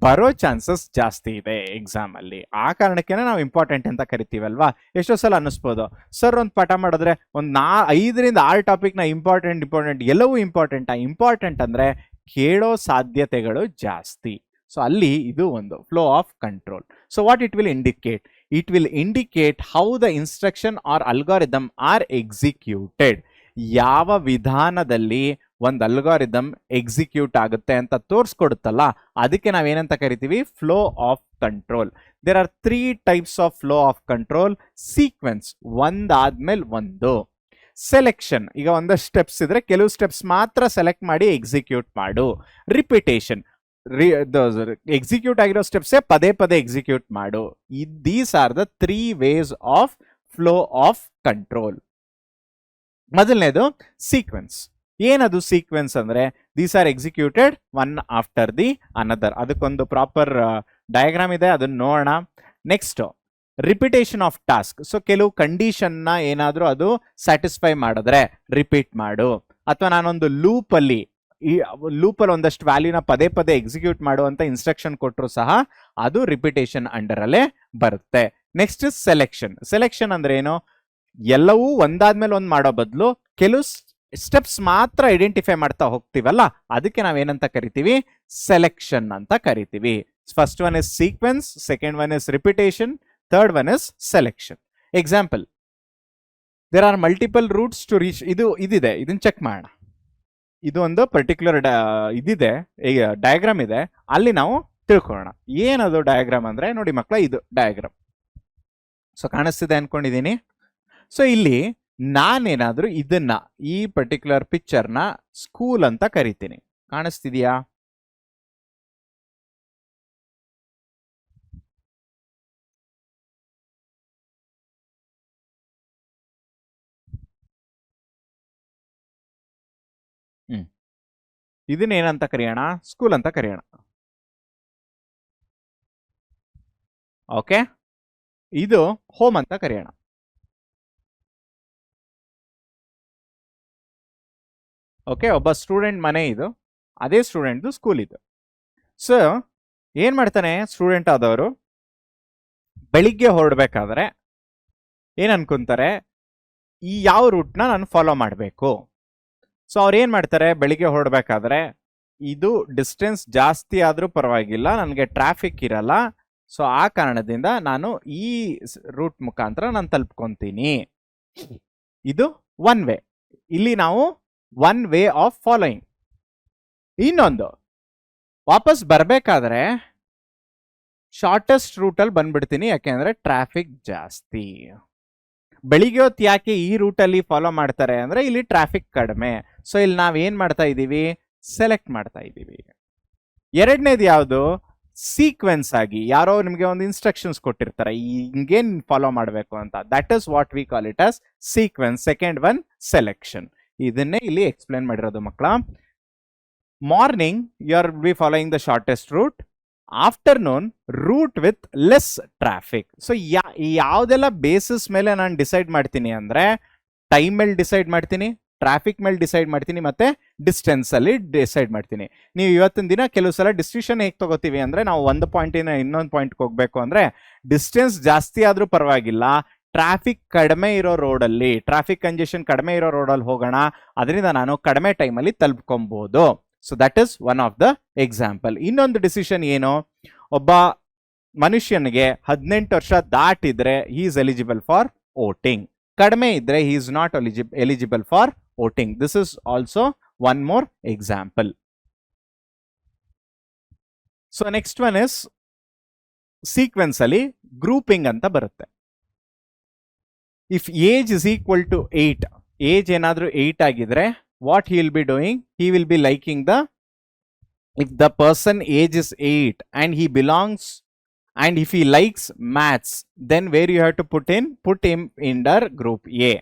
ಬರೋ ಚಾನ್ಸಸ್ ಜಾಸ್ತಿ ಇದೆ ಎಕ್ಸಾಮ್ ಅಲ್ಲಿ. ಆ ಕಾರಣಕ್ಕೆ ನಾವು ಇಂಪಾರ್ಟೆಂಟ್ ಅಂತ ಕರಿತೀವಲ್ವಾ. ಎಷ್ಟೋ ಸಲ ಅನ್ನಿಸ್ಬೋದು, ಸರ್ ಒಂದು ಪಾಠ ಮಾಡಿದ್ರೆ ಒಂದು 5 ರಿಂದ 6 ಟಾಪಿಕ್ನ ಇಂಪಾರ್ಟೆಂಟ್ ಎಲ್ಲವೂ ಇಂಪಾರ್ಟೆಂಟ್ ಅಂದ್ರೆ ಕೇಳೋ ಸಾಧ್ಯತೆಗಳು ಜಾಸ್ತಿ. ಸೊ ಅಲ್ಲಿ ಇದು ಒಂದು flow of control. So what it will indicate? It will indicate how the instruction are algorithm are executed. ಯಾವ ವಿಧಾನದಲ್ಲಿ ಒಂದು ಅಲ್ಗಾರಿದಮ್ ಎಕ್ಸಿಕ್ಯೂಟ್ ಆಗುತ್ತೆ ಅಂತ ತೋರಿಸ್ಕೊಡುತ್ತಲ್ಲ, ಅದಕ್ಕೆ ನಾವೇನಂತ ಕರಿತೀವಿ? Flow of control. There are 3 types of flow of control. Sequence, ಒಂದಾದ್ಮೇಲೆ ಒಂದು. ಸೆಲೆಕ್ಷನ್, ಈಗ ಒಂದಷ್ಟು ಸ್ಟೆಪ್ಸ್ ಇದ್ರೆ ಕೆಲವು ಸ್ಟೆಪ್ಸ್ ಮಾತ್ರ ಸೆಲೆಕ್ಟ್ ಮಾಡಿ ಎಕ್ಸಿಕ್ಯೂಟ್ ಮಾಡು. ರಿಪಿಟೇಷನ್, ಎಕ್ಸಿಕ್ಯೂಟ್ ಆಗಿರೋ ಸ್ಟೆಪ್ಸೇ ಪದೇ ಎಕ್ಸಿಕ್ಯೂಟ್ ಮಾಡು. These are the 3 ways of flow of control. ಮೊದಲನೇದು ಸೀಕ್ವೆನ್ಸ್. ಏನದು ಸೀಕ್ವೆನ್ಸ್ ಅಂದ್ರೆ these are executed one after the another. ಅದಕ್ಕೊಂದು ಪ್ರಾಪರ್ ಡಯಾಗ್ರಾಮ್ ಇದೆ, ಅದನ್ನ ನೋಡೋಣ. Next, repetition of task. So ಕೆಲವು ಕಂಡೀಷನ್ನ ಏನಾದರೂ ಅದು ಸ್ಯಾಟಿಸ್ಫೈ ಮಾಡಿದ್ರೆ ರಿಪೀಟ್ ಮಾಡು. ಅಥವಾ ನಾನೊಂದು ಲೂಪಲ್ಲಿ ಒಂದಷ್ಟು ವ್ಯಾಲ್ಯೂನ ಪದೇ ಎಕ್ಸಿಕ್ಯೂಟ್ ಮಾಡುವಂತ ಇನ್ಸ್ಟ್ರಕ್ಷನ್ ಕೊಟ್ಟರು ಸಹ ಅದು ರಿಪಿಟೇಷನ್ ಅಂಡರ್ ಅಲ್ಲೇ ಬರುತ್ತೆ. Next selection. ಸೆಲೆಕ್ಷನ್ ಅಂದ್ರೆ ಏನು? ಎಲ್ಲವೂ ಒಂದಾದ್ಮೇಲೆ ಒಂದು ಮಾಡೋ ಬದಲು ಕೆಲವು ಸ್ಟೆಪ್ಸ್ ಮಾತ್ರ ಐಡೆಂಟಿಫೈ ಮಾಡ್ತಾ ಹೋಗ್ತೀವಲ್ಲ, ಅದಕ್ಕೆ ನಾವೇನಂತ ಕರಿತೀವಿ, ಸೆಲೆಕ್ಷನ್ ಅಂತ ಕರಿತೀವಿ. First one is sequence, second one is repetition, third one is selection. Example, there are multiple routes to reach. ಇದಿದೆ, ಇದನ್ನ ಚೆಕ್ ಮಾಡೋಣ. ಇದು ಒಂದು ಪರ್ಟಿಕ್ಯುಲರ್ ಇದಿದೆ, ಈಗ ಡಯಾಗ್ರಾಮ್ ಇದೆ, ಅಲ್ಲಿ ನಾವು ತಿಳ್ಕೊಳ್ಳೋಣ. ಏನದು ಡಯಾಗ್ರಾಮ್ ಅಂದ್ರೆ, ನೋಡಿ ಮಕ್ಕಳ, ಇದು ಡಯಾಗ್ರಾಮ್. ಸೊ ಕಾಣಿಸ್ತಿದೆ ಅನ್ಕೊಂಡಿದ್ದೀನಿ. ಸೊ ಇಲ್ಲಿ ನಾನೇನಾದ್ರೂ ಇದನ್ನ, ಈ ಪರ್ಟಿಕ್ಯುಲರ್ ಪಿಕ್ಚರ್ನ ಸ್ಕೂಲ್ ಅಂತ ಕರಿತೀನಿ. ಕಾಣಿಸ್ತಿದ್ಯಾ? ಇದನ್ನ ಏನಂತ ಕರೆಯೋಣ? ಸ್ಕೂಲ್ ಅಂತ ಕರೆಯೋಣ. ಓಕೆ, ಇದು ಹೋಮ್ ಅಂತ ಕರೆಯೋಣ. ಓಕೆ, ಒಬ್ಬ ಸ್ಟೂಡೆಂಟ್ ಮನೆ ಇದು, ಅದೇ ಸ್ಟೂಡೆಂಟ್ದು ಸ್ಕೂಲ್ ಇದು. ಸೊ ಏನ್ ಮಾಡ್ತಾನೆ ಸ್ಟೂಡೆಂಟ್ ಆದವರು, ಬೆಳಿಗ್ಗೆ ಹೊರಡ್ಬೇಕಾದ್ರೆ ಏನ್ ಅನ್ಕೊಂತಾರೆ, ಈ ಯಾವ ರೂಟ್ನ ನಾನು ಫಾಲೋ ಮಾಡಬೇಕು. ಸೊ ಅವ್ರು ಏನ್ ಮಾಡ್ತಾರೆ, ಬೆಳಿಗ್ಗೆ ಹೊರಡ್ಬೇಕಾದ್ರೆ ಇದು ಡಿಸ್ಟೆನ್ಸ್ ಜಾಸ್ತಿ ಆದ್ರೂ ಪರವಾಗಿಲ್ಲ, ನನಗೆ ಟ್ರಾಫಿಕ್ ಇರಲ್ಲ, ಸೊ ಆ ಕಾರಣದಿಂದ ನಾನು ಈ ರೂಟ್ ಮುಖಾಂತರ ನಾನು ತಲುಪ್ಕೊಂತೀನಿ. ಇದು ಒನ್ ವೇ. ಇಲ್ಲಿ ನಾವು ಒನ್ ವೇ ಆಫ್ ಫಾಲೋಯಿಂಗ್. ಇನ್ನೊಂದು, ವಾಪಸ್ ಬರ್ಬೇಕಾದ್ರೆ ಶಾರ್ಟೆಸ್ಟ್ ರೂಟಲ್ಲಿ ಬಂದ್ಬಿಡ್ತೀನಿ, ಯಾಕೆಂದ್ರೆ ಟ್ರಾಫಿಕ್ ಜಾಸ್ತಿ. ಬೆಳಿಗ್ಗೆ ಹೊತ್ತು ಯಾಕೆ ಈ ರೂಟಲ್ಲಿ ಫಾಲೋ ಮಾಡ್ತಾರೆ ಅಂದ್ರೆ, ಇಲ್ಲಿ ಟ್ರಾಫಿಕ್ ಕಡಿಮೆ. ಸೊ ಇಲ್ಲಿ ನಾವ್ ಏನ್ ಮಾಡ್ತಾ ಇದ್ದೀವಿ, ಸೆಲೆಕ್ಟ್ ಮಾಡ್ತಾ ಇದ್ದೀವಿ. ಎರಡನೇದು ಯಾವುದು, ಸೀಕ್ವೆನ್ಸ್ ಆಗಿ ಯಾರೋ ನಿಮಗೆ ಒಂದು ಇನ್ಸ್ಟ್ರಕ್ಷನ್ಸ್ ಕೊಟ್ಟಿರ್ತಾರೆ, ಹಿಂಗೇನ್ ಫಾಲೋ ಮಾಡಬೇಕು ಅಂತ. That is what we call it as sequence. Second one selection. ಇದನ್ನೇ ಇಲ್ಲಿ ಎಕ್ಸ್ಪ್ಲೇನ್ ಮಾಡಿರೋದು ಮಕ್ಕಳ. Morning you are be following the shortest route, afternoon route with less traffic. So ಯಾವ್ದೆಲ್ಲ ಬೇಸಿಸ್ ಮೇಲೆ ನಾನು ಡಿಸೈಡ್ ಮಾಡ್ತೀನಿ ಅಂದ್ರೆ, ಟೈಮ್ ಮೇಲೆ ಡಿಸೈಡ್ ಮಾಡ್ತೀನಿ, ಟ್ರಾಫಿಕ್ ಮೇಲೆ ಡಿಸೈಡ್ ಮಾಡ್ತೀನಿ, ಮತ್ತೆ ಡಿಸ್ಟೆನ್ಸ್ ಅಲ್ಲಿ ಡಿಸೈಡ್ ಮಾಡ್ತೀನಿ. ನೀವು ಇವತ್ತಿನ ದಿನ ಕೆಲವು ಸಲ ಡಿಸಿಷನ್ ಹೇಗೆ ತಗೋತೀವಿ ಅಂದ್ರೆ, ನಾವು ಒಂದು ಪಾಯಿಂಟಿನ ಇನ್ನೊಂದು ಪಾಯಿಂಟ್ಗೆ ಹೋಗ್ಬೇಕು ಅಂದ್ರೆ, ಡಿಸ್ಟೆನ್ಸ್ ಜಾಸ್ತಿ ಆದ್ರೂ ಪರವಾಗಿಲ್ಲ, ಟ್ರಾಫಿಕ್ ಕಡಿಮೆ ಇರೋ ರೋಡಲ್ಲಿ, ಟ್ರಾಫಿಕ್ ಕಂಜೆಷನ್ ಕಡಿಮೆ ಇರೋ ರೋಡಲ್ಲಿ ಹೋಗೋಣ, ಅದರಿಂದ ನಾನು ಕಡಿಮೆ ಟೈಮಲ್ಲಿ ತಲುಪ್ಕೊಬಹುದು. So that is one of the example. ಇನ್ನೊಂದು ಡಿಸಿಷನ್ ಏನು, ಒಬ್ಬ ಮನುಷ್ಯನಿಗೆ 18 ವರ್ಷ ದಾಟಿದ್ರೆ he is eligible for voting, ಕಡಿಮೆ ಇದ್ರೆ he is not eligible for voting. This is also one more example. So next one is sequence ಅಲ್ಲಿ ಗ್ರೂಪಿಂಗ್ ಅಂತ ಬರುತ್ತೆ. If age is equal to 8, age ಏನಾದ್ರೂ 8 ಆಗಿದ್ರೆ, what he will be doing, he will be liking if the person age is 8 and he belongs, and if he likes maths, then where you have to put him under group A.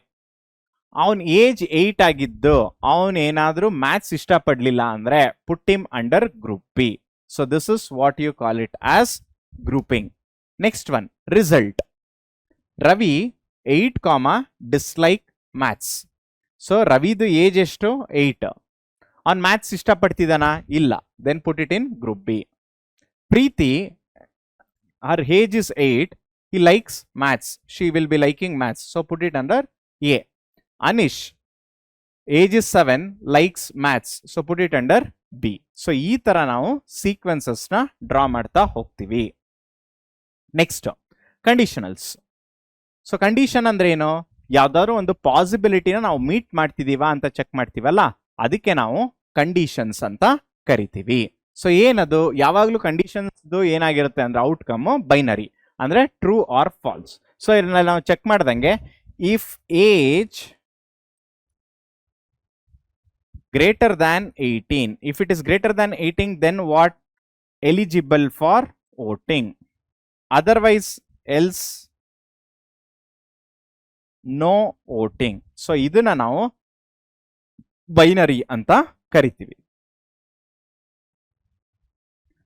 ಅವನ್ age 8 ಆಗಿದ್ದು ಅವನ್ ಏನಾದ್ರೂ maths ಇಷ್ಟಪಡ್ಲಿಲ್ಲ ಅಂದ್ರೆ, put him under group B. So this is what you call it as grouping. Next one, result. Ravi 8, dislike maths. So ರವಿದು age ಎಷ್ಟು, 8. ಅವ್ನು maths ಇಷ್ಟಪಡ್ತಿದ್ದಾನ, ಇಲ್ಲ, then put it in group B. Preeti, her age is 8, he likes maths, she will be liking maths, so put it under A. Anish age is 7, likes maths, so put it under B. So ಈ ತರ ನಾವು sequences ನ draw ಮಾಡ್ತಾ ಹೋಗ್ತೀವಿ. Next, ಕಂಡೀಷನಲ್ಸ್. So condition ಅಂದ್ರೆ ಏನು, ಯಾವ್ದಾದ್ರು ಒಂದು ಪಾಸಿಬಿಲಿಟಿನ ನಾವು ಮೀಟ್ ಮಾಡ್ತಿದೀವಾ ಅಂತ ಚೆಕ್ ಮಾಡ್ತೀವಲ್ಲ, ಅದಕ್ಕೆ ನಾವು ಕಂಡೀಷನ್ಸ್ ಅಂತ ಕರಿತೀವಿ. ಸೊ ಏನದು, ಯಾವಾಗ್ಲೂ ಕಂಡೀಷನ್ಸ್ ಏನಾಗಿರುತ್ತೆ ಅಂದ್ರೆ ಔಟ್ಕಮ್ ಬೈನರಿ, ಅಂದ್ರೆ ಟ್ರೂ ಆರ್ ಫಾಲ್ಸ್. ಸೊ ಇದನ್ನಲ್ಲಿ ನಾವು ಚೆಕ್ ಮಾಡ್ದಂಗೆ, if age greater than 18, if it is greater than 18, then what, eligible for voting, otherwise else no voting. So ಇದನ್ನ ನಾವು ಬೈನರಿ ಅಂತ ಕರಿತೀವಿ.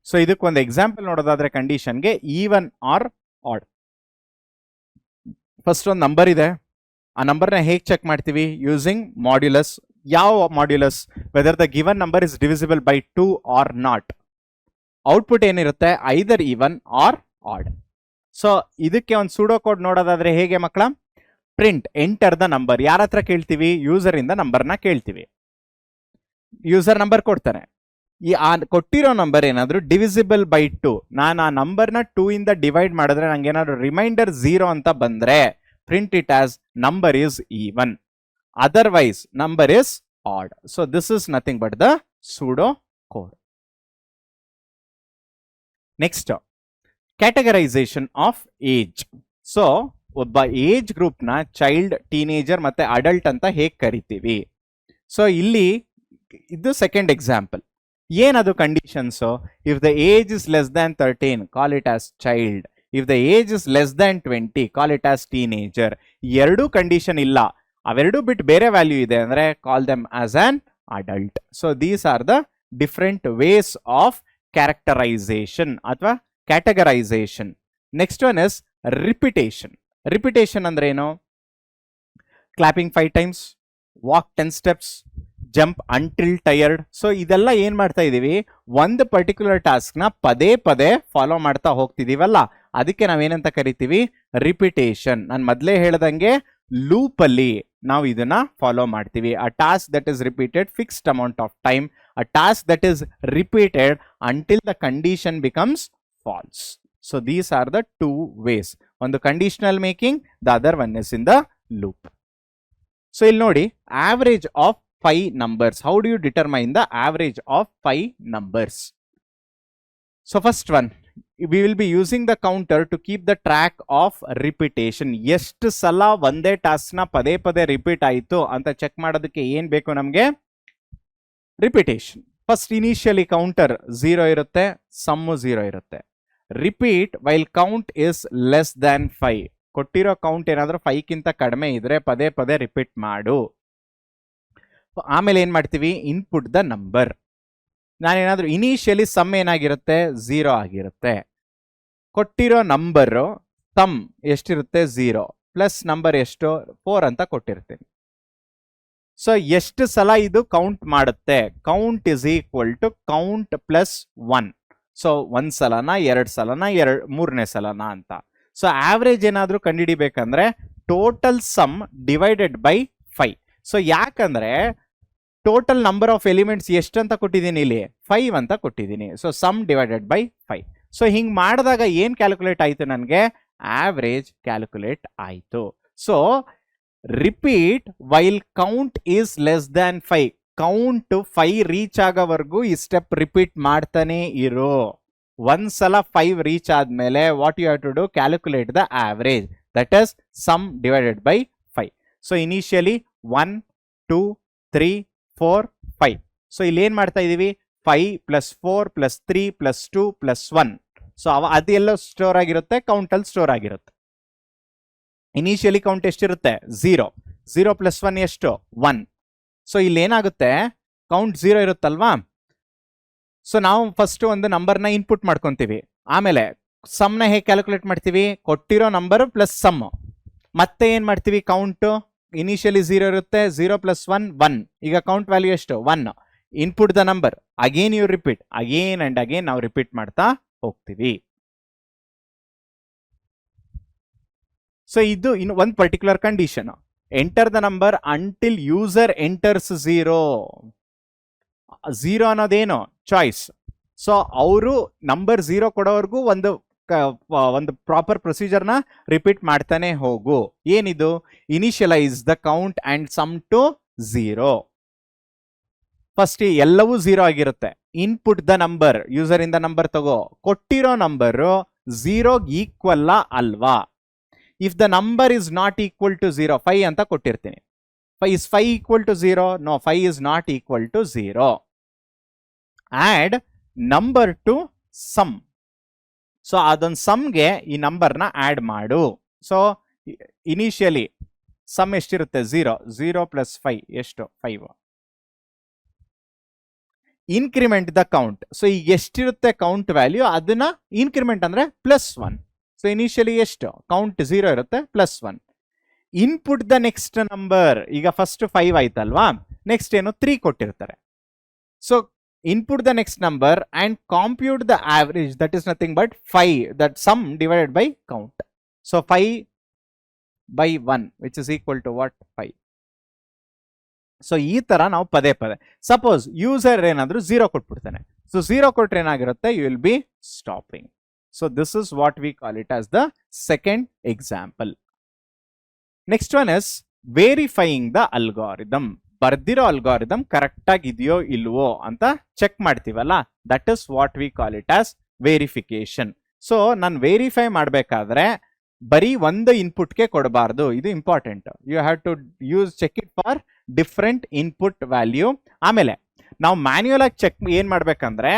ಸೊ ಇದಕ್ಕೊಂದು ಎಕ್ಸಾಂಪಲ್ ನೋಡೋದಾದ್ರೆ ಕಂಡೀಷನ್ಗೆ, ಈವನ್ ಆರ್ ಆಡ್. ಫಸ್ಟ್ ಒಂದು ನಂಬರ್ ಇದೆ, ಆ ನಂಬರ್ನ ಹೇಗೆ ಚೆಕ್ ಮಾಡ್ತೀವಿ, ಯೂಸಿಂಗ್ ಮಾಡ್ಯುಲಸ್. ಯಾವ modulus, whether the given number is divisible by 2 or not. Output ಏನಿರುತ್ತೆ, either even or odd. So ಇದಕ್ಕೆ ಒಂದು ಸೂಡೋ ಕೋಡ್ ನೋಡೋದಾದ್ರೆ ಹೇಗೆ ಮಕ್ಕಳ, ಪ್ರಿಂಟ್ ಎಂಟರ್ ದ ನಂಬರ್. ಯಾರ ಹತ್ರ ಕೇಳ್ತೀವಿ? ಯೂಸರ್ ಇಂದ ನಂಬರ್ನ ಕೇಳ್ತೀವಿ. ಯೂಸರ್ ನಂಬರ್ ಕೊಡ್ತಾನೆ. ಈ ಕೊಟ್ಟಿರೋ ನಂಬರ್ ಏನಾದ್ರು ಡಿವಿಸಿಬಲ್ ಬೈ 2, ನಾನು ಆ ನಂಬರ್ನ 2 ಇಂದ ಡಿವೈಡ್ ಮಾಡಿದ್ರೆ ನಂಗೆ ಏನಾದ್ರು ರಿಮೈಂಡರ್ 0 ಅಂತ ಬಂದ್ರೆ print it as number is even, otherwise number is odd. So this is nothing but the pseudo code. Next, categorisation of age. So ಒಬ್ಬ ಏಜ್ ಗ್ರೂಪ್ ನ ಚೈಲ್ಡ್, ಟೀನೇಜರ್ ಮತ್ತೆ ಅಡಲ್ಟ್ ಅಂತ ಹೇಗೆ ಕರಿತೀವಿ? ಸೊ ಇಲ್ಲಿ ಇದು ಸೆಕೆಂಡ್ ಎಕ್ಸಾಂಪಲ್. ಏನದು conditions? If the age is less than 13 call it as child, if the age is less than 20 call it as teenager. ಎರಡೂ ಕಂಡೀಷನ್ ಇಲ್ಲ, ಅವೆರಡೂ ಬಿಟ್ಟು ಬೇರೆ ವ್ಯಾಲ್ಯೂ ಇದೆ ಅಂದ್ರೆ call them as an adult. So these are the different ways of characterisation ಅಥವಾ categorisation. Next one is repetition. Repetition ಅಂದ್ರೆ ಏನು? Clapping 5 times, walk 10 steps, jump until tired. So ಇದೆಲ್ಲ ಏನ್ ಮಾಡ್ತಾ ಇದೀವಿ? ಒಂದು ಪರ್ಟಿಕ್ಯುಲರ್ ಟಾಸ್ಕ್ ನ ಪದೇ ಪದೇ ಫಾಲೋ ಮಾಡ್ತಾ ಹೋಗ್ತಿದೀವಲ್ಲ, ಅದಕ್ಕೆ ನಾವೇನಂತ ಕರಿತೀವಿ? ರಿಪಿಟೇಷನ್. ನಾನು ಮೊದಲೇ ಹೇಳ್ದಂಗೆ ಲೂಪ್ ಅಲ್ಲಿ ನಾವು ಇದನ್ನ ಫಾಲೋ ಮಾಡ್ತೀವಿ. A task that is repeated fixed amount of time, a task that is repeated until the condition becomes false. So these are the two ways. ಒಂದು conditional making, the other one is in the loop. So ಇಲ್ಲಿ ನೋಡಿ, average of 5 numbers. How do you determine the average of 5 numbers? So first one, we will be using the counter to keep the track of repetition. ಎಷ್ಟು ಸಲ ಒಂದೇ task ನ ಪದೇ ಪದೇ repeat ಆಯಿತು ಅಂತ ಚೆಕ್ ಮಾಡೋದಕ್ಕೆ ಏನ್ ಬೇಕು ನಮಗೆ? ರಿಪಿಟೇಷನ್. ಫಸ್ಟ್ ಇನಿಷಿಯಲಿ ಕೌಂಟರ್ 0 ಇರುತ್ತೆ, ಸಮ್ಮು 0 ಇರುತ್ತೆ. Repeat while count is less than 5. ಕೊಟ್ಟಿರೋ ಕೌಂಟ್ ಏನಾದ್ರೂ 5 ಗಿಂತ ಕಡಿಮೆ ಇದ್ರೆ ಪದೇ ಪದೇ ರಿಪೀಟ್ ಮಾಡು. ಆಮೇಲೆ ಏನ್ ಮಾಡ್ತೀವಿ? Input the number. ನಾನೇನಾದ್ರೂ ಇನಿಷಿಯಲಿ ಸಮ್ ಏನಾಗಿರುತ್ತೆ? 0 ಆಗಿರುತ್ತೆ. ಕೊಟ್ಟಿರೋ ನಂಬರ್ ಸಮ್ ಎಷ್ಟಿರುತ್ತೆ? 0 ಪ್ಲಸ್ ನಂಬರ್ ಎಷ್ಟು? 4 ಅಂತ ಕೊಟ್ಟಿರ್ತೀನಿ. ಸೊ ಎಷ್ಟು ಸಲ ಇದು ಕೌಂಟ್ ಮಾಡುತ್ತೆ? Count is equal to count plus 1. So 1 ಸಲನಾ, 2 ಸಲನಾ, 3ನೇ ಸಲನಾ ಅಂತ. ಸೊ ಆವರೇಜ್ ಏನಾದ್ರೂ ಕಂಡುಹಿಡಿಬೇಕಂದ್ರೆ total sum divided by 5. So ಯಾಕಂದ್ರೆ ಟೋಟಲ್ ನಂಬರ್ ಆಫ್ ಎಲಿಮೆಂಟ್ಸ್ ಎಷ್ಟು ಅಂತ ಕೊಟ್ಟಿದ್ದೀನಿ? ಇಲ್ಲಿ 5 ಅಂತ ಕೊಟ್ಟಿದ್ದೀನಿ. So sum divided by 5. So ಹಿಂಗ್ ಮಾಡಿದಾಗ ಏನ್ ಕ್ಯಾಲ್ಕುಲೇಟ್ ಆಯ್ತು? ನನಗೆ ಆವರೇಜ್ ಕ್ಯಾಲ್ಕುಲೇಟ್ ಆಯ್ತು. So repeat while count is less than 5. Count 5 reach ಆಗೋವರೆಗೂ ಈ ಸ್ಟೆಪ್ ರಿಪೀಟ್ ಮಾಡ್ತಾನೆ ಇರೋ. ಒಂದ್ಸಲ 5 ರೀಚ್ ಆದ್ಮೇಲೆ what you have to do? Calculate the average, that is sum divided by 5. So initially 1, 2, 3, 4, 5. So ಇಲ್ಲಿ ಏನ್ ಮಾಡ್ತಾ ಇದೀವಿ? 5 + 4 + 3 + 2 + 1. ಸೊ ಅದೆಲ್ಲ ಸ್ಟೋರ್ ಆಗಿರುತ್ತೆ, ಕೌಂಟ್ ಅಲ್ಲಿ ಸ್ಟೋರ್ ಆಗಿರುತ್ತೆ. ಇನಿಷಿಯಲಿ ಕೌಂಟ್ ಎಷ್ಟಿರುತ್ತೆ? 0. 0 + 1 ಎಷ್ಟು? 1. ಸೊ ಇಲ್ಲಿ ಏನಾಗುತ್ತೆ? ಕೌಂಟ್ 0 ಇರುತ್ತಲ್ವಾ? ಸೊ ನಾವು ಫಸ್ಟ್ ಒಂದು ನಂಬರ್ನ ಇನ್ಪುಟ್ ಮಾಡ್ಕೊಂತೀವಿ. ಆಮೇಲೆ ಸಮ್ನ ಹೇಗೆ ಕ್ಯಾಲ್ಕುಲೇಟ್ ಮಾಡ್ತೀವಿ? ಕೊಟ್ಟಿರೋ ನಂಬರ್ ಪ್ಲಸ್ ಸಮ್. ಮತ್ತೆ ಏನ್ ಮಾಡ್ತೀವಿ? ಕೌಂಟ್ ಇನಿಷಿಯಲಿ 0 ಇರುತ್ತೆ, 0 + 1 1. ಈಗ ಕೌಂಟ್ ವ್ಯಾಲ್ಯೂ ಎಷ್ಟು? 1. Input the number, again you repeat, again and again ನಾವು ರಿಪೀಟ್ ಮಾಡ್ತಾ ಹೋಗ್ತೀವಿ. ಸೊ ಇದು ಇನ್ನು ಒಂದು particular condition. Enter the number until user enters 0. 0 ಅನ್ನೋದೇನು? ಚಾಯ್ಸ್. ಸೊ ಅವರು ನಂಬರ್ 0 ಕೊಡೋವರೆಗೂ ಒಂದು ಪ್ರಾಪರ್ ಪ್ರೊಸೀಜರ್ನ ರಿಪೀಟ್ ಮಾಡ್ತಾನೆ ಹೋಗು. ಏನಿದು? Initialise the count and sum to 0. First ಎಲ್ಲವೂ 0 ಆಗಿರುತ್ತೆ. ಇನ್ಪುಟ್ ದ ನಂಬರ್, ಯೂಸರ್ ಇಂದ ನಂಬರ್ ತಗೋ. ಕೊಟ್ಟಿರೋ ನಂಬರ್ 0 ಈಕ್ವಲ್ ಅಲ್ವಾ? If the number is not equal to 0, 5 ಅಂತ ಕೊಟ್ಟಿರ್ತೀನಿ. is 5 equal to 0? No, 5 is not equal to 0. Add number to sum. So ಅದೊಂದು ಸಮ್ಗೆ ಈ ನಂಬರ್ನ ಆಡ್ ಮಾಡು. ಸೊ ಇನಿಷಿಯಲಿ ಸಮ್ ಎಷ್ಟಿರುತ್ತೆ? 0. 0 + 5 ಎಷ್ಟು? 5. Increment the count. ಸೊ ಈಗ ಎಷ್ಟಿರುತ್ತೆ ಕೌಂಟ್ ವ್ಯಾಲ್ಯೂ, ಅದನ್ನ ಇನ್ಕ್ರಿಮೆಂಟ್ ಅಂದ್ರೆ +1. ಸೊ ಇನಿಷಿಯಲಿ ಎಷ್ಟು? ಕೌಂಟ್ 0 ಇರುತ್ತೆ, +1. Input the next number. ಈಗ ಫಸ್ಟ್ 5 ಆಯ್ತಲ್ವಾ? ನೆಕ್ಸ್ಟ್ ಏನು? 3 ಕೊಟ್ಟಿರ್ತಾರೆ. So input the next number and compute the average, that is nothing but 5, that sum divided by count. So 5 by 1 which is equal to what 5. So ಈ ತರ ನಾವು ಪದೇ ಪದೇ suppose user ಏನಾದ್ರು 0 ಕೊಟ್ಬಿಡ್ತಾನೆ. ಸೊ 0 ಕೊಟ್ರೆ ಏನಾಗಿರುತ್ತೆ, you will be stopping. So this is what we call it as the second example. Next one is verifying the algorithm. ಬರ್ದಿರೋ algorithm correct ಆಗಿದೆಯೋ ಇಲ್ವೋ ಅಂತ ಚೆಕ್ ಮಾಡ್ತೀವಲ್ಲ, that is what we call it as verification. So ನಾನು verify ಮಾಡಬೇಕಾದ್ರೆ ಬರೀ ಒಂದು ಇನ್ಪುಟ್ಗೆ ಕೊಡಬಾರ್ದು, ಇದು important. You have to check it for different input value. ಆಮೇಲೆ ನಾವು ಮ್ಯಾನ್ಯುಯಲ್ ಆಗಿ ಚೆಕ್ ಏನ್ ಮಾಡ್ಬೇಕಂದ್ರೆ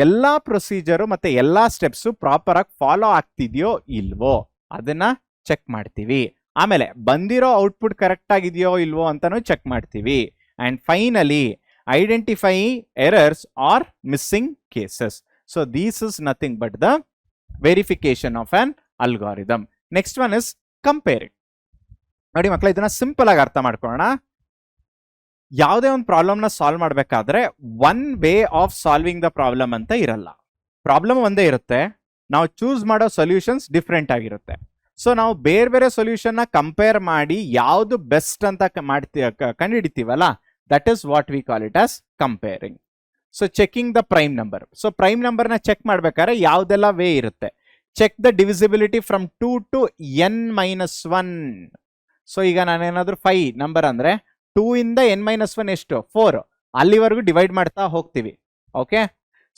ಎಲ್ಲಾ ಪ್ರೊಸೀಜರು ಮತ್ತೆ ಎಲ್ಲಾ ಸ್ಟೆಪ್ಸು ಪ್ರಾಪರ್ ಆಗಿ ಫಾಲೋ ಆಗ್ತಿದ್ಯೋ ಇಲ್ವೋ ಅದನ್ನ ಚೆಕ್ ಮಾಡ್ತೀವಿ. ಆಮೇಲೆ ಬಂದಿರೋ ಔಟ್ಪುಟ್ ಕರೆಕ್ಟ್ ಆಗಿದೆಯೋ ಇಲ್ವೋ ಅಂತಾನು ಚೆಕ್ ಮಾಡ್ತೀವಿ. And finally identify errors are missing cases. So this is nothing but the verification of an algorithm. Next one is comparing. ನೋಡಿ ಮಕ್ಕಳ, ಇದನ್ನ ಸಿಂಪಲ್ ಆಗಿ ಅರ್ಥ ಮಾಡ್ಕೊಳ್ಳೋಣ. ಯಾವುದೇ ಒಂದು ಪ್ರಾಬ್ಲಮ್ನ ಸಾಲ್ವ್ ಮಾಡಬೇಕಾದ್ರೆ one way of solving the problem ಅಂತ ಇರಲ್ಲ. ಪ್ರಾಬ್ಲಮ್ ಒಂದೇ ಇರುತ್ತೆ, ನಾವು ಚೂಸ್ ಮಾಡೋ ಸೊಲ್ಯೂಷನ್ಸ್ ಡಿಫ್ರೆಂಟ್ ಆಗಿರುತ್ತೆ. ಸೊ ನಾವು ಬೇರೆ ಬೇರೆ ಸೊಲ್ಯೂಷನ್ನ ಕಂಪೇರ್ ಮಾಡಿ ಯಾವುದು ಬೆಸ್ಟ್ ಅಂತ ಕಂಡುಹಿಡಿತೀವಲ್ಲ, that is what we call it as comparing. So checking the prime number. So prime ನಂಬರ್ನ ಚೆಕ್ ಮಾಡ್ಬೇಕಾದ್ರೆ ಯಾವುದೆಲ್ಲ ವೇ ಇರುತ್ತೆ. Check the divisibility from 2 to n-1. So ಈಗ ನಾನೇನಾದ್ರೂ 5 ನಂಬರ್ ಅಂದ್ರೆ 2 ಇಂದ n-1 ಎಷ್ಟು 4 ಅಲ್ಲಿವರೆಗೂ ಡಿವೈಡ್ ಮಾಡ್ತಾ ಹೋಗ್ತೀವಿ. Okay,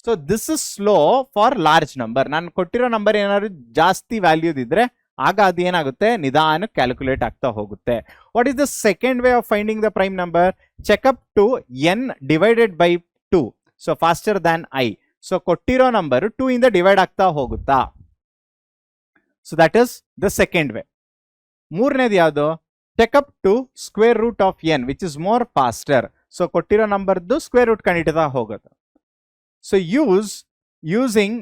so this is slow for large number. ನಾನು ಕೊಟ್ಟಿರೋ ನಂಬರ್ ಏನಾದ್ರು ಜಾಸ್ತಿ ವ್ಯಾಲ್ಯೂದಿದ್ರೆ ಆಗ ಅದೇನಾಗುತ್ತೆ, ನಿಧಾನ ಕ್ಯಾಲ್ಕುಲೇಟ್ ಆಗ್ತಾ ಹೋಗುತ್ತೆ. What is the second way of finding the prime number? Check up to n divided by 2. So faster than i. So ಕೊಟ್ಟಿರೋ ನಂಬರ್ 2 ಇಂದ ಡಿವೈಡ್ ಆಗ್ತಾ ಹೋಗುತ್ತಾ? So that is the second way. ಮೂರನೇದು ಯಾವುದು? Check up to square root of n which is more faster. So ಕೊಟ್ಟಿರೋ ನಂಬರ್ದು square root ಕಂಡಿಡ್ತಾ ಹೋಗುತ್ತೆ. So using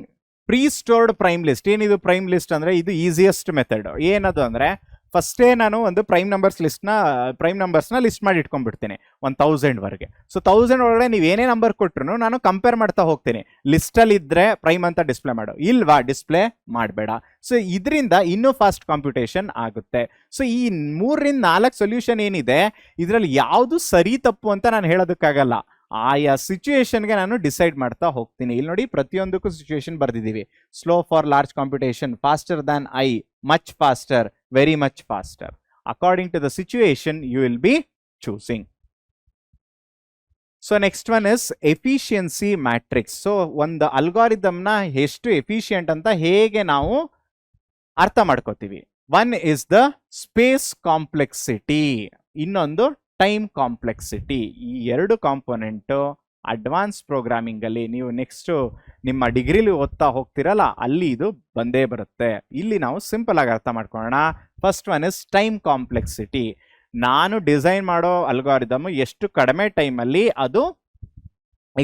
pre stored prime list. ಏನಿದು ಪ್ರೈಮ್ ಲಿಸ್ಟ್ ಅಂದ್ರೆ ಇದು ಈಸಿಯೆಸ್ಟ್ ಮೆಥಡ್. ಏನದು ಅಂದ್ರೆ ಫಸ್ಟೇ ನಾನು ಒಂದು ಪ್ರೈಮ್ ನಂಬರ್ಸ್ನ ಲಿಸ್ಟ್ ಮಾಡಿ ಇಟ್ಕೊಂಡ್ಬಿಡ್ತೀನಿ 1000 ವರೆಗೆ. ಸೊ 1000 ಒಳಗಡೆ ನೀವು ಏನೇ ನಂಬರ್ ಕೊಟ್ರು ನಾನು ಕಂಪೇರ್ ಮಾಡ್ತಾ ಹೋಗ್ತೀನಿ. ಲಿಸ್ಟಲ್ಲಿ ಇದ್ರೆ ಪ್ರೈಮ್ ಅಂತ ಡಿಸ್ಪ್ಲೇ ಮಾಡು, ಇಲ್ವಾ ಡಿಸ್ಪ್ಲೇ ಮಾಡಬೇಡ. ಸೊ ಇದರಿಂದ ಇನ್ನೂ ಫಾಸ್ಟ್ ಕಾಂಪ್ಯೂಟೇಷನ್ ಆಗುತ್ತೆ. ಸೊ ಈ 3-4 ಸೊಲ್ಯೂಷನ್ ಏನಿದೆ ಇದರಲ್ಲಿ ಯಾವುದು ಸರಿ ತಪ್ಪು ಅಂತ ನಾನು ಹೇಳೋದಕ್ಕಾಗಲ್ಲ. ಆಯಾ ಸಿಚುಯೇಷನ್ಗೆ ನಾನು ಡಿಸೈಡ್ ಮಾಡ್ತಾ ಹೋಗ್ತೀನಿ. ಇಲ್ಲಿ ನೋಡಿ, ಪ್ರತಿಯೊಂದಕ್ಕೂ ಸಿಚುಯೇಷನ್ ಬರ್ದಿದ್ದೀವಿ. Slow for large competition, faster than I, much faster, very much faster. According to the situation you will be choosing. So next one is efficiency matrix. So ಒಂದು ಅಲ್ಗಾರಿದಮ್ನ ಎಷ್ಟು ಎಫಿಷಿಯಂಟ್ ಅಂತ ಹೇಗೆ ನಾವು ಅರ್ಥ ಮಾಡ್ಕೋತೀವಿ. One is the space complexity, ಇನ್ನೊಂದು time complexity. ಈ ಎರಡು ಕಾಂಪೋನೆಂಟ್ ಅಡ್ವಾನ್ಸ್ ಪ್ರೋಗ್ರಾಮಿಂಗ್ ಅಲ್ಲಿ ನೀವು ನೆಕ್ಸ್ಟ್ ನಿಮ್ಮ ಡಿಗ್ರಿಲಿ ಓದ್ತಾ ಹೋಗ್ತಿರಲ್ಲ, ಅಲ್ಲಿ ಇದು ಬಂದೇ ಬರುತ್ತೆ. ಇಲ್ಲಿ ನಾವು ಸಿಂಪಲ್ ಆಗಿ ಅರ್ಥ ಮಾಡ್ಕೊಳ್ಳೋಣ. First one is time complexity. ನಾನು ಡಿಸೈನ್ ಮಾಡೋ ಅಲ್ಗಾರಿದಮ್ ಎಷ್ಟು ಕಡಿಮೆ ಟೈಮಲ್ಲಿ ಅದು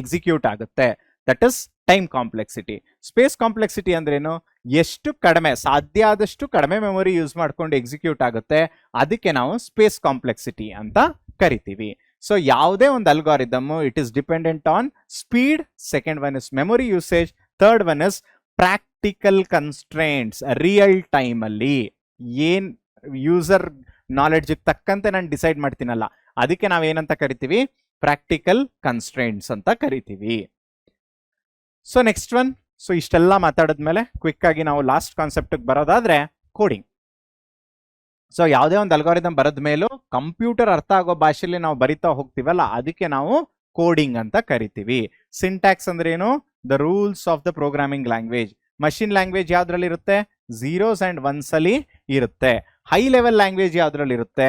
ಎಕ್ಸಿಕ್ಯೂಟ್ ಆಗುತ್ತೆ, that is time complexity. Space complexity ಅಂದ್ರೇನು? ಎಷ್ಟು ಕಡಿಮೆ, ಸಾಧ್ಯ ಆದಷ್ಟು ಕಡಿಮೆ ಮೆಮೊರಿ ಯೂಸ್ ಮಾಡ್ಕೊಂಡು ಎಕ್ಸಿಕ್ಯೂಟ್ ಆಗುತ್ತೆ, ಅದಕ್ಕೆ ನಾವು ಸ್ಪೇಸ್ ಕಾಂಪ್ಲೆಕ್ಸಿಟಿ ಅಂತ ಕರಿತೀವಿ. ಸೊ ಯಾವುದೇ ಒಂದು algorithm it is dependent on speed. Second one is memory usage. Third one is practical constraints. Real time ಅಲ್ಲಿ ಏನ್ ಯೂಸರ್ ನಾಲೆಡ್ಜ್ ತಕ್ಕಂತೆ ನಾನು ಡಿಸೈಡ್ ಮಾಡ್ತೀನಲ್ಲ, ಅದಕ್ಕೆ ನಾವೇನಂತ ಕರಿತೀವಿ? ಪ್ರಾಕ್ಟಿಕಲ್ ಕನ್ಸ್ಟ್ರೇಂಟ್ಸ್ ಅಂತ ಕರಿತೀವಿ. So next one. ಸೊ ಇಷ್ಟೆಲ್ಲ ಮಾತಾಡಿದ್ಮೇಲೆ ಕ್ವಿಕ್ ಆಗಿ ನಾವು ಲಾಸ್ಟ್ ಕಾನ್ಸೆಪ್ಟ್ ಬರೋದಾದ್ರೆ ಕೋಡಿಂಗ್. ಸೊ ಯಾವುದೇ ಒಂದು ಅಲ್ಗಾರಿದಮ್ ಬರೆದ ಮೇಲೂ ಕಂಪ್ಯೂಟರ್ ಅರ್ಥ ಆಗೋ ಭಾಷೆಯಲ್ಲಿ ನಾವು ಬರಿತಾ ಹೋಗ್ತೀವಲ್ಲ, ಅದಕ್ಕೆ ನಾವು ಕೋಡಿಂಗ್ ಅಂತ ಕರಿತೀವಿ. ಸಿಂಟ್ಯಾಕ್ಸ್ ಅಂದ್ರೆ ಏನು? The rules of the programming language. Machine language ಯಾವ್ದ್ರಲ್ಲಿ ಇರುತ್ತೆ? 0s and 1s ಅಲ್ಲಿ ಇರುತ್ತೆ. ಹೈ ಲೆವೆಲ್ ಲ್ಯಾಂಗ್ವೇಜ್ ಯಾವ್ದ್ರಲ್ಲಿ ಇರುತ್ತೆ?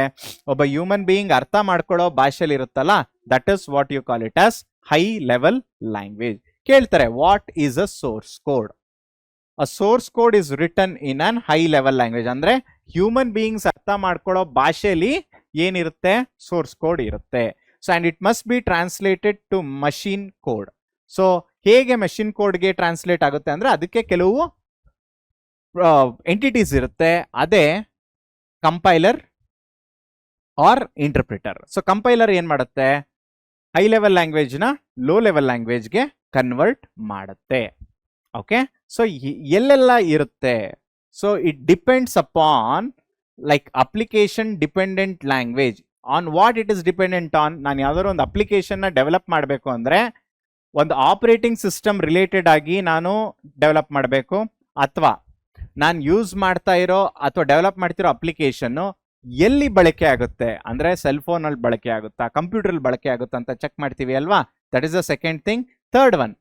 ಒಬ್ಬ ಹ್ಯೂಮನ್ ಬೀಯಿಂಗ್ ಅರ್ಥ ಮಾಡ್ಕೊಳ್ಳೋ ಭಾಷೆಯಲ್ಲಿ ಇರುತ್ತಲ್ಲ, that is what you call it as high level language. ಕೇಳ್ತಾರೆ, what is a source code? A source code is written in an high level language. ಅಂದ್ರೆ ಹ್ಯೂಮನ್ ಬೀಯಿಂಗ್ಸ್ ಅರ್ಥ ಮಾಡ್ಕೊಳ್ಳೋ ಭಾಷೆಯಲ್ಲಿ ಏನಿರುತ್ತೆ? ಸೋರ್ಸ್ ಕೋಡ್ ಇರುತ್ತೆ. So and it must be translated to machine code. So ಹೇಗೆ machine ಕೋಡ್ಗೆ translate ಆಗುತ್ತೆ ಅಂದ್ರೆ ಅದಕ್ಕೆ ಕೆಲವು ಎಂಟಿಟೀಸ್ ಇರುತ್ತೆ, ಅದೇ compiler or interpreter. So compiler ಏನ್ ಮಾಡುತ್ತೆ? High level ಲ್ಯಾಂಗ್ವೇಜ್ನ low level ಲ್ಯಾಂಗ್ವೇಜ್ಗೆ convert ಮಾಡುತ್ತೆ. ಓಕೆ, ಸೊ ಎಲ್ಲೆಲ್ಲ ಇರುತ್ತೆ? So it depends upon like application dependent language. On what it is dependent on? ನಾನು ಯಾವ್ದಾದ್ರು ಒಂದು ಅಪ್ಲಿಕೇಶನ್ನ ಡೆವಲಪ್ ಮಾಡಬೇಕು ಅಂದರೆ ಒಂದು ಆಪರೇಟಿಂಗ್ ಸಿಸ್ಟಮ್ ರಿಲೇಟೆಡ್ ಆಗಿ ನಾನು ಡೆವಲಪ್ ಮಾಡಬೇಕು, ಅಥವಾ ನಾನು ಯೂಸ್ ಮಾಡ್ತಾ ಇರೋ ಅಥವಾ ಡೆವಲಪ್ ಮಾಡ್ತಿರೋ ಅಪ್ಲಿಕೇಶನ್ನು ಎಲ್ಲಿ ಬಳಕೆ ಆಗುತ್ತೆ ಅಂದರೆ ಸೆಲ್ ಫೋನಲ್ಲಿ ಬಳಕೆ ಆಗುತ್ತಾ, ಕಂಪ್ಯೂಟರಲ್ಲಿ ಬಳಕೆ ಆಗುತ್ತಾ ಅಂತ ಚೆಕ್ ಮಾಡ್ತೀವಿ ಅಲ್ವಾ. That is the second thing. Third one,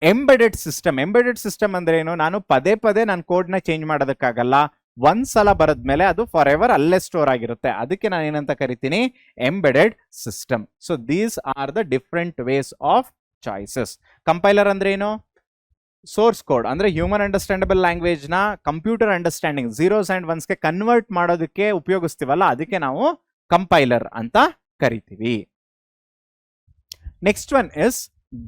embedded system. Embedded system ಅಂದ್ರೆ ಏನು? ನಾನು ಪದೇ ಪದೇ ನನ್ನ ಕೋಡ್ನ ಚೇಂಜ್ ಮಾಡೋದಕ್ಕಾಗಲ್ಲ. ಒಂದ್ಸಲ ಬರದ್ಮೇಲೆ ಅದು ಫಾರ್ ಎವರ್ ಅಲ್ಲೇ ಸ್ಟೋರ್ ಆಗಿರುತ್ತೆ. ಅದಕ್ಕೆ ನಾನು ಏನಂತ ಕರಿತೀನಿ? Embedded system. So these are the different ways of choices. Compiler ಅಂದ್ರೆ ಏನು? ಸೋರ್ಸ್ ಕೋಡ್ ಅಂದ್ರೆ ಹ್ಯೂಮನ್ ಅಂಡರ್ಸ್ಟ್ಯಾಂಡಬಲ್ ಲ್ಯಾಂಗ್ವೇಜ್ ನ ಕಂಪ್ಯೂಟರ್ ಅಂಡರ್ಸ್ಟ್ಯಾಂಡಿಂಗ್ ಝೀರೋಸ್ ಅಂಡ್ ಒನ್ಸ್ಗೆ ಕನ್ವರ್ಟ್ ಮಾಡೋದಕ್ಕೆ ಉಪಯೋಗಿಸ್ತೀವಲ್ಲ, ಅದಕ್ಕೆ ನಾವು ಕಂಪೈಲರ್ ಅಂತ ಕರಿತೀವಿ. Next one is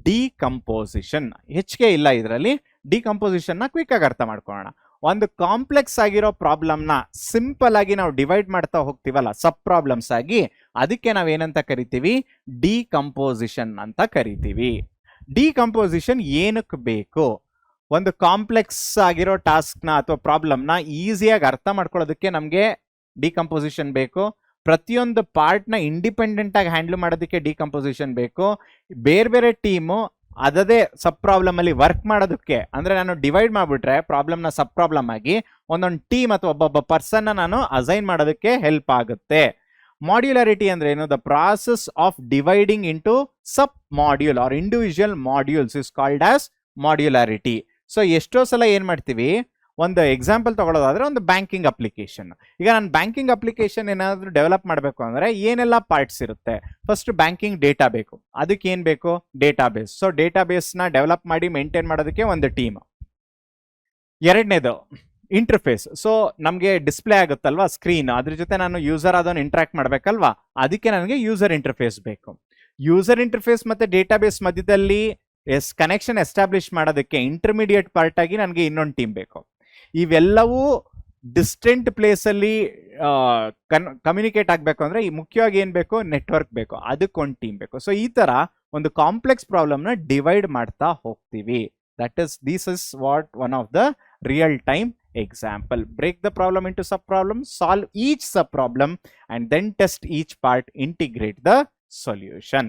decomposition. ಹೆಚ್ಚಿಗೆ ಇಲ್ಲ ಇದರಲ್ಲಿ. ಡಿಕಂಪೋಸಿಷನ್ ನ ಕ್ವಿಕ್ ಆಗಿ ಅರ್ಥ ಮಾಡ್ಕೊಳ್ಳೋಣ. ಒಂದು ಕಾಂಪ್ಲೆಕ್ಸ್ ಆಗಿರೋ ಪ್ರಾಬ್ಲಮ್ ನ ಸಿಂಪಲ್ ಆಗಿ ನಾವು ಡಿವೈಡ್ ಮಾಡ್ತಾ ಹೋಗ್ತೀವಲ್ಲ ಸಬ್ ಪ್ರಾಬ್ಲಮ್ಸ್ ಆಗಿ, ಅದಕ್ಕೆ ನಾವು ಏನಂತ ಕರಿತೀವಿ? ಡಿಕಂಪೋಸಿಷನ್ ಅಂತ ಕರಿತೀವಿ. ಡಿಕಂಪೋಸಿಷನ್ ಏನಕ್ಕೆ ಬೇಕು? ಒಂದು ಕಾಂಪ್ಲೆಕ್ಸ್ ಆಗಿರೋ ಟಾಸ್ಕ್ನ ಅಥವಾ ಪ್ರಾಬ್ಲಮ್ನ ಈಸಿಯಾಗಿ ಅರ್ಥ ಮಾಡ್ಕೊಳ್ಳೋದಕ್ಕೆ ನಮಗೆ ಡಿಕಂಪೋಸಿಷನ್ ಬೇಕು. ಪ್ರತಿಯೊಂದು ಪಾರ್ಟ್ನ ಇಂಡಿಪೆಂಡೆಂಟ್ ಆಗಿ ಹ್ಯಾಂಡಲ್ ಮಾಡೋದಕ್ಕೆ ಡಿಕಂಪೋಸಿಷನ್ ಬೇಕು. ಬೇರೆ ಬೇರೆ ಟೀಮು ಅದದೇ ಸಬ್ ಪ್ರಾಬ್ಲಮ್ ಅಲ್ಲಿ ವರ್ಕ್ ಮಾಡೋದಕ್ಕೆ, ಅಂದ್ರೆ ನಾನು ಡಿವೈಡ್ ಮಾಡಿಬಿಟ್ರೆ ಪ್ರಾಬ್ಲಮ್ನ ಸಬ್ ಪ್ರಾಬ್ಲಮ್ ಆಗಿ ಒಂದೊಂದು ಟೀಮ್ ಅಥವಾ ಒಬ್ಬೊಬ್ಬ ಪರ್ಸನ್ ನಾನು ಅಸೈನ್ ಮಾಡೋದಕ್ಕೆ ಹೆಲ್ಪ್ ಆಗುತ್ತೆ. ಮಾಡ್ಯುಲಾರಿಟಿ ಅಂದ್ರೆ ಏನು? The process of dividing into sub module or individual modules is called as modularity. So ಎಷ್ಟೋ ಸಲ ಏನ್ ಮಾಡ್ತೀವಿ, ಒಂದು ಎಕ್ಸಾಂಪಲ್ ತಗೊಳ್ಳೋದಾದ್ರೆ ಒಂದು ಬ್ಯಾಂಕಿಂಗ್ ಅಪ್ಲಿಕೇಶನ್. ಈಗ ನಾನು ಬ್ಯಾಂಕಿಂಗ್ ಅಪ್ಲಿಕೇಶನ್ ಏನಾದರೂ ಡೆವಲಪ್ ಮಾಡಬೇಕು ಅಂದ್ರೆ ಏನೆಲ್ಲ ಪಾರ್ಟ್ಸ್ ಇರುತ್ತೆ? ಫಸ್ಟ್ ಬ್ಯಾಂಕಿಂಗ್ ಡೇಟಾ ಬೇಕು. ಅದಕ್ಕೆ ಏನ್ ಬೇಕು? ಡೇಟಾಬೇಸ್. ಸೊ ಡೇಟಾಬೇಸ್ನ ಡೆವಲಪ್ ಮಾಡಿ ಮೇಂಟೈನ್ ಮಾಡೋದಕ್ಕೆ ಒಂದು ಟೀಮ್. ಎರಡನೇದು ಇಂಟರ್ಫೇಸ್. ಸೊ ನಮಗೆ ಡಿಸ್ಪ್ಲೇ ಆಗುತ್ತಲ್ವಾ ಸ್ಕ್ರೀನ್, ಅದ್ರ ಜೊತೆ ನಾನು ಯೂಸರ್ ಅದನ್ನು ಇಂಟ್ರಾಕ್ಟ್ ಮಾಡ್ಬೇಕಲ್ವಾ, ಅದಕ್ಕೆ ನನಗೆ ಯೂಸರ್ ಇಂಟರ್ಫೇಸ್ ಬೇಕು. ಯೂಸರ್ ಇಂಟರ್ಫೇಸ್ ಮತ್ತೆ ಡೇಟಾಬೇಸ್ ಮಧ್ಯದಲ್ಲಿ ಕನೆಕ್ಷನ್ ಎಸ್ಟಾಬ್ಲಿಷ್ ಮಾಡೋದಕ್ಕೆ ಇಂಟರ್ಮೀಡಿಯೇಟ್ ಪಾರ್ಟ್ ಆಗಿ ನನಗೆ ಇನ್ನೊಂದು ಟೀಮ್ ಬೇಕು. ಇವೆಲ್ಲವೂ ಡಿಸ್ಟೆಂಟ್ ಪ್ಲೇಸ್ ಅಲ್ಲಿ ಕಮ್ಯುನಿಕೇಟ್ ಆಗಬೇಕು ಅಂದ್ರೆ ಈ ಮುಖ್ಯವಾಗಿ ಏನ್ ಬೇಕು? ನೆಟ್ವರ್ಕ್ ಬೇಕು. ಅದಕ್ಕೊಂದು ಟೀಮ್ ಬೇಕು. ಸೊ ಈ ತರ ಒಂದು ಕಾಂಪ್ಲೆಕ್ಸ್ ಪ್ರಾಬ್ಲಮ್ ನ ಡಿವೈಡ್ ಮಾಡ್ತಾ ಹೋಗ್ತೀವಿ. This is what one of the real time example. Break the problem into sub problems, solve each sub problem and then test each part, integrate the solution.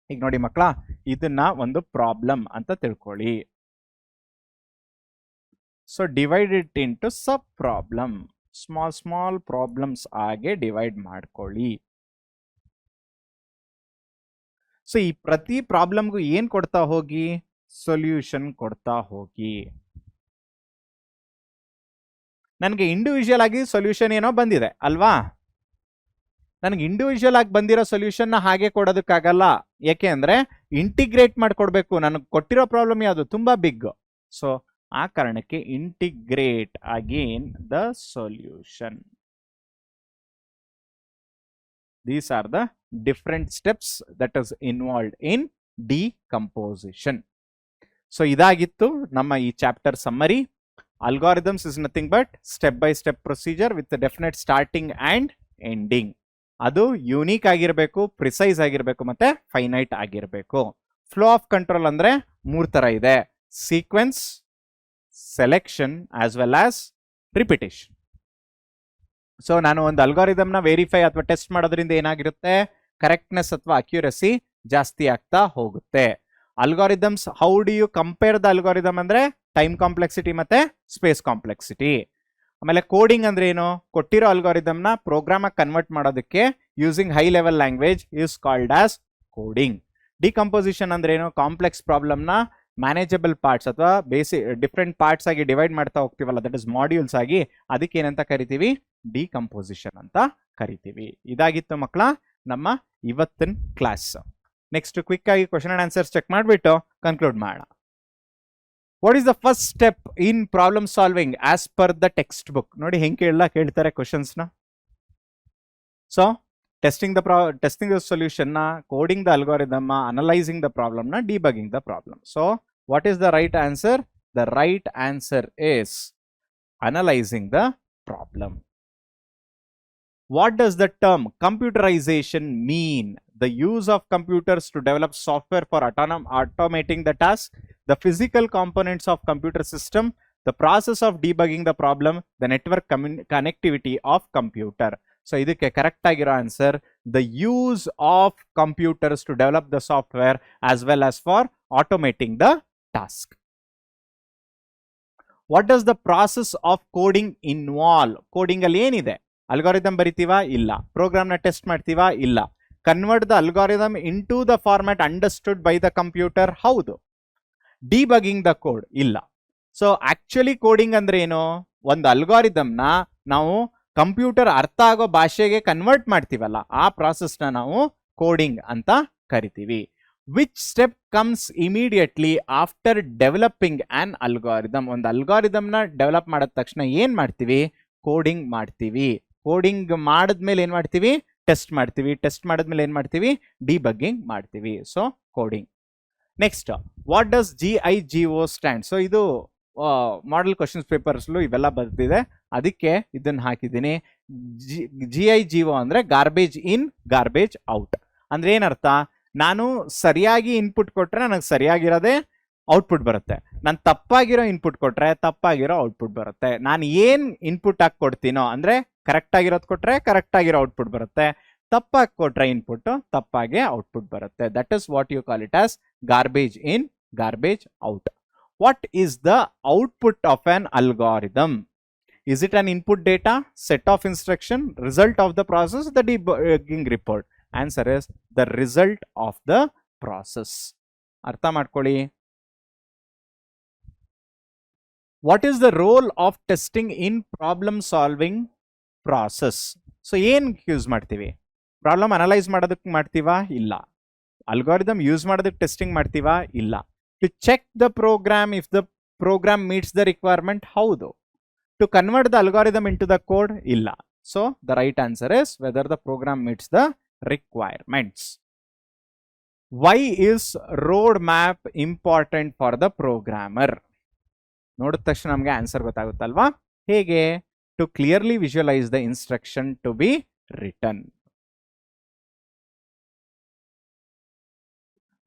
ಈಗ ನೋಡಿ ಮಕ್ಕಳ, ಇದನ್ನ ಒಂದು ಪ್ರಾಬ್ಲಮ್ ಅಂತ ತಿಳ್ಕೊಳ್ಳಿ. So divide it into sub problem. Small problems ಆಗಿ divide ಮಾಡ್ಕೊಳ್ಳಿ. So ಈ ಪ್ರತಿ ಪ್ರಾಬ್ಲಮ್ಗೂ ಏನ್ ಕೊಡ್ತಾ ಹೋಗಿ? ಸೊಲ್ಯೂಷನ್ ಕೊಡ್ತಾ ಹೋಗಿ. ನನಗೆ ಇಂಡಿವಿಜುವಲ್ ಆಗಿ ಸೊಲ್ಯೂಷನ್ ಏನೋ ಬಂದಿದೆ ಅಲ್ವಾ, ನನಗೆ ಇಂಡಿವಿಜುವಲ್ ಆಗಿ ಬಂದಿರೋ ಸೊಲ್ಯೂಷನ್ ಹಾಗೆ ಕೊಡೋದಕ್ಕಾಗಲ್ಲ. ಯಾಕೆ ಅಂದ್ರೆ ಇಂಟಿಗ್ರೇಟ್ ಮಾಡ್ಕೊಡ್ಬೇಕು. ನನಗೆ ಕೊಟ್ಟಿರೋ ಪ್ರಾಬ್ಲಮ್ ಯಾವುದು? ತುಂಬಾ ಬಿಗ್. ಸೊ ಆ ಕಾರಣಕ್ಕೆ integrate again the solution. These are the different steps that is involved in decomposition. So ಇದಾಗಿತ್ತು ನಮ್ಮ ಈ chapter summary. Algorithms is nothing but step by step procedure with definite starting and ending. ಅದು unique ಆಗಿರಬೇಕು, precise ಆಗಿರಬೇಕು, ಮತ್ತೆ finite ಆಗಿರಬೇಕು. Flow of control ಅಂದ್ರೆ 3 ತರ ಇದೆ: sequence, selection as well as repetition. So ನಾನು ಒಂದು ಅಲ್ಗಾರಿದಮ್ನ ವೆರಿಫೈ ಅಥವಾ ಟೆಸ್ಟ್ ಮಾಡೋದ್ರಿಂದ ಏನಾಗಿರುತ್ತೆ? ಕರೆಕ್ಟ್ನೆಸ್ ಅಥವಾ ಅಕ್ಯುರಸಿ ಜಾಸ್ತಿ ಆಗ್ತಾ ಹೋಗುತ್ತೆ. Algorithms, how do you compare the algorithm ಅಂದ್ರೆ ಟೈಮ್ ಕಾಂಪ್ಲೆಕ್ಸಿಟಿ ಮತ್ತೆ ಸ್ಪೇಸ್ ಕಾಂಪ್ಲೆಕ್ಸಿಟಿ. ಆಮೇಲೆ ಕೋಡಿಂಗ್ ಅಂದ್ರೆ ಏನು? ಕೊಟ್ಟಿರೋ ಅಲ್ಗಾರಿದಮ್ನ ಪ್ರೋಗ್ರಾಮ್ ಆಗಿ ಕನ್ವರ್ಟ್ ಮಾಡೋದಕ್ಕೆ using high level language is called as coding. Decomposition ಅಂದ್ರೆ ಏನು? ಕಾಂಪ್ಲೆಕ್ಸ್ ಪ್ರಾಬ್ಲಮ್ನ ಮ್ಯಾನೇಜಬಲ್ ಪಾರ್ಟ್ಸ್ ಅಥವಾ ಡಿಫ್ರೆಂಟ್ ಪಾರ್ಟ್ಸ್ ಆಗಿ ಡಿವೈಡ್ ಮಾಡ್ತಾ ಹೋಗ್ತೀವಲ್ಲ, ದಟ್ ಇಸ್ ಮಾಡ್ಯೂಲ್ಸ್ ಆಗಿ, ಅದಕ್ಕೆ ಏನಂತ ಕರಿತೀವಿ? ಡಿಕಂಪೋಸಿಷನ್ ಅಂತ ಕರಿತೀವಿ. ಇದಾಗಿತ್ತು ಮಕ್ಕಳ ನಮ್ಮ ಇವತ್ತಿನ ಕ್ಲಾಸ್. ನೆಕ್ಸ್ಟ್ ಕ್ವಿಕ್ ಆಗಿ ಕ್ವಶನ್ ಅಂಡ್ ಆನ್ಸರ್ಸ್ ಚೆಕ್ ಮಾಡಿಬಿಟ್ಟು ಕನ್ಕ್ಲೂಡ್ ಮಾಡೋಣ. What is the first step in problem solving as per the text book? ನೋಡಿ ಹೆಂಗೆ ಕೇಳ್ತಾರೆ ಕ್ವಶನ್ಸ್ನ. So testing the solution, coding the algorithm, analysing the problem, debugging the problem. So what is the right answer? The right answer is analysing the problem. What does the term computerization mean? The use of computers to develop software for automating the task. The physical components of computer system the process of debugging the problem, the network connectivity of computer. So ಇದಕ್ಕೆ correct ಆಗಿರೋ answer, the use of computers to develop the software as well as for automating the task. What does the process of coding involve? Coding ಅಲ್ಲಿ ಏನಿದೆ? Algorithm ಬರಿತೀವಾ? ಇಲ್ಲ. ಪ್ರೋಗ್ರಾಮ್ನ test ಮಾಡ್ತೀವಾ? ಇಲ್ಲ. Convert the algorithm into the format understood by the computer? ಹೌದು. Debugging the code? ಇಲ್ಲ. So actually coding ಅಂದ್ರೆ ಏನು? ಒಂದು ಅಲ್ಗಾರಿದಮ್ನ ನಾವು ಕಂಪ್ಯೂಟರ್ ಅರ್ಥ ಆಗೋ ಭಾಷೆಗೆ ಕನ್ವರ್ಟ್ ಮಾಡ್ತೀವಲ್ಲ, ಆ ಪ್ರಾಸೆಸ್ನ ನಾವು ಕೋಡಿಂಗ್ ಅಂತ ಕರಿತೀವಿ. Which step comes immediately after developing on algorithm? ಒಂದು ಅಲ್ಗಾರಿದಮ್ನ ಡೆವಲಪ್ ಮಾಡಿದ ತಕ್ಷಣ ಏನ್ ಮಾಡ್ತೀವಿ? ಕೋಡಿಂಗ್ ಮಾಡ್ತೀವಿ. ಕೋಡಿಂಗ್ ಮಾಡಿದ್ಮೇಲೆ ಏನ್ ಮಾಡ್ತೀವಿ? ಟೆಸ್ಟ್ ಮಾಡ್ತೀವಿ. ಟೆಸ್ಟ್ ಮಾಡಿದ್ಮೇಲೆ ಏನ್ ಮಾಡ್ತೀವಿ? ಡಿಬಗ್ಗಿಂಗ್ ಮಾಡ್ತೀವಿ. So coding. Next, what does GIGO stand? So ಇದು ಮಾಡೆಲ್ ಕ್ವಶನ್ಸ್ ಪೇಪರ್ಸ್ಲು ಇವೆಲ್ಲ ಬರ್ತಿದೆ, ಅದಕ್ಕೆ ಇದನ್ನ ಹಾಕಿದ್ದೀನಿ. GIGO ಅಂದ್ರೆ ಗಾರ್ಬೇಜ್ ಇನ್ ಗಾರ್ಬೇಜ್ ಔಟ್. ಅಂದ್ರೆ ಏನರ್ಥ? ನಾನು ಸರಿಯಾಗಿ ಇನ್ಪುಟ್ ಕೊಟ್ರೆ ನನಗೆ ಸರಿಯಾಗಿರೋದೇ ಔಟ್ಪುಟ್ ಬರುತ್ತೆ. ನಾನು ತಪ್ಪಾಗಿರೋ ಇನ್ಪುಟ್ ಕೊಟ್ರೆ ತಪ್ಪಾಗಿರೋ ಔಟ್ಪುಟ್ ಬರುತ್ತೆ. ನಾನು ಏನ್ ಇನ್ಪುಟ್ ಹಾಕಿ ಕೊಡ್ತೀನೋ ಅಂದ್ರೆ ಕರೆಕ್ಟ್ ಆಗಿರೋದು ಕೊಟ್ರೆ ಕರೆಕ್ಟ್ ಆಗಿರೋ ಔಟ್ಪುಟ್ ಬರುತ್ತೆ, ತಪ್ಪಾಗಿ ಕೊಟ್ರೆ ಇನ್ಪುಟ್ ತಪ್ಪಾಗಿ ಔಟ್ಪುಟ್ ಬರುತ್ತೆ. That is what you call it as garbage in garbage out. What is the output of an algorithm? Is it an input data, set of instruction, result of the process, the debugging report? Answer is the result of the process. ಅರ್ಥ ಮಾಡ್ಕೊಳ್ಳಿ. What is the role of testing in problem solving process? ಸೊ ಏನ್ use ಮಾಡ್ತೀವಿ? Problem analyse ಮಾಡೋದಕ್ಕೆ ಮಾಡ್ತೀವಾ? ಇಲ್ಲ. Algorithm use ಮಾಡೋದಕ್ಕೆ testing ಮಾಡ್ತೀವಾ? ಇಲ್ಲ. To check the program if the program meets the requirement? ಹೌದು. To convert the algorithm into the code? Illa. So the right answer is whether the program meets the requirements. Why is roadmap important for the programmer? ನೋಡಿದ ತಕ್ಷಣ ನಮಗೆ answer ಗೊತ್ತಾಗುತ್ತಲ್ವಾ? ಹೇಗೆ? To clearly visualize the instruction to be written.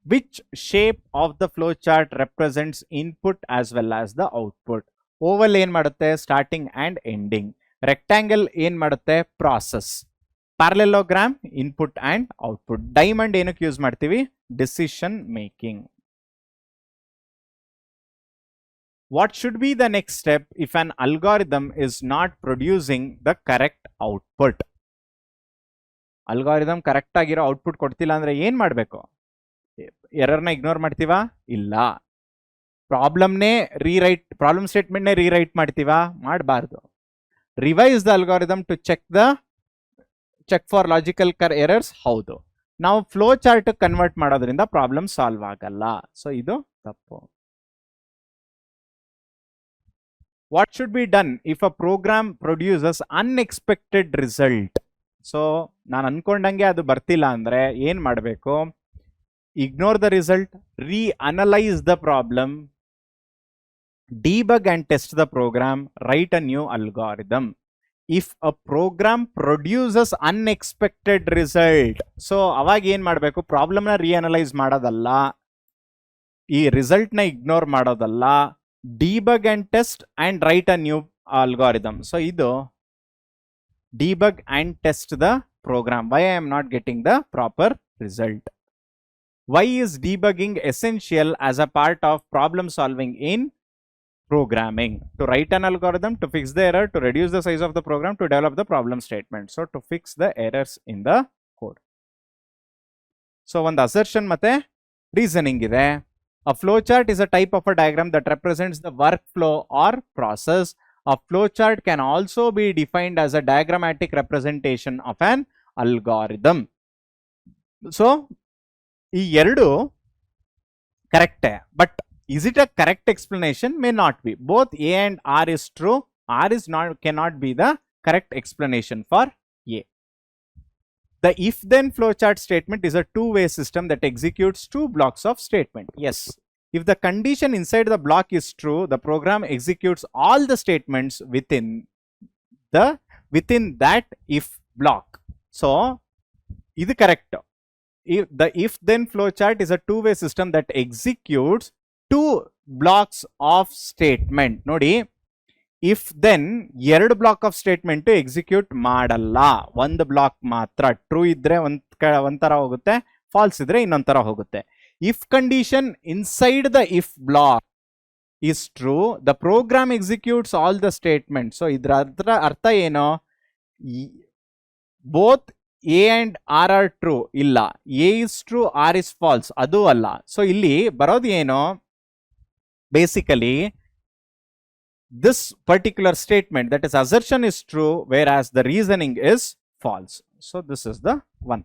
Which shape of the flowchart represents input as well as the output? Oval ಏನ್ ಮಾಡುತ್ತೆ? Starting and ending. Rectangle ಏನ್ ಮಾಡುತ್ತೆ? Process. Parallelogram input and output. Diamond ಏನಕ್ಕೆ use ಮಾಡ್ತೀವಿ? Decision making. What should be the next step if an algorithm is not producing the correct output? Algorithm correct ಆಗಿರೋ output ಕೊಡ್ತಿಲ್ಲ ಅಂದ್ರೆ ಏನ್ ಮಾಡ್ಬೇಕು? ಎರರ್ನ ಇಗ್ನೋರ್ ಮಾಡ್ತೀವಾ? ಇಲ್ಲ. ಪ್ರಾಬ್ಲಮ್ನೇ ಪ್ರಾಬ್ಲಮ್ ಸ್ಟೇಟ್ಮೆಂಟ್ನೇ ರೀರೈಟ್ ಮಾಡ್ತೀವಾ? ಮಾಡಬಾರ್ದು. Revise the algorithm to check for logical errors? ಹೌದು. ನಾವು ಫ್ಲೋ ಚಾರ್ಟ್ ಕನ್ವರ್ಟ್ ಮಾಡೋದ್ರಿಂದ ಪ್ರಾಬ್ಲಮ್ ಸಾಲ್ವ್ ಆಗಲ್ಲ. ಸೊ ಇದು ತಪ್ಪು. What should be done if a program produces unexpected result? So ನಾನು ಅನ್ಕೊಂಡಂಗೆ ಅದು ಬರ್ತಿಲ್ಲ ಅಂದ್ರೆ ಏನ್ ಮಾಡಬೇಕು? Ignore the result, reanalyse the problem, debug and test the program, write a new algorithm. If a program produces unexpected result, so ಅವಾಗ ಏನ್ ಮಾಡಬೇಕು? ಪ್ರಾಬ್ಲಮ್ ನ ರೀಅನಲೈಸ್ ಮಾಡೋದಲ್ಲ, ಈ ರಿಸಲ್ಟ್ ನ ಇಗ್ನೋರ್ ಮಾಡೋದಲ್ಲ, debug and test and write a new algorithm. So ಇದು debug and test the program. Why I am not getting the proper result? Why is debugging essential as a part of problem solving in programming? To write an algorithm, to fix the error, to reduce the size of the program, to develop the problem statement. So to fix the errors in the code. So ಒಂದು assertion ಮತ್ತೆ reasoning ಇದೆ. A flowchart is a type of a diagram that represents the workflow or process. A flowchart can also be defined as a diagrammatic representation of an algorithm. So ಈ ಎರಡು ಕರೆಕ್ಟೇ, but is it a correct explanation? May not be. Both A and R is true. R is not, cannot be the correct explanation for A. The if-then flowchart statement is a two-way system that executes two blocks of statement. Yes. If the condition inside the block is true, the program executes all the statements within that if block. So, this is correct. The if-then flowchart is a two-way system that executes two blocks of statement. ನೋಡಿ, if then 2 block of statement execute ಮಾಡಲ್ಲ, ಒಂದು block ಮಾತ್ರ. True ಇದ್ರೆ ಒಂಥರ ಹೋಗುತ್ತೆ, falls ಇದ್ರೆ ಇನ್ನೊಂಥರ ಹೋಗುತ್ತೆ. If condition inside the if block is true, the program executes all the statements. So ಇದರ ಅರ್ಥ ಏನು? both A and R are true. ಇಲ್ಲ, A is true, R is false, ಅದು ಅಲ್ಲ. ಸೊ ಇಲ್ಲಿ ಬರೋದು ಏನು? Basically this particular statement, that is assertion, is true, whereas the reasoning is false. So this is the one.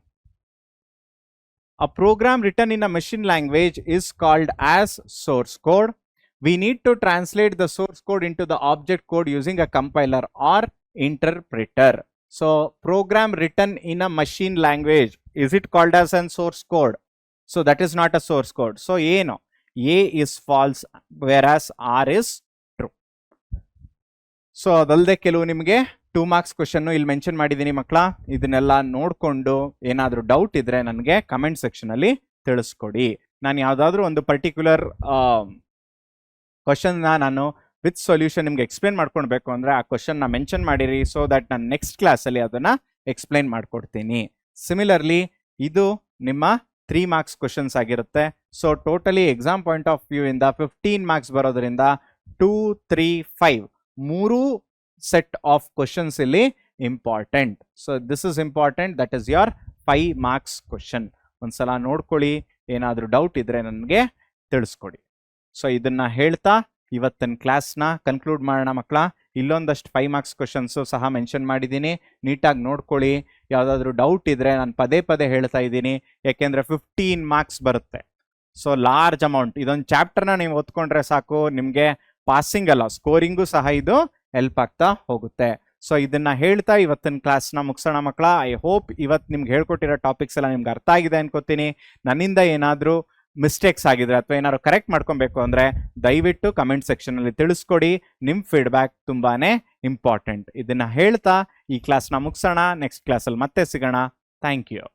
A program written in a machine language is called as source code. We need to translate the source code into the object code using a compiler or interpreter. So program written in a machine language, is it called as a source code? So that is not a source code. So A is false, whereas R is true. So ಅದಲ್ಲದೆ ಕೆಲವು ನಿಮಗೆ 2 marks question ಇಲ್ಲಿ mention ಮಾಡಿದ್ದೀನಿ ಮಕ್ಕಳ. ಇದನ್ನೆಲ್ಲ ನೋಡ್ಕೊಂಡು ಏನಾದರೂ doubt ಇದ್ರೆ ನನಗೆ ಕಮೆಂಟ್ ಸೆಕ್ಷನ್ ಅಲ್ಲಿ ತಿಳಿಸ್ಕೊಡಿ. ನಾನು ಯಾವುದಾದ್ರೂ ಒಂದು ಪರ್ಟಿಕ್ಯುಲರ್ ಕ್ವಶನ್ನ ನಾನು ವಿತ್ ಸೊಲ್ಯೂಷನ್ ನಿಮ್ಗೆ ಎಕ್ಸ್ಪ್ಲೇನ್ ಮಾಡ್ಕೊಳ್ಬೇಕು ಅಂದರೆ ಆ ಕ್ವಶನ್ನ ಮೆನ್ಷನ್ ಮಾಡಿರಿ, ಸೊ ದಟ್ ನಾನು ನೆಕ್ಸ್ಟ್ ಕ್ಲಾಸಲ್ಲಿ ಅದನ್ನು ಎಕ್ಸ್ಪ್ಲೇನ್ ಮಾಡ್ಕೊಡ್ತೀನಿ. ಸಿಮಿಲರ್ಲಿ ಇದು ನಿಮ್ಮ 3 marks ಕ್ವಶನ್ಸ್ ಆಗಿರುತ್ತೆ. So totally exam point of view ಇಂದ 15 marks ಬರೋದ್ರಿಂದ 2, 3, 5 3 ಸೆಟ್ ಆಫ್ ಕ್ವಶನ್ಸ್ ಇಲ್ಲಿ important. So this is important, that is your 5 marks question. ಒಂದ್ಸಲ ನೋಡ್ಕೊಳ್ಳಿ, ಏನಾದರೂ ಡೌಟ್ ಇದ್ರೆ ನನಗೆ ತಿಳಿಸ್ಕೊಡಿ. ಸೊ ಇದನ್ನ ಹೇಳ್ತಾ ಇವತ್ತಿನ ಕ್ಲಾಸ್ನ ಕನ್ಕ್ಲೂಡ್ ಮಾಡೋಣ ಮಕ್ಕಳ. ಇಲ್ಲೊಂದಷ್ಟು 5 marks ಕ್ವಶನ್ಸು ಸಹ ಮೆನ್ಷನ್ ಮಾಡಿದ್ದೀನಿ, ನೀಟಾಗಿ ನೋಡ್ಕೊಳ್ಳಿ. ಯಾವುದಾದ್ರೂ ಡೌಟ್ ಇದ್ರೆ ನಾನು ಪದೇ ಪದೇ ಹೇಳ್ತಾ ಇದ್ದೀನಿ, ಯಾಕೆಂದರೆ 15 marks ಬರುತ್ತೆ. So large amount. ಇದೊಂದು ಚಾಪ್ಟರ್ನ ನೀವು ಓದ್ಕೊಂಡ್ರೆ ಸಾಕು, ನಿಮಗೆ ಪಾಸಿಂಗ್ ಅಲ್ಲ, ಸ್ಕೋರಿಂಗು ಸಹ ಇದು ಹೆಲ್ಪ್ ಆಗ್ತಾ ಹೋಗುತ್ತೆ. ಸೊ ಇದನ್ನ ಹೇಳ್ತಾ ಇವತ್ತಿನ ಕ್ಲಾಸ್ನ ಮುಗಿಸೋಣ ಮಕ್ಕಳ. ಐ ಹೋಪ್ ಇವತ್ತು ನಿಮ್ಗೆ ಹೇಳ್ಕೊಟ್ಟಿರೋ ಟಾಪಿಕ್ಸ್ ಎಲ್ಲ ನಿಮ್ಗೆ ಅರ್ಥ ಆಗಿದೆ ಅನ್ಕೋತೀನಿ. ನನ್ನಿಂದ ಏನಾದರೂ ಮಿಸ್ಟೇಕ್ಸ್ ಆಗಿದ್ರೆ ಅಥವಾ ಏನಾದ್ರು ಕರೆಕ್ಟ್ ಮಾಡ್ಕೊಬೇಕು ಅಂದರೆ ದಯವಿಟ್ಟು ಕಮೆಂಟ್ ಸೆಕ್ಷನಲ್ಲಿ ತಿಳಿಸ್ಕೊಡಿ. ನಿಮ್ಮ ಫೀಡ್ಬ್ಯಾಕ್ ತುಂಬಾ ಇಂಪಾರ್ಟೆಂಟ್. ಇದನ್ನು ಹೇಳ್ತಾ ಈ ಕ್ಲಾಸ್ನ ಮುಗಿಸೋಣ. ನೆಕ್ಸ್ಟ್ ಕ್ಲಾಸಲ್ಲಿ ಮತ್ತೆ ಸಿಗೋಣ. Thank you.